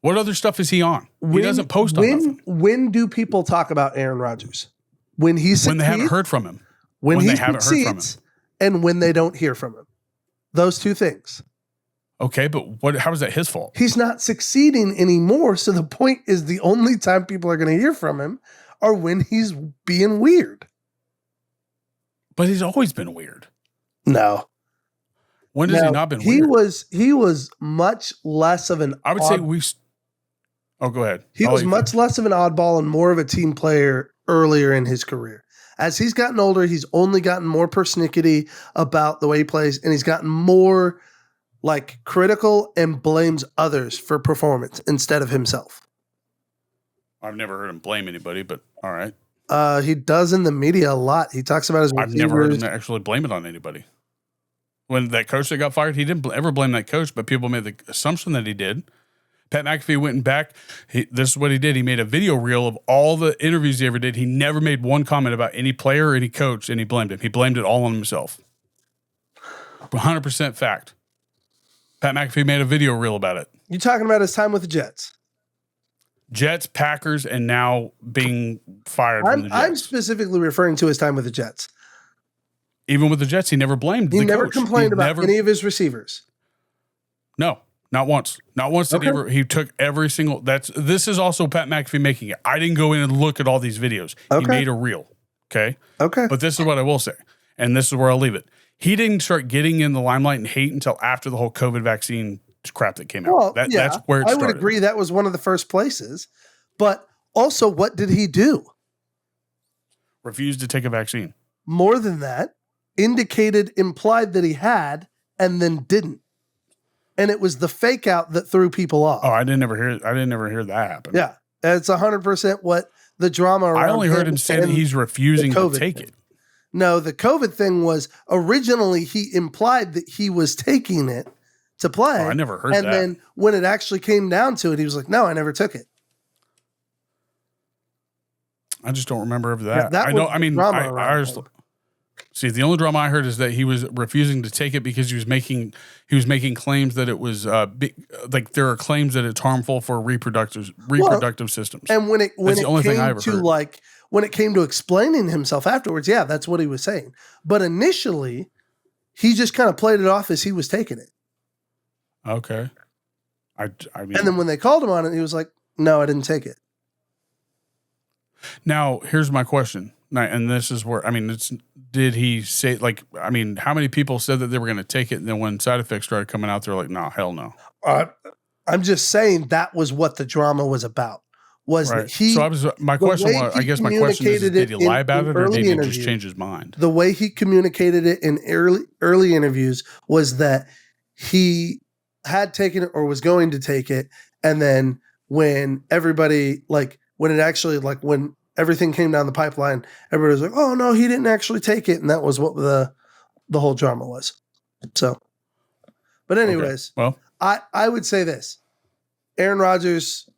What other stuff is he on? He doesn't post on nothing. When do people talk about Aaron Rodgers? When he succeeds? When they haven't heard from him. When he succeeds and when they don't hear from him. Those two things. Okay, but how is that his fault? He's not succeeding anymore, so the point is the only time people are going to hear from him are when he's being weird. But he's always been weird. No. When has he not been weird? He was much less of an I would say we... Oh, go ahead. He was much less of an oddball and more of a team player earlier in his career. As he's gotten older, he's only gotten more persnickety about the way he plays, and he's gotten more critical and blames others for performance instead of himself. I've never heard him blame anybody, but all right. He does in the media a lot. He talks about his receivers. I've never heard him actually blame it on anybody. When that coach that got fired, he didn't ever blame that coach, but people made the assumption that he did. Pat McAfee went back. This is what he did. He made a video reel of all the interviews he ever did. He never made one comment about any player or any coach, and he blamed him. He blamed it all on himself. 100% fact. Pat McAfee made a video reel about it. You talking about his time with the Jets? Jets, Packers, and now being fired from the Jets. I'm specifically referring to his time with the Jets. Even with the Jets, he never blamed the coach. He never complained about any of his receivers. No, not once. Not once did he took every single... This is also Pat McAfee making it. I didn't go in and look at all these videos. Okay. He made a reel. Okay? Okay. But this is what I will say, and this is where I'll leave it. He didn't start getting in the limelight and hate until after the whole COVID vaccine crap that came out. Well, that's where it started. I would agree that was one of the first places. But also, what did he do? Refused to take a vaccine. More than that, implied that he had, and then didn't. and it was the fake out that threw people off. Oh, I didn't ever hear that happen. Yeah, it's 100% what the drama around I only heard him say that he's refusing to take it. No, the COVID thing was originally he implied that he was taking it to play. Oh, I never heard that. And then when it actually came down to it, he was like, no, I never took it. I just don't remember of that. Yeah, that I was know. I mean, drama I around just, him. see, the only drama I heard is that he was refusing to take it because he was making claims that it was like there are claims that it's harmful for reproductive systems. And when it came to heard. like when it came to explaining himself afterwards, yeah, that's what he was saying. But initially, he just kind of played it off as he was taking it. Okay. I mean, And then when they called him on it, he was like, "No, I didn't take it." now here's my question. Now, and this is where, I mean, did he say, like, I mean, how many people said that they were going to take it, and then when side effects started coming out, they're like, no, hell no. I'm just saying that was what the drama was about. Was Right. that he? So my question was, I guess my question is did he lie about it, or did he just change his mind? The way he communicated it in early interviews was that he had taken it or was going to take it, and then when everybody when everything came down the pipeline, everybody was like, "Oh no, he didn't actually take it," and that was what the whole drama was. So, but anyways, okay. Well, I would say this: Aaron Rodgers,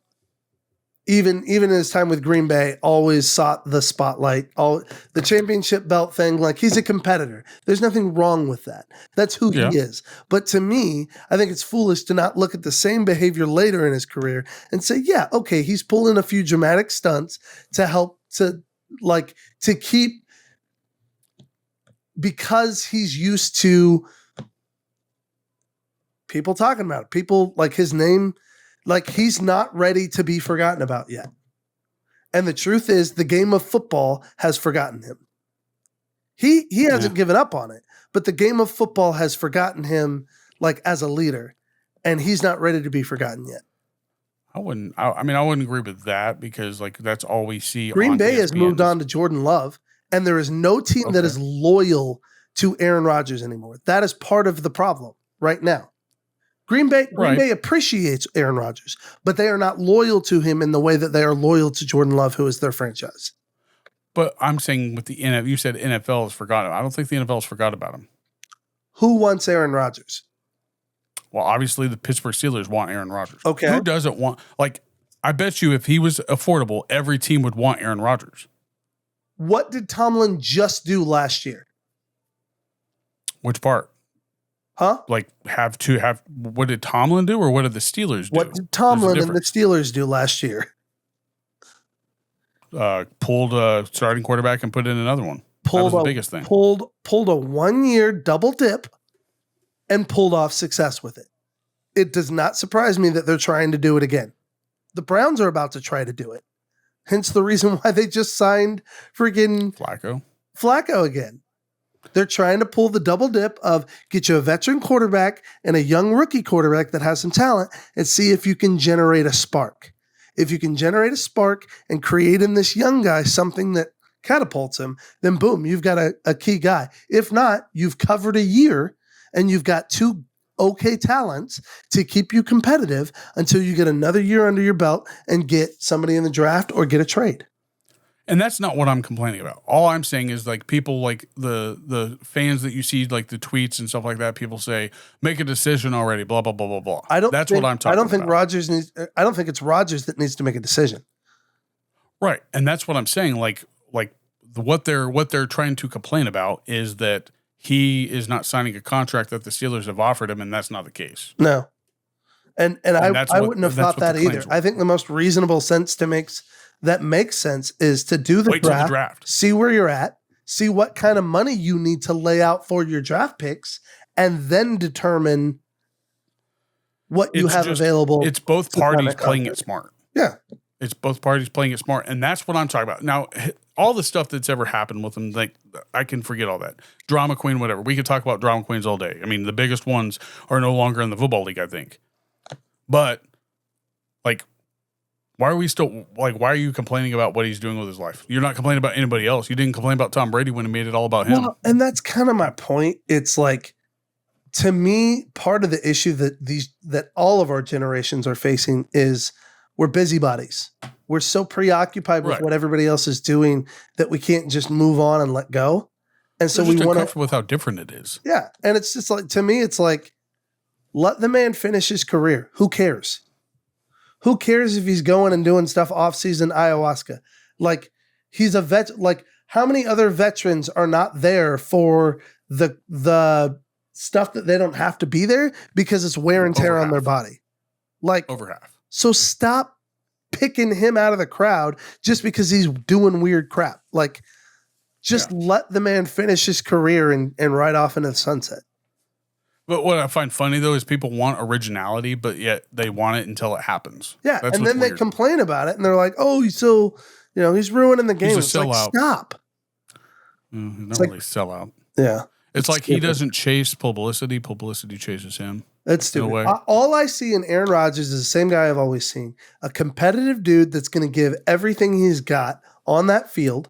even in his time with Green Bay, always sought the spotlight, the championship belt thing. Like, he's a competitor. There's nothing wrong with that. That's who he is. But to me, I think it's foolish to not look at the same behavior later in his career and say, yeah, okay, he's pulling a few dramatic stunts to help to keep, because he's used to people talking about it. People like his name. Like, he's not ready to be forgotten about yet. And the truth is, the game of football has forgotten him. He hasn't given up on it, but the game of football has forgotten him, like, as a leader, and he's not ready to be forgotten yet. I wouldn't agree with that, because like that's all we see. Green Bay ESPN has moved on to Jordan Love, and there is no team that is loyal to Aaron Rodgers anymore. That is part of the problem right now. Green Bay appreciates Aaron Rodgers, but they are not loyal to him in the way that they are loyal to Jordan Love, who is their franchise. But I'm saying with the NFL, you said NFL has forgotten. I don't think the NFL has forgot about him. Who wants Aaron Rodgers? Well, obviously the Pittsburgh Steelers want Aaron Rodgers. Okay. Who doesn't want, like, I bet you if he was affordable, every team would want Aaron Rodgers. What did Tomlin just do last year? Which part? Huh? Like, what did Tomlin do, or what did the Steelers do? What did Tomlin and the Steelers do last year? Pulled a starting quarterback and put in another one. That was the biggest thing. Pulled a 1-year double dip and pulled off success with it. It does not surprise me that they're trying to do it again. The Browns are about to try to do it. Hence the reason why they just signed freaking Flacco again. They're trying to pull the double dip of get you a veteran quarterback and a young rookie quarterback that has some talent and see if you can generate a spark. If you can generate a spark and create in this young guy something that catapults him, then boom, you've got a key guy. If not, you've covered a year and you've got two okay talents to keep you competitive until you get another year under your belt and get somebody in the draft or get a trade. And that's not what I'm complaining about. All I'm saying is, like, people, like the fans that you see, like the tweets and stuff like that, people say, make a decision already, blah, blah, blah, blah, blah. That's what I'm talking about. I don't think it's Rodgers that needs to make a decision. Right. And that's what I'm saying. Like what they're trying to complain about is that he is not signing a contract that the Steelers have offered him, and that's not the case. No. And I wouldn't have thought that either. I think the most reasonable sense that makes sense is to do the draft, see where you're at, see what kind of money you need to lay out for your draft picks, and then determine what you have available. It's both parties playing it smart. Yeah. It's both parties playing it smart. And that's what I'm talking about. Now, all the stuff that's ever happened with them, like, I can forget all that. Drama queen, whatever. We could talk about drama queens all day. I mean, the biggest ones are no longer in the football league, I think. But, like, why are you complaining about what he's doing with his life? You're not complaining about anybody else. You didn't complain about Tom Brady when he made it all about him. Well, and that's kind of my point. It's like, to me, part of the issue that all of our generations are facing is we're busybodies. We're so preoccupied with what everybody else is doing that we can't just move on and let go. And so we want to with how different it is. Yeah. And it's just like, to me, it's like, let the man finish his career. Who cares? Who cares if he's going and doing stuff off-season ayahuasca? Like, he's a vet. Like, how many other veterans are not there for the stuff that they don't have to be there because it's wear and tear on their body? Like, over half. So stop picking him out of the crowd just because he's doing weird crap. Like, just let the man finish his career and ride off into the sunset. But what I find funny, though, is people want originality, but yet they want it until it happens. Yeah, and then they complain about it, and they're like, oh, he's so, he's ruining the game. He's a sellout. Like, stop. He's not really sellout. Yeah. It's like stupid. He doesn't chase publicity. Publicity chases him. That's stupid. All I see in Aaron Rodgers is the same guy I've always seen. A competitive dude that's going to give everything he's got on that field,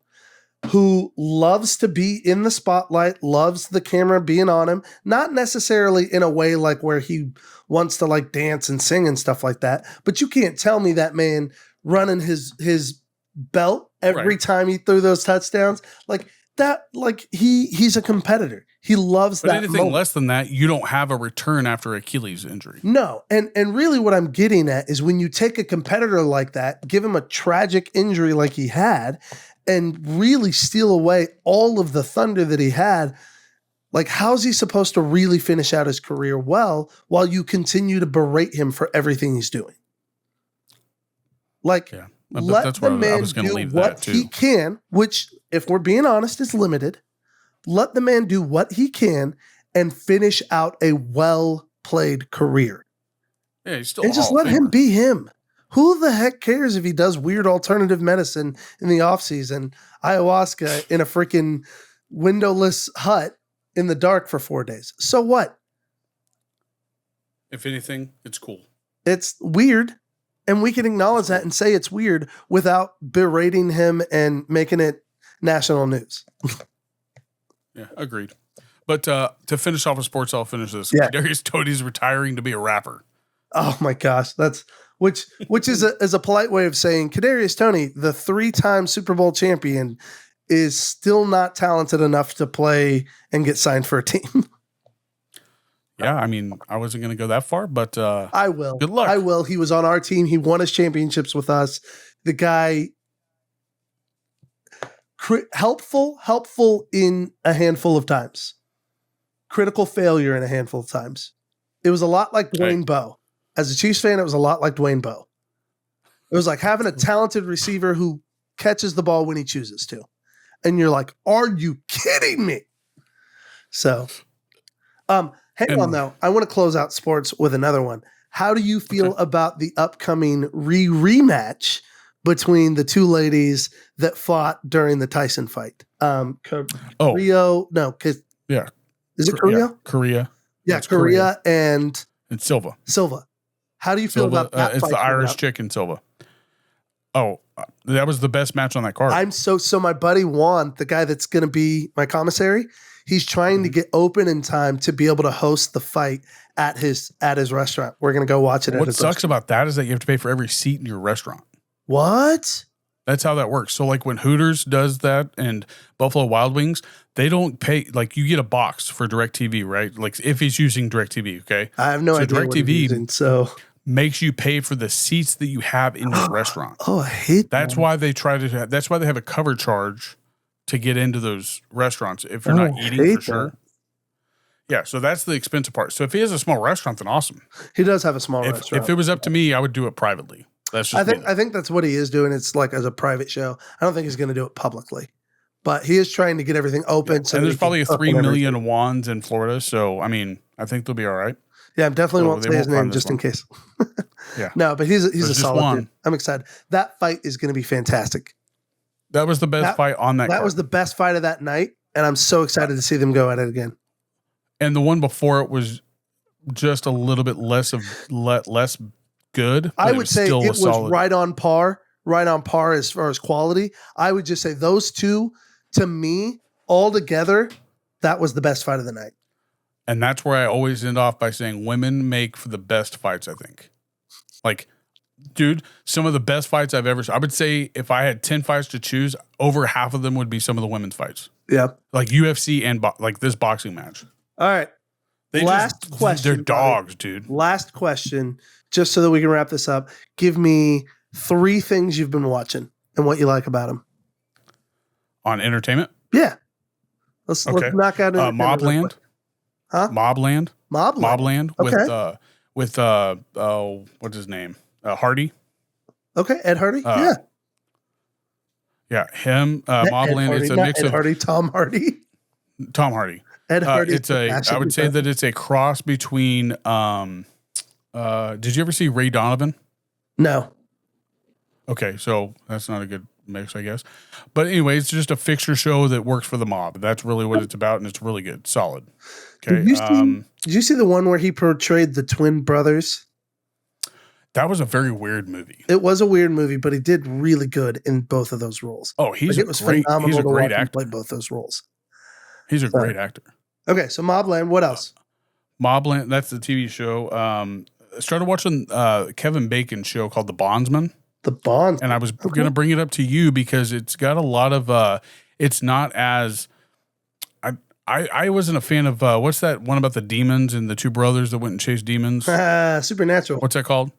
who loves to be in the spotlight, loves the camera being on him, not necessarily in a way like where he wants to like dance and sing and stuff like that. But you can't tell me that man running his belt every time he threw those touchdowns. Like that, like he's a competitor. He loves that. But anything less than that, you don't have a return after Achilles injury. No. And really what I'm getting at is when you take a competitor like that, give him a tragic injury like he had, and really steal away all of the thunder that he had, like, how's he supposed to really finish out his career well while you continue to berate him for everything he's doing? Like, let the man do what he can, which, if we're being honest, is limited. Let the man do what he can and finish out a well-played career. Yeah, he's still and just let him be him. Who the heck cares if he does weird alternative medicine in the offseason, ayahuasca in a freaking windowless hut in the dark for 4 days? So what? If anything, it's cool. It's weird, and we can acknowledge that and say it's weird without berating him and making it national news. Yeah, agreed. But to finish off with sports, I'll finish this. Yeah. Kadarius Toney's retiring to be a rapper. Oh my gosh, that's which is a polite way of saying Kadarius Toney, the 3-time Super Bowl champion, is still not talented enough to play and get signed for a team. Yeah, I mean, I wasn't going to go that far, but I will. Good luck. I will. He was on our team. He won his championships with us. The guy, helpful in a handful of times. Critical failure in a handful of times. It was a lot like Dwayne Bowe. As a Chiefs fan, it was a lot like Dwayne Bowe. It was like having a talented receiver who catches the ball when he chooses to. And you're like, are you kidding me? So, hang on though. I want to close out sports with another one. How do you feel about the upcoming rematch between the two ladies that fought during the Tyson fight? Carrillo, no, yeah. Is it Carrillo? Korea. Yeah, Korea and Silva. How do you feel about that? It's the Irish chick and Silva. Oh, that was the best match on that card. So my buddy Juan, the guy that's going to be my commissary, he's trying to get open in time to be able to host the fight at his restaurant. We're going to go watch it. What sucks about that is that you have to pay for every seat in your restaurant. What? That's how that works. So like when Hooters does that and Buffalo Wild Wings, they don't pay, like you get a box for DirecTV, right? Like if he's using DirecTV, okay? I have no idea DirecTV what he's using, so makes you pay for the seats that you have in your restaurant. Oh, I hate that. That's why they that's why they have a cover charge to get into those restaurants if you're not eating for sure. Yeah, so that's the expensive part. So if he has a small restaurant, then awesome. He does have a small restaurant. If it was up to me, I would do it privately. That's just I think that's what he is doing. It's like as a private show. I don't think he's going to do it publicly, but he is trying to get everything open. Yeah, so and there's probably 3 million wands in Florida. So, I mean, I think they'll be all right. Yeah, I definitely won't say his name just in case. Yeah. No, but he's a solid dude. I'm excited. That fight is going to be fantastic. That was the best fight on that card. That was the best fight of that night, and I'm so excited to see them go at it again. And the one before it was just a little bit less good. I would say it was right on par as far as quality. I would just say those two, to me, all together, that was the best fight of the night. And that's where I always end off by saying women make for the best fights, I think. Like, dude, some of the best fights I've ever seen. I would say if I had 10 fights to choose, over half of them would be some of the women's fights. Yep. Like UFC and like this boxing match. All right. Last question. They're dogs, dude. Last question, just so that we can wrap this up. Give me 3 things you've been watching and what you like about them. On entertainment? Yeah. Let's knock out Mobland. Huh? Mobland. Mobland. Okay. With what's his name? Hardy. Okay, Ed Hardy. Yeah, him. Mobland is a mix of Tom Hardy. Tom Hardy. Ed Hardy. I would say that it's a cross between. Did you ever see Ray Donovan? No. Okay, so that's not a good mix, I guess. But anyway, it's just a fixture show that works for the mob. That's really what it's about, and it's really good, solid. Okay. Did you see the one where he portrayed the twin brothers? That was a very weird movie. It was a weird movie, but he did really good in both of those roles. Oh, he's a great actor. Play both those roles. He's a great actor. Okay, so Mobland. What else? Mobland. That's the TV show. I started watching Kevin Bacon's show called The Bondsman. The Bondsman. And I was going to bring it up to you because it's got a lot of. It's not as. I wasn't a fan of what's that one about the demons and the two brothers that went and chased demons? Supernatural. What's that called?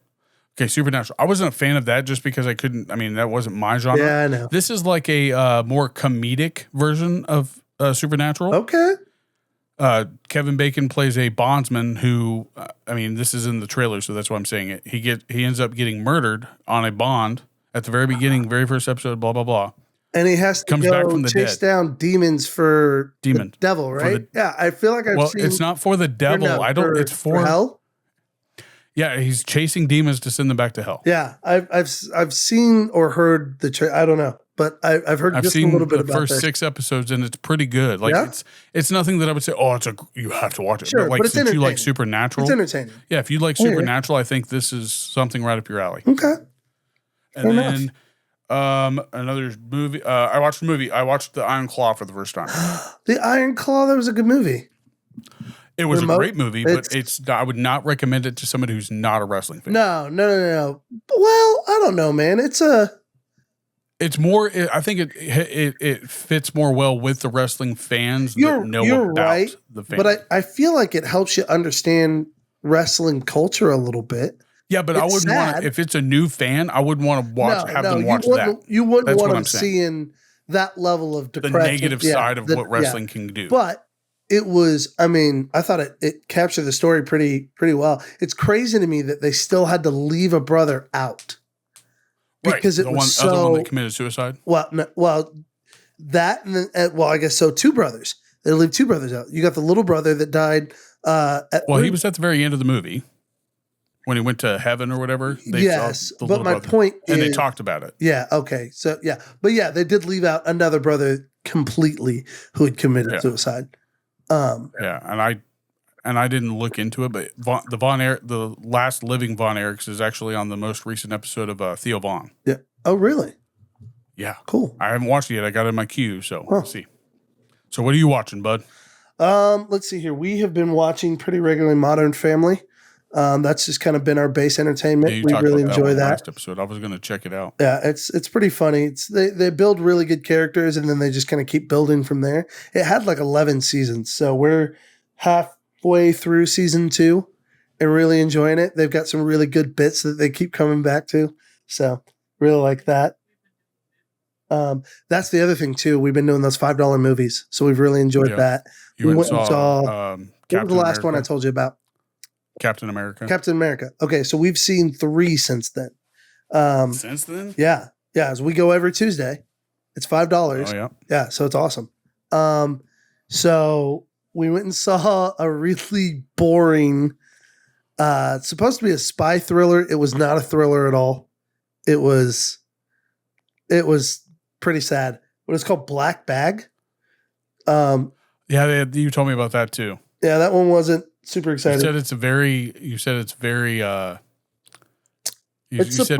Okay, Supernatural. I wasn't a fan of that just because I couldn't. I mean, that wasn't my genre. Yeah, I know. This is like a more comedic version of Supernatural. Okay. Kevin Bacon plays a bondsman who, I mean, this is in the trailer, so that's why I'm saying it. He ends up getting murdered on a bond at the very beginning, very first episode. Blah blah blah. And he has to go chase down demons for the devil, right? Yeah, I feel like I've seen. It's not for the devil. It's for hell. Yeah, he's chasing demons to send them back to hell. Yeah, I've seen or heard the I don't know, but I've heard just a little bit about the first 6 episodes, and it's pretty good. Like it's nothing that I would say, oh, you have to watch it. Sure, but like it's since you like Supernatural, it's entertaining. Yeah, if you like Supernatural, I think this is something right up your alley. Okay. And then another movie. I watched a movie. I watched The Iron Claw for the first time. The Iron Claw, that was a good movie. It was a great movie, but I would not recommend it to somebody who's not a wrestling fan. No. Well, I don't know, man. It's more. I think it fits more well with the wrestling fans that know about the fans. But I feel like it helps you understand wrestling culture a little bit. Yeah, but I wouldn't want. If it's a new fan, I wouldn't want to have them watch that. You wouldn't want them seeing that level of depression, the negative side of what wrestling can do. But it was. I mean, I thought it captured the story pretty well. It's crazy to me that they still had to leave a brother out because it was so. Other one that committed suicide. Well, that and then, I guess so. 2 brothers. They leave 2 brothers out. You got the little brother that died. He was at the very end of the movie. When he went to heaven or whatever. Yes, but my point is... And they talked about it. Yeah, okay. So, yeah. But, yeah, they did leave out another brother completely who had committed suicide. Yeah, and I didn't look into it, but the last living Von Erichs is actually on the most recent episode of Theo Von. Yeah. Oh, really? Yeah. Cool. I haven't watched it yet. I got it in my queue, so we'll see. So what are you watching, bud? Let's see here. We have been watching pretty regularly Modern Family. That's just kind of been our base entertainment. We really enjoy that. Last episode, I was going to check it out. Yeah, it's pretty funny. They build really good characters, and then they just kind of keep building from there. It had like 11 seasons, so we're halfway through season 2, and really enjoying it. They've got some really good bits that they keep coming back to, so really like that. That's the other thing too. We've been doing those $5 movies, so we've really enjoyed that. We went and saw what was the last one I told you about? Captain America. Okay, so we've seen 3 since then. Since then? Yeah. As we go every Tuesday, it's $5. Oh yeah. Yeah, so it's awesome. So we went and saw a really boring. It's supposed to be a spy thriller. It was not a thriller at all. It was pretty sad. But it's called Black Bag. Yeah, you told me about that too. Yeah, that one wasn't super exciting. You said it's very. You said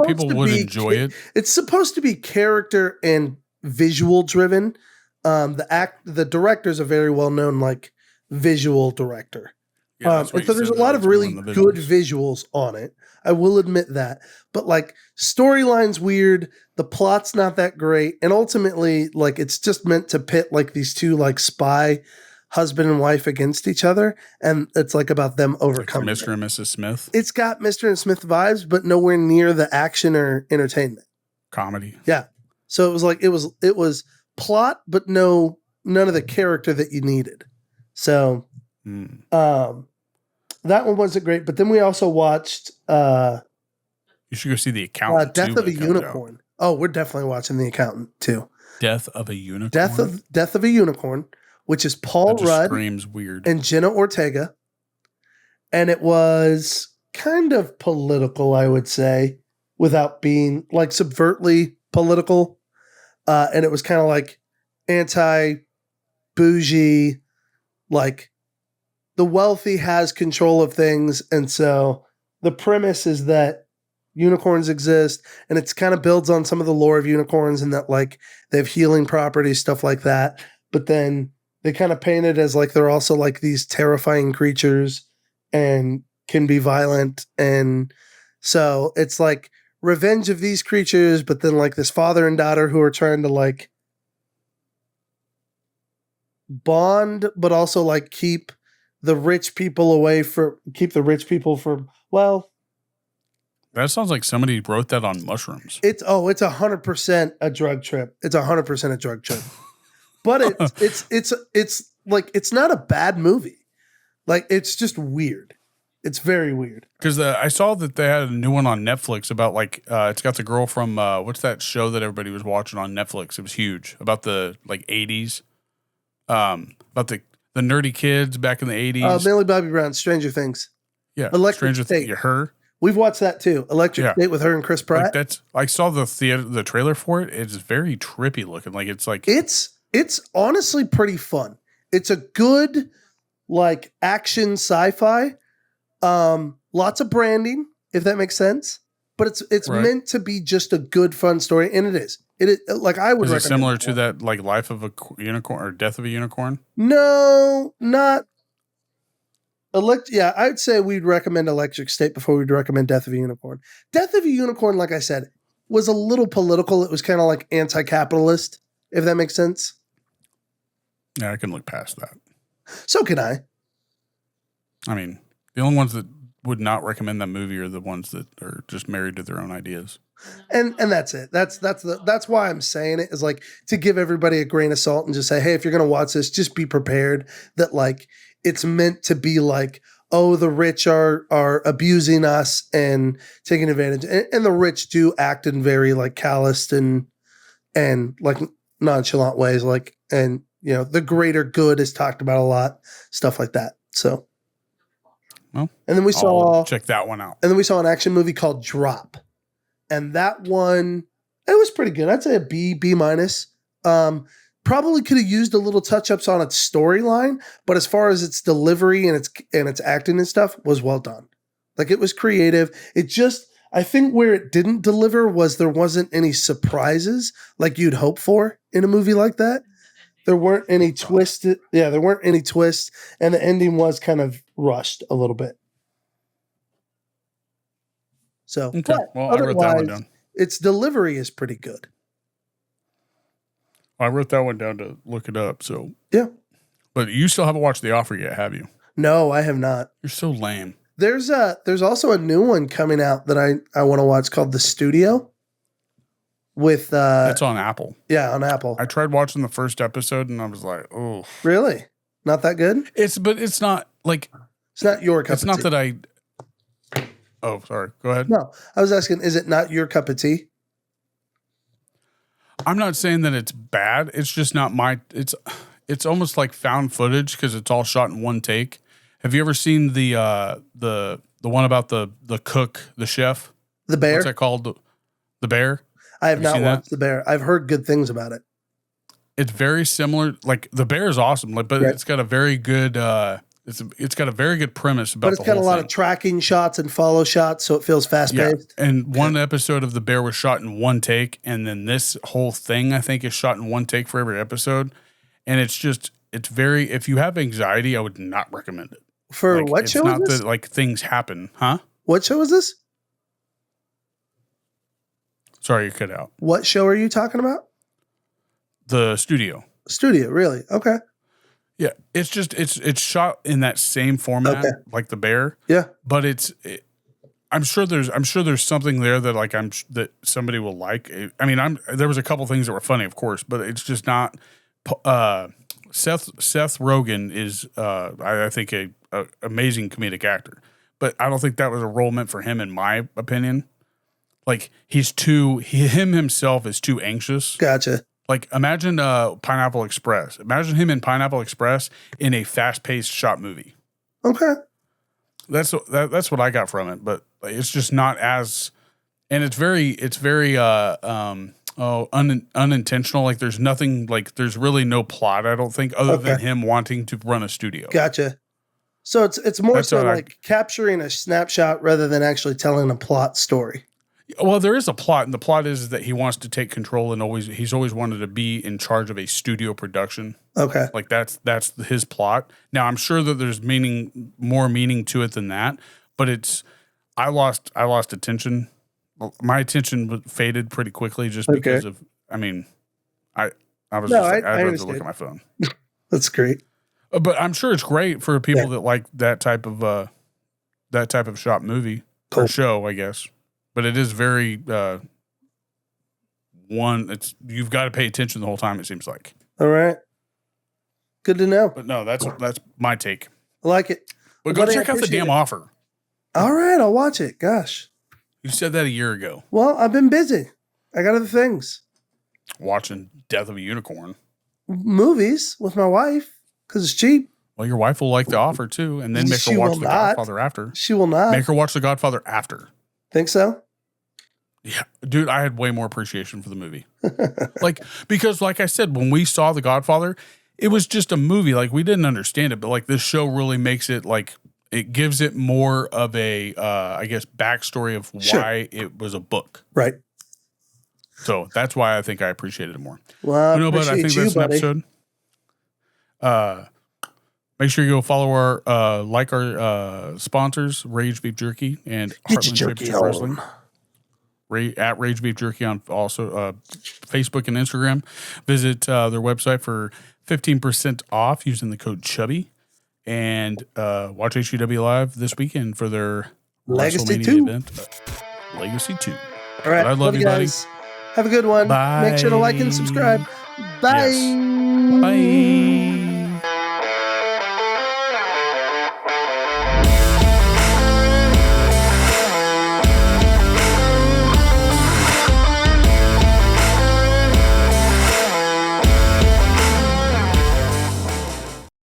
people would enjoy it. It's supposed to be character and visual driven. The director's a very well known visual director. Yeah, that's what and so you there's a said lot that of was really one of the good visuals. visuals on it. I will admit that. But like storyline's weird, the plot's not that great, and ultimately like it's just meant to pit like these two like spy husband and wife against each other, and it's like about them Like overcoming Mr. it. and Mrs. Smith It's got Mr. and Smith vibes, but nowhere near the action or entertainment. comedy. Yeah. So it was like it was plot, but none of the character that you needed. So that one wasn't great. But then we also watched You should go see The Accountant. Death too, of a when it comes out. Unicorn. Oh, we're definitely watching The Accountant too. Death of a Unicorn. Death of a Unicorn, which is Paul That just Rudd screams weird. and Jenna Ortega. And it was kind of political, I would say, without being like subvertly political. And it was kind of like anti-bougie, like the wealthy has control of things. And so the premise is that unicorns exist, and it's kind of builds on some of the lore of unicorns and that like they have healing properties, stuff like that. But then they kind of paint it as like they're also like these terrifying creatures and can be violent. And so it's like revenge of these creatures, but then like this father and daughter who are trying to like bond, but also like keep the rich people from, well, That sounds like somebody wrote that on mushrooms. it's 100% a drug trip. It's 100% a drug trip. But it's like it's not a bad movie. Like it's just weird. It's very weird. Because I saw that they had a new one on Netflix about like it's got the girl from what's that show that everybody was watching on Netflix? It was huge about the like 80s, about the nerdy kids back in the 80s. Millie Bobby Brown, Stranger Things. Yeah, Electric Stranger State. Things. Her. We've watched that too. Electric Yeah. State with her and Chris Pratt. Like that's. I saw the trailer for it. It's very trippy looking. Like it's like It's honestly pretty fun. It's a good like action sci-fi. Lots of branding, if that makes sense. But it's Right. meant to be just a good fun story, and it is. It is like I would is it recommend similar it. to that like Life of a Unicorn or Death of a Unicorn? No, not yeah, I'd say we'd recommend Electric State before we'd recommend Death of a Unicorn. Death of a Unicorn, like I said, was a little political. It was kind of like anti-capitalist, if that makes sense. Yeah, I can look past that. So can I. I mean, the only ones that would not recommend that movie are the ones that are just married to their own ideas. And that's it. That's why I'm saying it is like to give everybody a grain of salt and just say, hey, if you're gonna watch this, just be prepared that like it's meant to be like, oh, the rich are abusing us and taking advantage, and the rich do act in very like calloused and like nonchalant ways, like, and you know the greater good is talked about a lot, stuff like that. So, Well, and then we saw I'll check that one out. And then we saw an action movie called Drop. And that one, it was pretty good. I'd say a B minus. Probably could have used a little touch-ups on its storyline, but as far as its delivery and its acting and stuff, was well done. Like it was creative. It just, I think where it didn't deliver was there wasn't any surprises like you'd hope for in a movie like that. There weren't any twists. Yeah, there weren't any twists, and the ending was kind of rushed a little bit. So, Okay, but well, I wrote that one otherwise, down. its delivery is pretty good. I wrote that one down to look it up. So Yeah. but you still haven't watched The Offer yet, have you? No, I have not. You're so lame. There's also a new one coming out that I want to watch called The Studio. With It's on Apple. yeah, on Apple. I tried watching the first episode and I was like, oh, Really? Not that good? but it's not like It's not your cup it's of not tea. that I. Oh, sorry. Go ahead. No, I was asking, is it not your cup of tea? I'm not saying that it's bad. It's just not my. It's almost like found footage because it's all shot in one take. Have you ever seen the one about the cook, the chef? The Bear? What's that called? The Bear. I have you not seen that? watched The Bear. I've heard good things about it. It's very similar. Like The Bear is awesome, like, but Right. it's got a very good. It's got a very good premise about. But it's got a lot of tracking shots and follow shots, so it feels fast paced. And one episode of The Bear was shot in one take, and then this whole thing I think is shot in one take for every episode. And it's very. If you have anxiety, I would not recommend it. For Like, what it's show is not this? that like things happen, huh? What show is this? Sorry, you cut out. What show are you talking about? The studio. Studio, really? Okay. Yeah, it's just it's shot in that same format, Okay. like The Bear. Yeah. But I'm sure there's something there that like that somebody will like. I mean, there was a couple things that were funny, of course, but it's just not. Seth Rogen is I think a amazing comedic actor, but I don't think that was a role meant for him, in my opinion. Like him himself is too anxious. Gotcha. Like imagine Pineapple Express. Imagine him in Pineapple Express in a fast-paced shot movie. Okay. That's what I got from it, but it's just not as, and it's very unintentional. Like there's nothing, like there's really no plot, I don't think, other than him wanting to run a studio. Gotcha. So it's more That's so what like capturing a snapshot rather than actually telling a plot story. Well, there is a plot, and the plot is that he wants to take control, and he's always wanted to be in charge of a studio production. Okay. Like that's his plot. Now I'm sure that there's more meaning to it than that, but I lost attention. My attention faded pretty quickly just because of. I mean, I was I'd rather look at my phone. That's great. But I'm sure it's great for people that like that type of shot movie or show, I guess. But it is very you've got to pay attention the whole time, it seems like. All right. Good to know. But no, that's my take. I like it. But go check out the damn offer. All right, I'll watch it. Gosh. You said that a year ago. Well, I've been busy. I got other things. Watching Death of a Unicorn. Movies with my wife because it's cheap. Well, your wife will like the offer too, and then make her watch The Godfather after. She will not. Make her watch The Godfather after. Think so? Yeah, dude, I had way more appreciation for the movie. Because like I said, when we saw The Godfather, it was just a movie. Like we didn't understand it, but like this show really makes it like it gives it more of a, I guess, backstory of why it was a book. Right. So that's why I think I appreciated it more. Well, but I think that's an episode. Make sure you go follow our our sponsors, Rage Beef Jerky and Heartland Championship Wrestling. At Rage Beef Jerky on also Facebook and Instagram. Visit their website for 15% off using the code CHUBBY. And watch HUW Live this weekend for their Legacy WrestleMania 2 event. Legacy 2. All right. But I love you, guys. Have a good one. Bye. Make sure to like and subscribe. Bye. Yes. Bye.